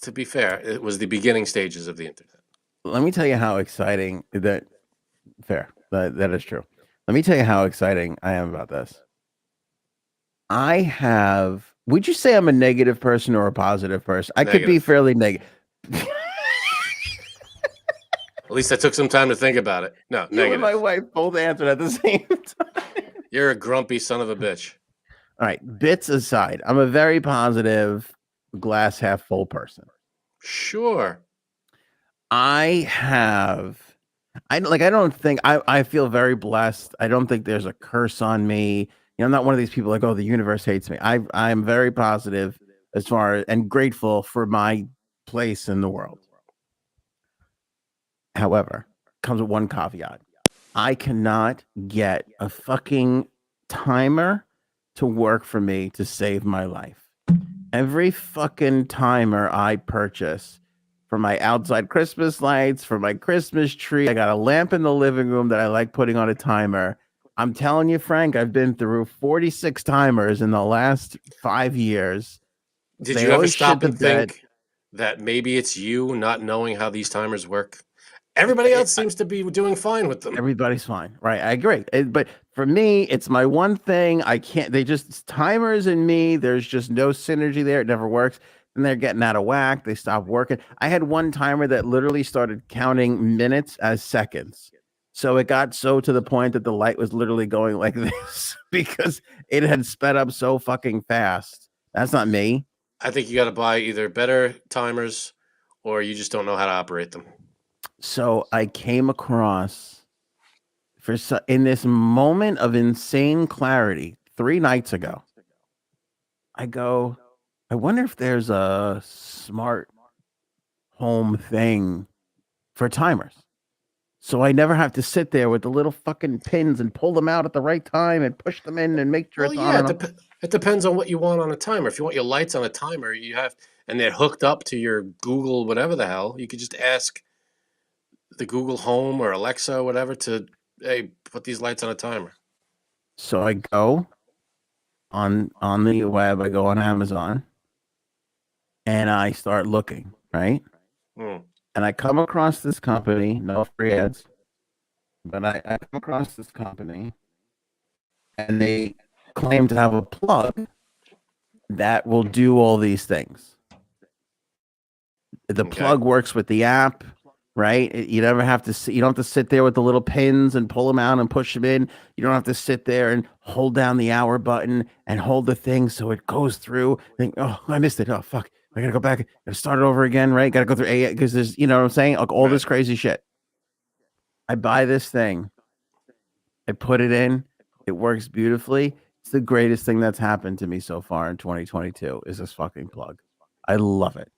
Speaker 2: To be fair, it was the beginning stages of the internet.
Speaker 1: let me tell you how exciting that that is true. Let me tell you how exciting I am about this. Would you say I'm a negative person or a positive person? I could be fairly negative.
Speaker 2: At least I took some time to think about it. No,
Speaker 1: You
Speaker 2: negative.
Speaker 1: and my wife both answered at the same time.
Speaker 2: You're a grumpy son of a bitch.
Speaker 1: All right, bits aside, I'm a very positive, glass half full person.
Speaker 2: Sure.
Speaker 1: I feel very blessed. I don't think there's a curse on me. I'm not one of these people like, oh, the universe hates me. I'm very positive as far and grateful for my place in the world. However, comes with one caveat. I cannot get a fucking timer to work for me to save my life. Every fucking timer I purchase for my outside Christmas lights, for my Christmas tree, I got a lamp in the living room that I like putting on a timer. I'm telling you, Frank, I've been through 46 timers in the last 5 years.
Speaker 2: Did you ever stop and think that maybe it's you not knowing how these timers work? Everybody else seems to be doing fine with them.
Speaker 1: Everybody's fine, right? I agree. But for me, it's my one thing. Timers and me, there's just no synergy there. It never works. And they're getting out of whack. They stop working. I had one timer that literally started counting minutes as seconds. So it got so to the point that the light was literally going like this because it had sped up so fucking fast. That's not me.
Speaker 2: I think you got to buy either better timers or you just don't know how to operate them.
Speaker 1: So I came across in this moment of insane clarity 3 nights ago. I wonder if there's a smart home thing for timers. So I never have to sit there with the little fucking pins and pull them out at the right time and push them in and make sure it's on.
Speaker 2: It depends on what you want on a timer. If you want your lights on a timer, and they're hooked up to your Google, whatever the hell, you could just ask the Google Home or Alexa or whatever to, hey, put these lights on a timer.
Speaker 1: So I go on the web, I go on Amazon, and I start looking, right? And I come across this company, no free ads, but I come across this company, and they claim to have a plug that will do all these things. The plug works with the app, right? You don't have to sit there with the little pins and pull them out and push them in. You don't have to sit there and hold down the hour button and hold the thing so it goes through. Think, oh, I missed it. Oh, fuck. I gotta go back. Gotta start it over again, right? Gotta go through because there's, you know what I'm saying? Like all this crazy shit. I buy this thing I put it in. It works beautifully. It's the greatest thing that's happened to me so far in 2022 is this fucking plug. I love it.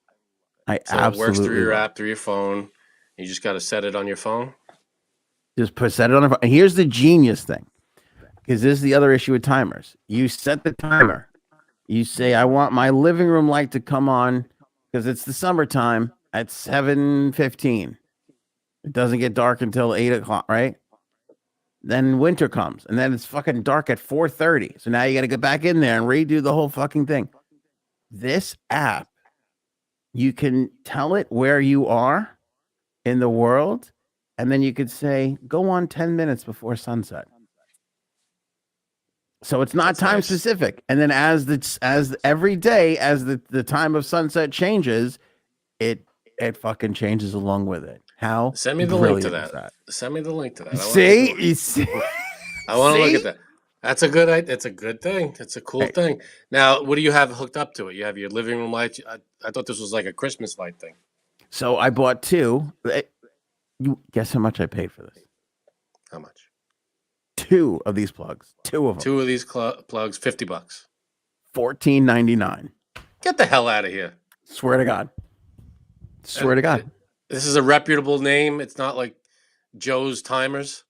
Speaker 1: I
Speaker 2: So it works through
Speaker 1: absolutely
Speaker 2: your
Speaker 1: love
Speaker 2: app, through your phone. You just got to set it on your phone.
Speaker 1: it. Just set it on. And here's the genius thing, because this is the other issue with timers. You set the timer. You say, I want my living room light to come on because it's the summertime at 7:15. It doesn't get dark until 8 o'clock, right? Then winter comes, and then it's fucking dark at 4:30. So now you got to get back in there and redo the whole fucking thing. This app, you can tell it where you are in the world, and then you could say, go on 10 minutes before sunset. So it's not
Speaker 2: That's
Speaker 1: time
Speaker 2: nice.
Speaker 1: specific. And then as every day, as the time of sunset changes, it fucking changes along with it. How
Speaker 2: Send me the link to
Speaker 1: brilliant is
Speaker 2: that. Send me the link to that.
Speaker 1: See? You see?
Speaker 2: I want to look
Speaker 1: See?
Speaker 2: at that. That's a good. It's a good thing. It's a cool
Speaker 1: Hey.
Speaker 2: thing. Now, what do you have hooked up to it? You have your living room light. I thought this was like a Christmas light thing.
Speaker 1: So I bought two. You guess how much I paid for this?
Speaker 2: How much?
Speaker 1: Two of these plugs. Two of them.
Speaker 2: Two of these plugs, $50.
Speaker 1: $14.99.
Speaker 2: Get the hell out of here.
Speaker 1: Swear to God. Swear to God.
Speaker 2: This is a reputable name. It's not like Joe's Timers.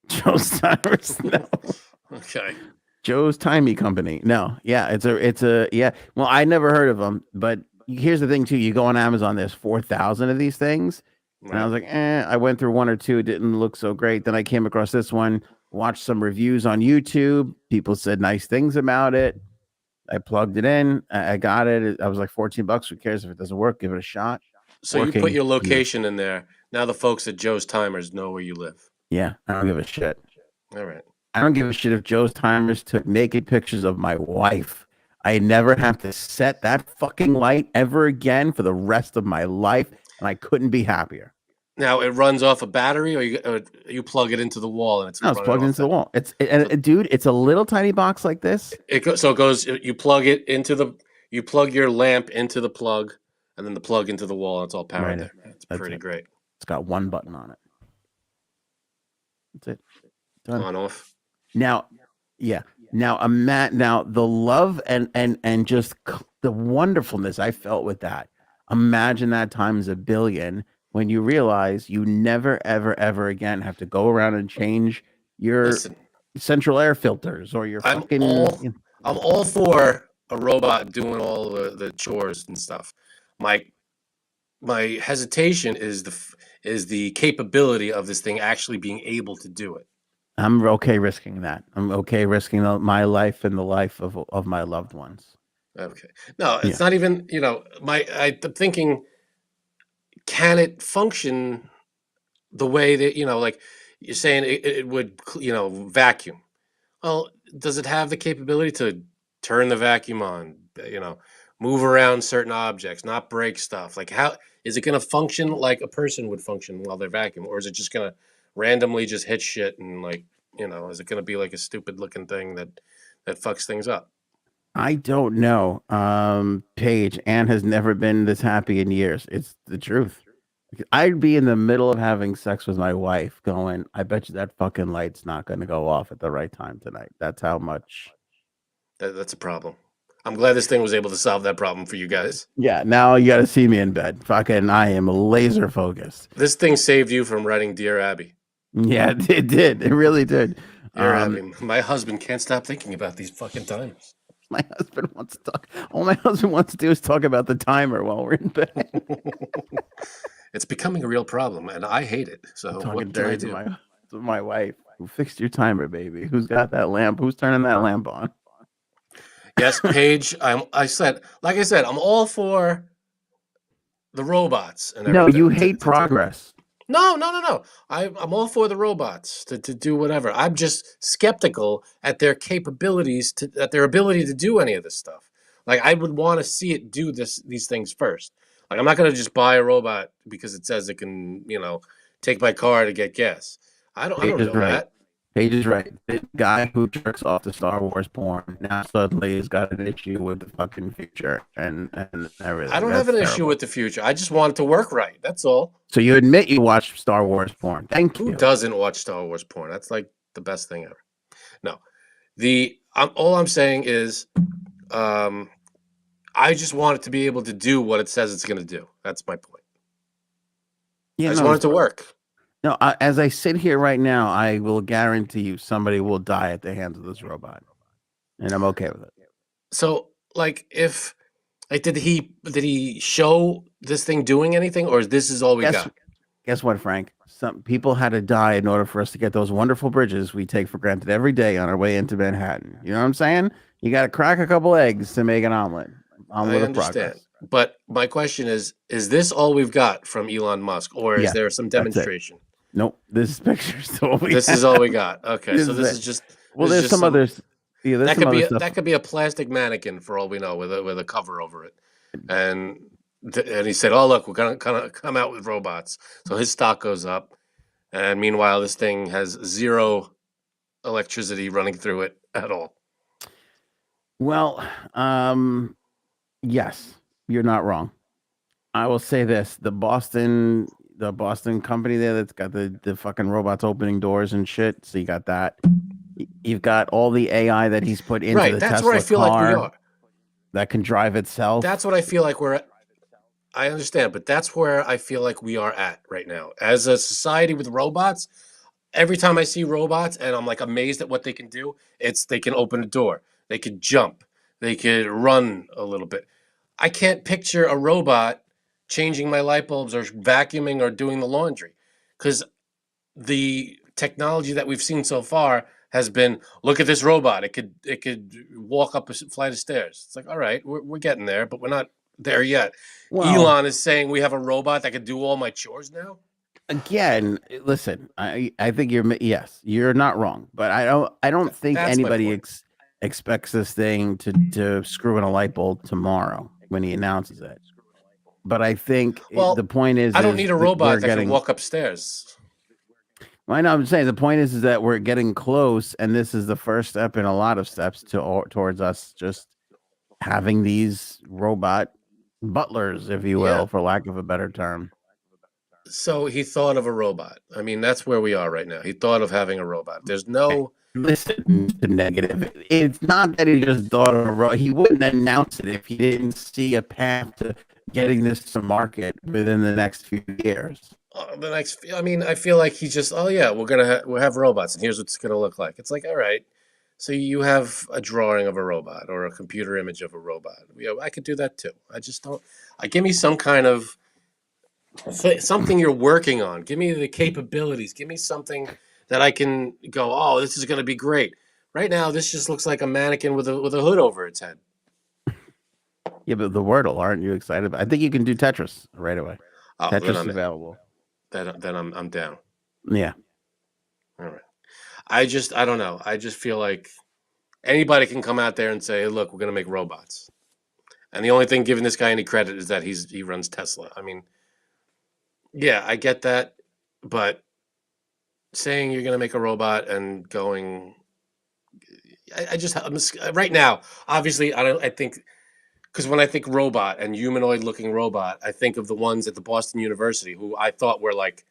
Speaker 1: Joe's Timers. No.
Speaker 2: Okay.
Speaker 1: Joe's Timey Company. No. Yeah. It's a yeah. Well, I never heard of them, but here's the thing too. You go on Amazon, there's 4,000 of these things.
Speaker 2: Right.
Speaker 1: And I was like, I went through one or two. It didn't look so great. Then I came across this one, watched some reviews on YouTube. People said nice things about it. I plugged it in. I got it. I was like $14. Who cares if it doesn't work? Give it a shot.
Speaker 2: So you put your location in there. Now the folks at Joe's Timers know where you live.
Speaker 1: Yeah. I don't give a shit.
Speaker 2: All right.
Speaker 1: I don't give a shit if Joe's Timers took naked pictures of my wife. I never have to set that fucking light ever again for the rest of my life. And I couldn't be happier.
Speaker 2: Now it runs off a battery, or you plug it into the wall and it's
Speaker 1: plugged into the wall. Dude, it's a little tiny box like this.
Speaker 2: So it goes. You plug it into you plug your lamp into the plug, and then the plug into the wall, and it's all powered there. It's pretty great.
Speaker 1: It's got one button on it. That's it. Done.
Speaker 2: On off.
Speaker 1: Now, yeah. Now, now the love and just the wonderfulness I felt with that. Imagine that times a billion when you realize you never, ever, ever again have to go around and change your central air filters or your fucking.
Speaker 2: I'm all for a robot doing all the chores and stuff. My hesitation is the capability of this thing actually being able to do it.
Speaker 1: I'm okay risking that. I'm okay risking my life and the life of my loved ones.
Speaker 2: Okay. No, it's not even, I'm thinking, can it function the way that, like you're saying it would, vacuum? Well, does it have the capability to turn the vacuum on, move around certain objects, not break stuff? Like, how is it going to function like a person would function while they're vacuuming? Or is it just going to randomly just hit shit and is it going to be like a stupid looking thing that fucks things up?
Speaker 1: I don't know. Paige, Anne has never been this happy in years. It's the truth. I'd be in the middle of having sex with my wife going, I bet you that fucking light's not going to go off at the right time tonight. That's how much.
Speaker 2: That's a problem. I'm glad this thing was able to solve that problem for you guys.
Speaker 1: Yeah, now you got to see me in bed. Fucking, I am laser focused.
Speaker 2: This thing saved you from writing Dear Abby.
Speaker 1: Yeah, it did. It really did.
Speaker 2: Dear Abby, my husband can't stop thinking about these fucking timers.
Speaker 1: My husband wants to talk. All my husband wants to do is talk about the timer while we're in bed.
Speaker 2: It's becoming a real problem, and I hate it. So what can I do?
Speaker 1: To my wife, who fixed your timer, baby? Who's got that lamp? Who's turning that lamp on?
Speaker 2: Yes, Paige. Like I said, I'm all for the robots and everything.
Speaker 1: No, you hate progress.
Speaker 2: No. I'm all for the robots to do whatever. I'm just skeptical at their capabilities, at their ability to do any of this stuff. Like, I would want to see it do these things first. Like, I'm not going to just buy a robot because it says it can, take my car to get gas. I don't know that.
Speaker 1: Paige is right. The guy who jerks off the Star Wars porn now suddenly has got an issue with the fucking future and everything.
Speaker 2: I don't have an issue with the future. I just want it to work right. That's all.
Speaker 1: So you admit you watch Star Wars porn. Thank you.
Speaker 2: Who doesn't watch Star Wars porn? That's like the best thing ever. No, all I'm saying is, I just want it to be able to do what it says it's going to do. That's my point.
Speaker 1: Yeah,
Speaker 2: I just
Speaker 1: no,
Speaker 2: want it to work.
Speaker 1: No, as I sit here right now, I will guarantee you somebody will die at the hands of this robot, and I'm okay with it.
Speaker 2: So, like, did he show this thing doing anything, or this is all we got?
Speaker 1: Guess what, Frank? Some people had to die in order for us to get those wonderful bridges we take for granted every day on our way into Manhattan. You know what I'm saying? You got to crack a couple eggs to make an omelet.
Speaker 2: I understand. But my question is this all we've got from Elon Musk, or is there some demonstration?
Speaker 1: Nope. This picture is all we
Speaker 2: This is all we got. Okay, so this is just.
Speaker 1: Well, there's some others. Yeah, there's some other stuff.
Speaker 2: That could be a plastic mannequin for all we know, with a cover over it. And he said, "Oh, look, we're gonna come out with robots." So his stock goes up, and meanwhile, this thing has zero electricity running through it at all.
Speaker 1: Well, yes, you're not wrong. I will say this: the Boston company there that's got the fucking robots opening doors and shit. So you got that. You've got all the AI that he's put into the Tesla car. That's where I feel like we are. That can drive itself.
Speaker 2: That's what I feel like we're at. I understand, but that's where I feel like we are at right now. As a society with robots, every time I see robots and I'm like amazed at what they can do, they can open a door, they could jump, they could run a little bit. I can't picture a robot changing my light bulbs or vacuuming or doing the laundry, because the technology that we've seen so far has been, look at this robot. It could walk up a flight of stairs. It's like, all right, we're getting there, but we're not there yet. Well, Elon is saying we have a robot that could do all my chores now.
Speaker 1: Again, listen, I think you're not wrong, but I don't think anybody expects this thing to screw in a light bulb tomorrow when he announces it. But I think the point is,
Speaker 2: I don't need a robot that can walk upstairs.
Speaker 1: I know. I'm saying the point is that we're getting close, and this is the first step in a lot of steps towards us just having these robot butlers, if you will, for lack of a better term.
Speaker 2: So he thought of a robot. I mean, that's where we are right now. He thought of having a robot. There's no...
Speaker 1: Listen to negative. It's not that he just thought of a robot. He wouldn't announce it if he didn't see a path to getting this to market within the next few years.
Speaker 2: I feel like he just, we'll have robots, and here's what it's gonna look like. It's like, all right, so you have a drawing of a robot or a computer image of a robot. I could do that too. I just don't. Give me some kind of something you're working on. Give me the capabilities. Give me something that I can go, oh, this is gonna be great. Right now, this just looks like a mannequin with a hood over its head.
Speaker 1: Yeah, but the Wordle, aren't you excited? I think you can do Tetris right away. Tetris is available.
Speaker 2: Then I'm down.
Speaker 1: Yeah.
Speaker 2: All right. I don't know. I just feel like anybody can come out there and say, hey, look, we're going to make robots. And the only thing giving this guy any credit is that he runs Tesla. I mean, yeah, I get that. But saying you're going to make a robot and going, right now, obviously, I think, because when I think robot and humanoid looking robot, I think of the ones at the Boston University who I thought were like,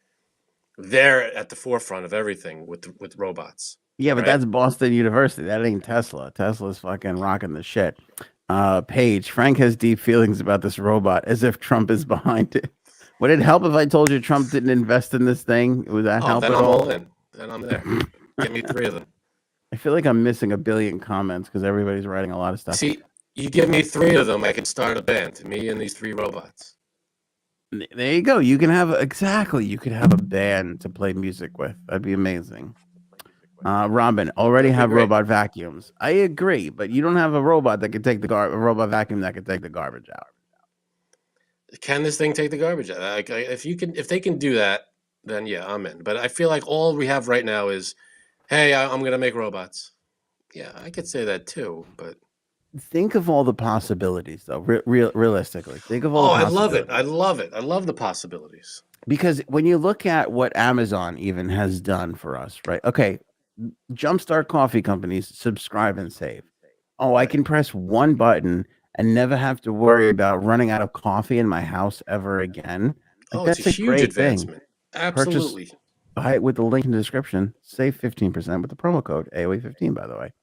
Speaker 2: they're at the forefront of everything with robots.
Speaker 1: Yeah, but that's Boston University. That ain't Tesla. Tesla's fucking rocking the shit. Paige, Frank has deep feelings about this robot, as if Trump is behind it. Would it help if I told you Trump didn't invest in this thing? Would that help at all?
Speaker 2: Then I'm there. Give me 3 of them.
Speaker 1: I feel like I'm missing a billion comments because everybody's writing a lot of stuff.
Speaker 2: See, you give me 3 of them, I can start a band. Me and these 3 robots.
Speaker 1: There you go. You could have a band to play music with. That'd be amazing. Robin, already have robot vacuums. I agree, but you don't have a robot that can take a robot vacuum that can take the garbage out.
Speaker 2: Can this thing take the garbage out? Like, if they can do that, then yeah, I'm in. But I feel like all we have right now is, hey, I'm gonna make robots. Yeah, I could say that too, but.
Speaker 1: Think of all the possibilities, though. Realistically, think of all.
Speaker 2: I love it. I love it. I love the possibilities.
Speaker 1: Because when you look at what Amazon even has done for us, right? Okay, jumpstart coffee companies, subscribe and save. Oh, I can press one button and never have to worry about running out of coffee in my house ever again.
Speaker 2: Like, that's a huge advancement. Absolutely.
Speaker 1: buy it with the link in the description. Save 15% with the promo code AOA15, by the way.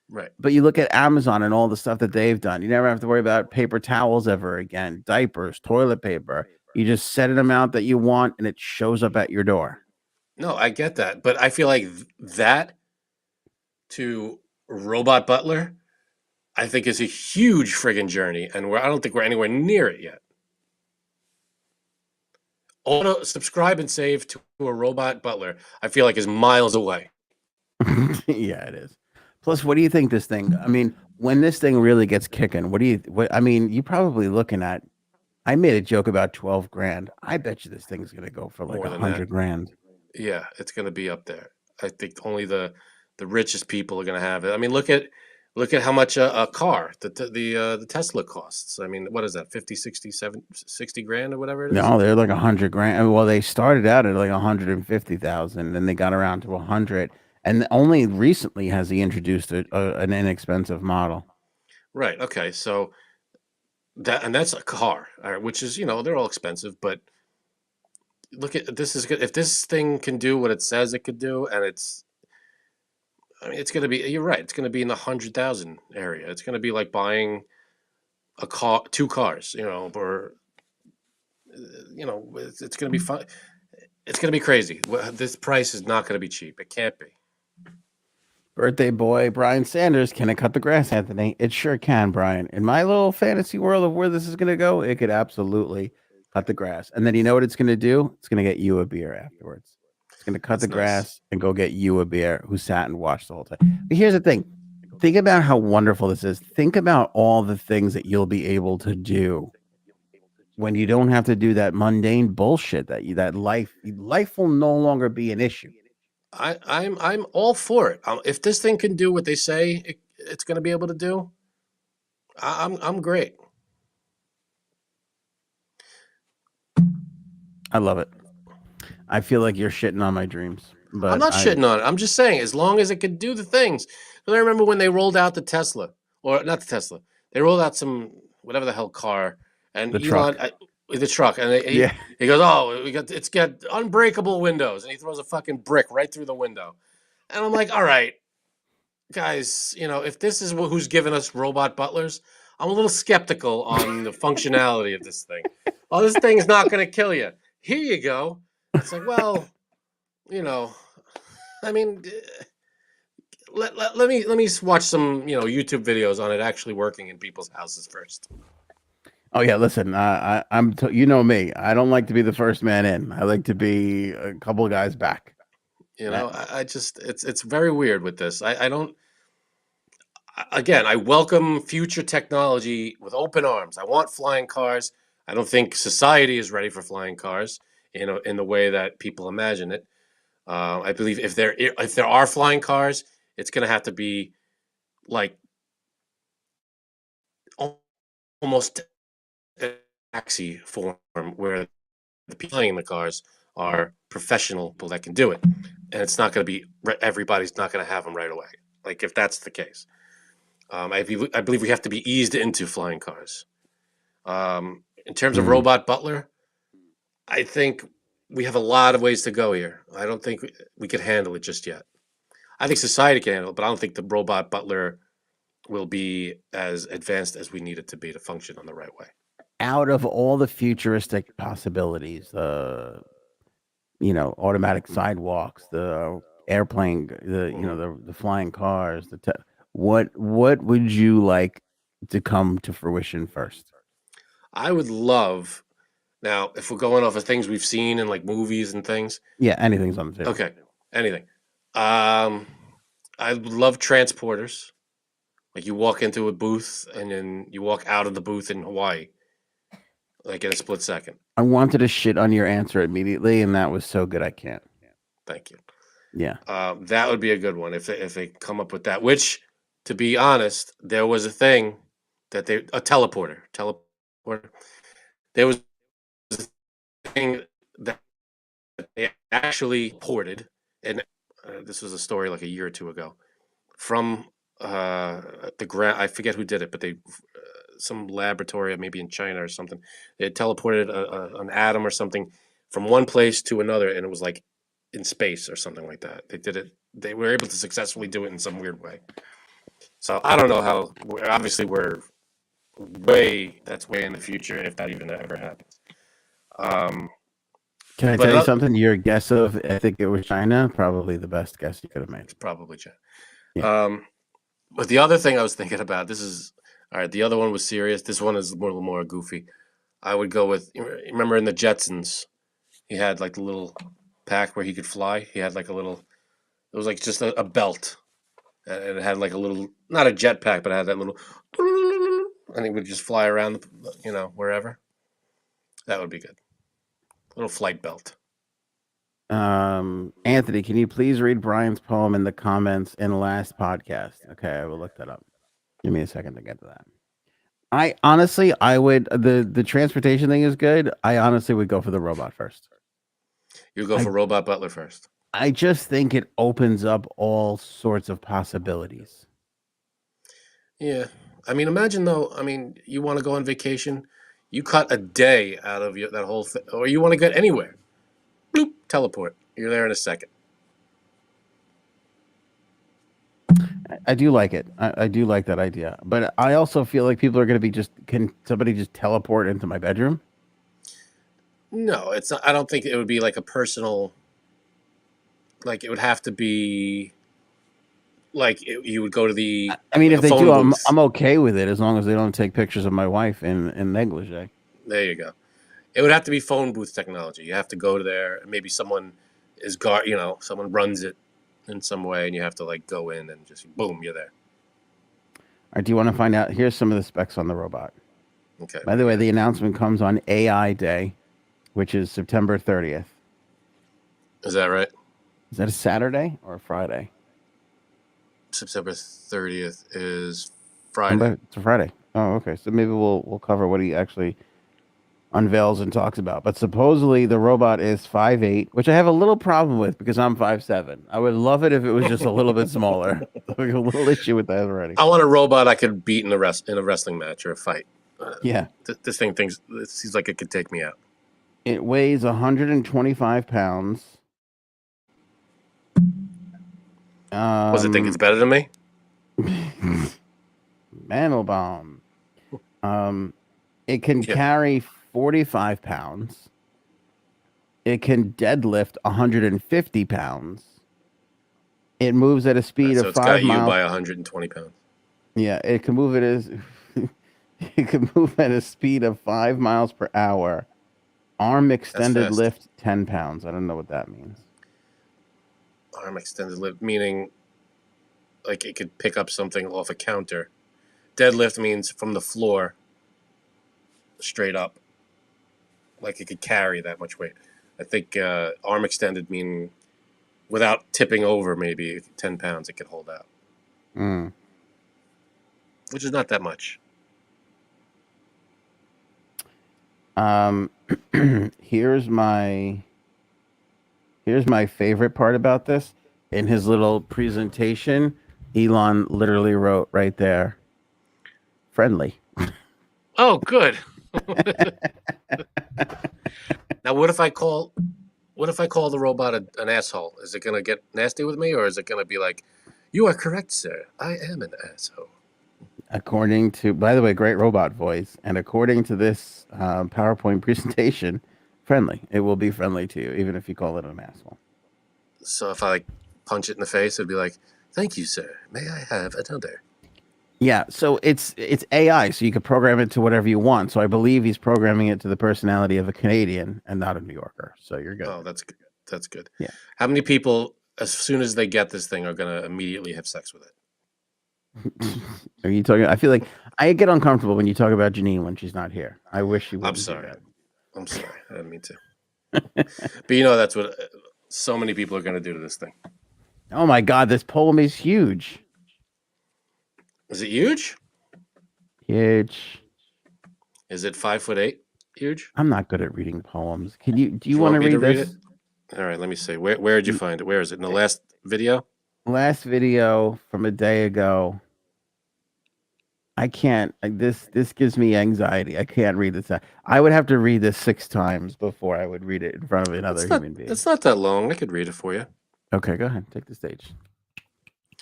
Speaker 2: Right.
Speaker 1: But you look at Amazon and all the stuff that they've done. You never have to worry about paper towels ever again, diapers, toilet paper. You just set an amount that you want, and it shows up at your door.
Speaker 2: No, I get that, but I feel like that to robot butler, I think is a huge friggin' journey, and I don't think we're anywhere near it yet. Auto subscribe and save to a robot butler, I feel like is miles away.
Speaker 1: Yeah, it is. Plus, what do you think this thing? I mean, when this thing really gets kicking, I mean, you're probably looking at. I made a joke about 12 grand. I bet you this thing's gonna go for like
Speaker 2: More than
Speaker 1: 100 grand.
Speaker 2: Yeah, it's going to be up there. I think only the richest people are going to have it. I mean, look at how much a car, the Tesla costs. I mean, what is that? 50, 60, 60 grand or whatever it is?
Speaker 1: No, they're like 100 grand. Well, they started out at like 150,000, then they got around to 100, and only recently has he introduced an inexpensive model.
Speaker 2: Right. Okay. So that's a car, all right, which is, they're all expensive, but look at this is good. If this thing can do what it says it could do, and it's going to be, you're right, it's going to be in the 100,000 area. It's going to be like buying a car, 2 cars, or it's going to be fun. It's going to be crazy. This price is not going to be cheap. It can't be.
Speaker 1: Birthday boy Brian Sanders, can it cut the grass, Anthony? It sure can, Brian. In my little fantasy world of where this is going to go, it could absolutely cut the grass. And then you know what it's going to do? It's going to get you a beer afterwards. It's going to cut the grass and go get you a beer who sat and watched the whole time. But here's the thing. Think about how wonderful this is. Think about all the things that you'll be able to do when you don't have to do that mundane bullshit that life will no longer be an issue.
Speaker 2: I'm all for it. If this thing can do what they say it's going to be able to do, I'm great.
Speaker 1: I love it. I feel like you're shitting on my dreams, but
Speaker 2: I'm not shitting on it. I'm just saying, as long as it can do the things. But I remember when they rolled out the Tesla, or not the Tesla, they rolled out some whatever the hell car, and
Speaker 1: The
Speaker 2: Elon,
Speaker 1: truck.
Speaker 2: the truck, and he goes, "Oh, it's got unbreakable windows," and he throws a fucking brick right through the window, and I'm like, "All right, guys, if this is who's giving us robot butlers, I'm a little skeptical on the functionality of this thing. Oh, this thing's not going to kill you. Here you go." It's like, well, I mean, let me watch some YouTube videos on it actually working in people's houses first.
Speaker 1: Oh yeah, listen, I'm you know me. I don't like to be the first man in. I like to be a couple of guys back.
Speaker 2: I just it's very weird with this. I don't. Again, I welcome future technology with open arms. I want flying cars. I don't think society is ready for flying cars, in the way that people imagine it. I believe if there are flying cars, it's going to have to be like almost a taxi form where the people flying the cars are professional people that can do it, and it's not going to be everybody's not going to have them right away. Like if that's the case, I believe we have to be eased into flying cars. In terms of robot butler, I think we have a lot of ways to go here. I don't think we could handle it just yet. I think society can handle it, but I don't think the robot butler will be as advanced as we need it to be to function on the right way.
Speaker 1: Out of all the futuristic possibilities, automatic sidewalks, the airplane, the flying cars, what would you like to come to fruition first?
Speaker 2: I would love. Now, if we're going off of things we've seen in like movies and things,
Speaker 1: yeah, anything's on the table.
Speaker 2: Okay, anything. I would love transporters. Like you walk into a booth and then you walk out of the booth in Hawaii, like in a split second.
Speaker 1: I wanted to shit on your answer immediately, and that was so good I can't.
Speaker 2: Thank you.
Speaker 1: Yeah.
Speaker 2: That would be a good one if they come up with that. Which, to be honest, there was a thing that a teleporter. There was a thing that they actually ported, and this was a story like a year or two ago, from the ground. I forget who did it, but they some laboratory, maybe in China or something. They teleported an atom or something from one place to another, and it was like in space or something like that. They did it. They were able to successfully do it in some weird way. So I don't know how. Obviously, that's way in the future if that even ever happens.
Speaker 1: Can I
Speaker 2: But
Speaker 1: tell you something? Your guess of, I think it was China, probably the best guess you could have made.
Speaker 2: It's probably China.
Speaker 1: Yeah.
Speaker 2: But the other thing I was thinking about, this is all right. The other one was serious. This one is a little more goofy. I would go with. Remember in the Jetsons, he had like the little pack where he could fly. He had like a little. It was like just a belt, and it had like a little, not a jetpack, but it had that little, and he would just fly around, wherever. That would be good. Little flight belt.
Speaker 1: Anthony, can you please read Brian's poem in the comments in the last podcast? Okay, I will look that up. Give me a second to get to that. I honestly, I would the transportation thing is good. I honestly would go for the robot first.
Speaker 2: You go for Robot Butler first.
Speaker 1: I just think it opens up all sorts of possibilities.
Speaker 2: Yeah. I mean, imagine though, you want to go on vacation, you cut a day out of that whole thing, or you want to get anywhere. Bloop, teleport. You're there in a second.
Speaker 1: I do like it. I do like that idea. But I also feel like people are going to be can somebody just teleport into my bedroom?
Speaker 2: No, it's not, I don't think it would be like a personal, like it would have to be like you would go to the.
Speaker 1: I mean,
Speaker 2: like
Speaker 1: if they
Speaker 2: phone
Speaker 1: do,
Speaker 2: booth.
Speaker 1: I'm okay with it as long as they don't take pictures of my wife in negligee.
Speaker 2: There you go. It would have to be phone booth technology. You have to go to there. Maybe someone someone runs it in some way, and you have to like go in and just boom, you're there.
Speaker 1: All right, do you want to find out? Here's some of the specs on the robot.
Speaker 2: Okay.
Speaker 1: By the way, the announcement comes on AI Day, which is September 30th.
Speaker 2: Is that right?
Speaker 1: Is that a Saturday or a Friday?
Speaker 2: September 30th is Friday.
Speaker 1: It's a Friday. Oh, okay. So maybe we'll cover what he actually unveils and talks about. But supposedly the robot is 5'8", which I have a little problem with because I'm 5'7". I would love it if it was just a little bit smaller. Like a little issue with that already.
Speaker 2: I want a robot I could beat in a wrestling match or a fight.
Speaker 1: Yeah.
Speaker 2: This thing thinks it seems like it could take me out.
Speaker 1: It weighs 125 pounds.
Speaker 2: Does it think it's better than me?
Speaker 1: Mandelbaum. It can carry 45 pounds. It can deadlift 150 pounds. It moves at a speed of 5 miles. So it's got you
Speaker 2: by 120 pounds.
Speaker 1: Yeah, it can move it can move at a speed of 5 miles per hour. Arm extended lift 10 pounds. I don't know what that means.
Speaker 2: Arm extended lift meaning like it could pick up something off a counter. Deadlift means from the floor straight up. Like it could carry that much weight. I think arm extended mean without tipping over maybe 10 pounds it could hold out. Which is not that much.
Speaker 1: Here's my favorite part about this. In his little presentation, Elon literally wrote right there, friendly.
Speaker 2: Oh, good. Now, what if I call the robot an asshole? Is it gonna get nasty with me, or is it gonna be like, "You are correct, sir. I am an asshole."
Speaker 1: According to, by the way, great robot voice, and according to this PowerPoint presentation, friendly. It will be friendly to you, even if you call it an asshole.
Speaker 2: So if I like punch it in the face, it'd be like, "Thank you, sir. May I have another?"
Speaker 1: Yeah, so it's AI, so you can program it to whatever you want. So I believe he's programming it to the personality of a Canadian and not a New Yorker. So you're good.
Speaker 2: Oh, that's good. That's good.
Speaker 1: Yeah.
Speaker 2: How many people, as soon as they get this thing, are going to immediately have sex with it?
Speaker 1: Are you talking? I feel like I get uncomfortable when you talk about Janine when she's not here. I wish she would.
Speaker 2: I'm sorry. I didn't mean to. But that's what so many people are going to do to this thing.
Speaker 1: Oh my God, this poem is huge.
Speaker 2: Is it huge?
Speaker 1: Huge.
Speaker 2: Is it 5'8"? Huge?
Speaker 1: I'm not good at reading poems. Do you want to read this?
Speaker 2: All right, let me see. Where did you find it? Where is it? In the last video?
Speaker 1: Last video from a day ago. I can't. This gives me anxiety. I can't read this. I would have to read this 6 times before I would read it in front of another human being.
Speaker 2: It's not that long. I could read it for you.
Speaker 1: Okay, go ahead. Take the stage.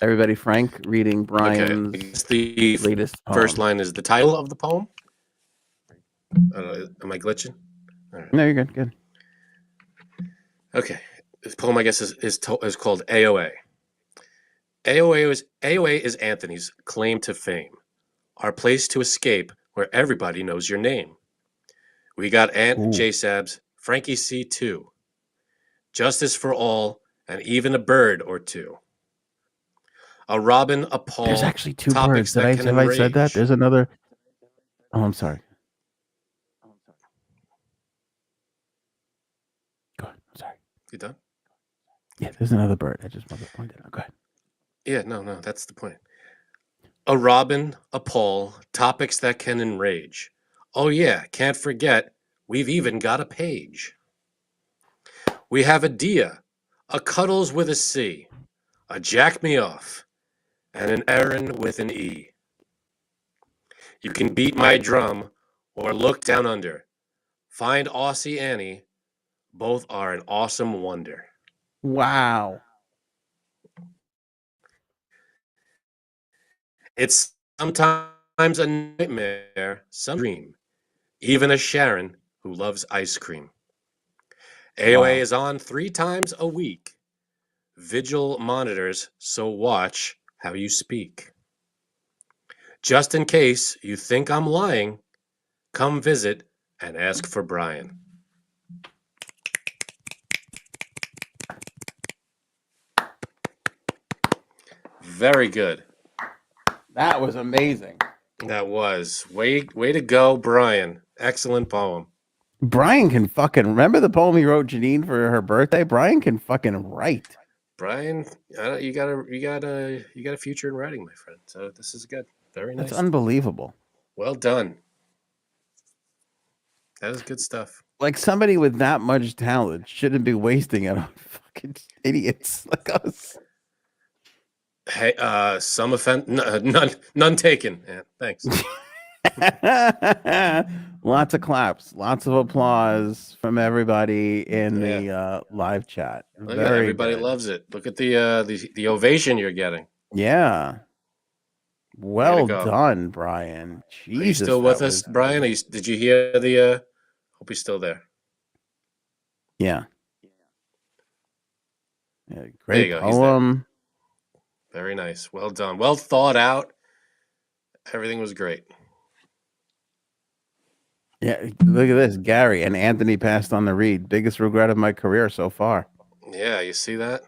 Speaker 1: Everybody, Frank reading Brian's
Speaker 2: the
Speaker 1: latest
Speaker 2: first
Speaker 1: poem.
Speaker 2: line is the title of the poem. Am I glitching?
Speaker 1: All right. No, you're good. Good.
Speaker 2: Okay. This poem, I guess, is called AOA. AOA is Anthony's claim to fame. Our place to escape where everybody knows your name. We got Aunt J-Sabs, Frankie C too. Justice for all, and even a bird or two. A robin, a Paul.
Speaker 1: There's actually 2 birds. Have I said that? There's another. Oh, I'm sorry. Go ahead. I'm sorry.
Speaker 2: You done?
Speaker 1: Yeah, there's another bird. I just wanted to point it out. Go ahead.
Speaker 2: Yeah, no, that's the point. A robin, a Paul, topics that can enrage. Oh yeah, can't forget, we've even got a page. We have a Dia, a Cuddles with a C, a Jack Me Off, and an Aaron with an E. You can beat my drum or look down under. Find Aussie Annie, both are an awesome wonder.
Speaker 1: Wow.
Speaker 2: It's sometimes a nightmare, some dream, even a Sharon who loves ice cream. AOA is on 3 times a week. Vigil monitors, so watch how you speak. Just in case you think I'm lying, come visit and ask for Brian. Very good.
Speaker 1: That was amazing.
Speaker 2: That was. Way to go, Brian. Excellent poem.
Speaker 1: Brian can fucking remember the poem he wrote Janine for her birthday. Brian can fucking write.
Speaker 2: Brian, you got a future in writing, my friend. So this is good. Very nice.
Speaker 1: That's unbelievable.
Speaker 2: Well done. That is good stuff.
Speaker 1: Like somebody with that much talent shouldn't be wasting it on fucking idiots like us.
Speaker 2: Hey, some offense, none taken. Yeah, thanks.
Speaker 1: Lots of claps, lots of applause from everybody in the live chat.
Speaker 2: Everybody loves it. Look at the ovation you're getting.
Speaker 1: Yeah. Well done, Brian. Jesus,
Speaker 2: are you still with us, Brian? Did you hear the? Hope he's still there.
Speaker 1: Yeah. Great poem.
Speaker 2: Very nice. Well done. Well thought out. Everything was great.
Speaker 1: Yeah, look at this. Gary and Anthony passed on the read. Biggest regret of my career so far.
Speaker 2: Yeah, you see that?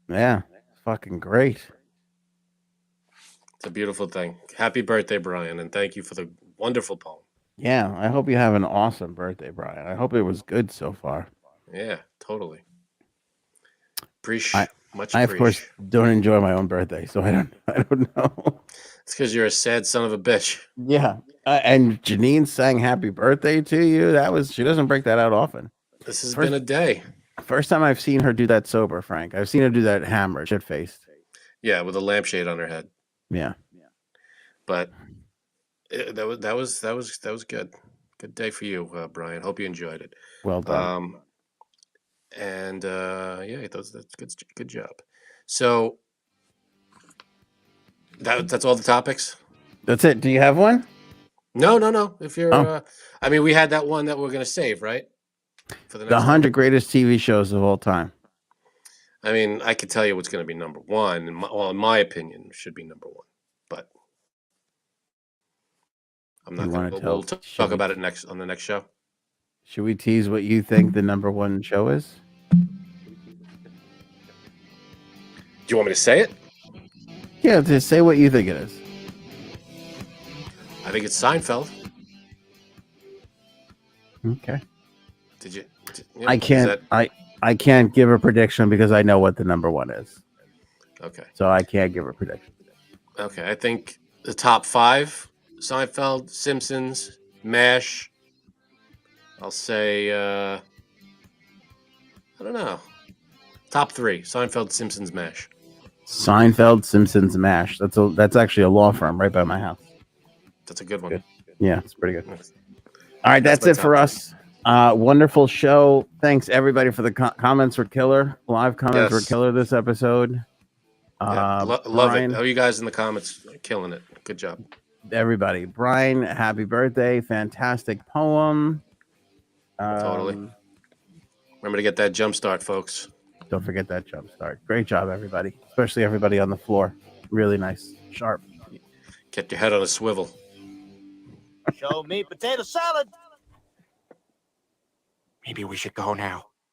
Speaker 1: Yeah, fucking great.
Speaker 2: It's a beautiful thing. Happy birthday, Brian, and thank you for the wonderful poem.
Speaker 1: Yeah, I hope you have an awesome birthday, Brian. I hope it was good so far.
Speaker 2: Yeah, totally.
Speaker 1: I of course don't enjoy my own birthday, so I don't know.
Speaker 2: It's because you're a sad son of a bitch.
Speaker 1: Yeah, and Janine sang "Happy Birthday" to you. She doesn't break that out often.
Speaker 2: This has been a day.
Speaker 1: First time I've seen her do that sober, Frank. I've seen her do that hammered, shit faced.
Speaker 2: Yeah, with a lampshade on her head.
Speaker 1: Yeah,
Speaker 2: but that was good. Good day for you, Brian. Hope you enjoyed it.
Speaker 1: Well done.
Speaker 2: And that's good job. So that's all the topics.
Speaker 1: That's it. Do you have one?
Speaker 2: No. If you're, I mean, we had that one that we're gonna save, right? For the
Speaker 1: 100 greatest TV shows of all time.
Speaker 2: I mean, I could tell you what's going to be number one, and in my opinion, should be number one. But I'm not going to. We'll talk about it on the next show.
Speaker 1: Should we tease what you think the number one show is?
Speaker 2: Do you want me to say it?
Speaker 1: Yeah, just say what you think it is.
Speaker 2: I think it's Seinfeld.
Speaker 1: Okay.
Speaker 2: Did you
Speaker 1: I can't. I can't give a prediction because I know what the number one is.
Speaker 2: Okay.
Speaker 1: So I can't give a prediction.
Speaker 2: Okay, I think the top 5: Seinfeld, Simpsons, MASH. I'll say I don't know. Top 3: Seinfeld, Simpsons, MASH.
Speaker 1: Seinfeld, Simpsons, MASH. That's actually a law firm right by my house.
Speaker 2: That's a good one.
Speaker 1: Good. Yeah, it's pretty good.
Speaker 2: That's-
Speaker 1: All right,
Speaker 2: That's
Speaker 1: that's
Speaker 2: my
Speaker 1: it for
Speaker 2: top
Speaker 1: us. Wonderful show. Thanks everybody for the comments. Were killer. Live comments were
Speaker 2: Yes.
Speaker 1: killer this episode.
Speaker 2: Yeah, love it.
Speaker 1: Brian,
Speaker 2: How are you guys in the comments? Killing it. Good job.
Speaker 1: everybody. Brian, happy birthday. Fantastic poem.
Speaker 2: Totally. Remember to get that jump start, folks.
Speaker 1: Don't forget that jump start. Great job, everybody. Especially everybody on the floor. Really nice. Sharp.
Speaker 2: Get your head on a swivel.
Speaker 4: Show me potato salad.
Speaker 5: Maybe we should go now.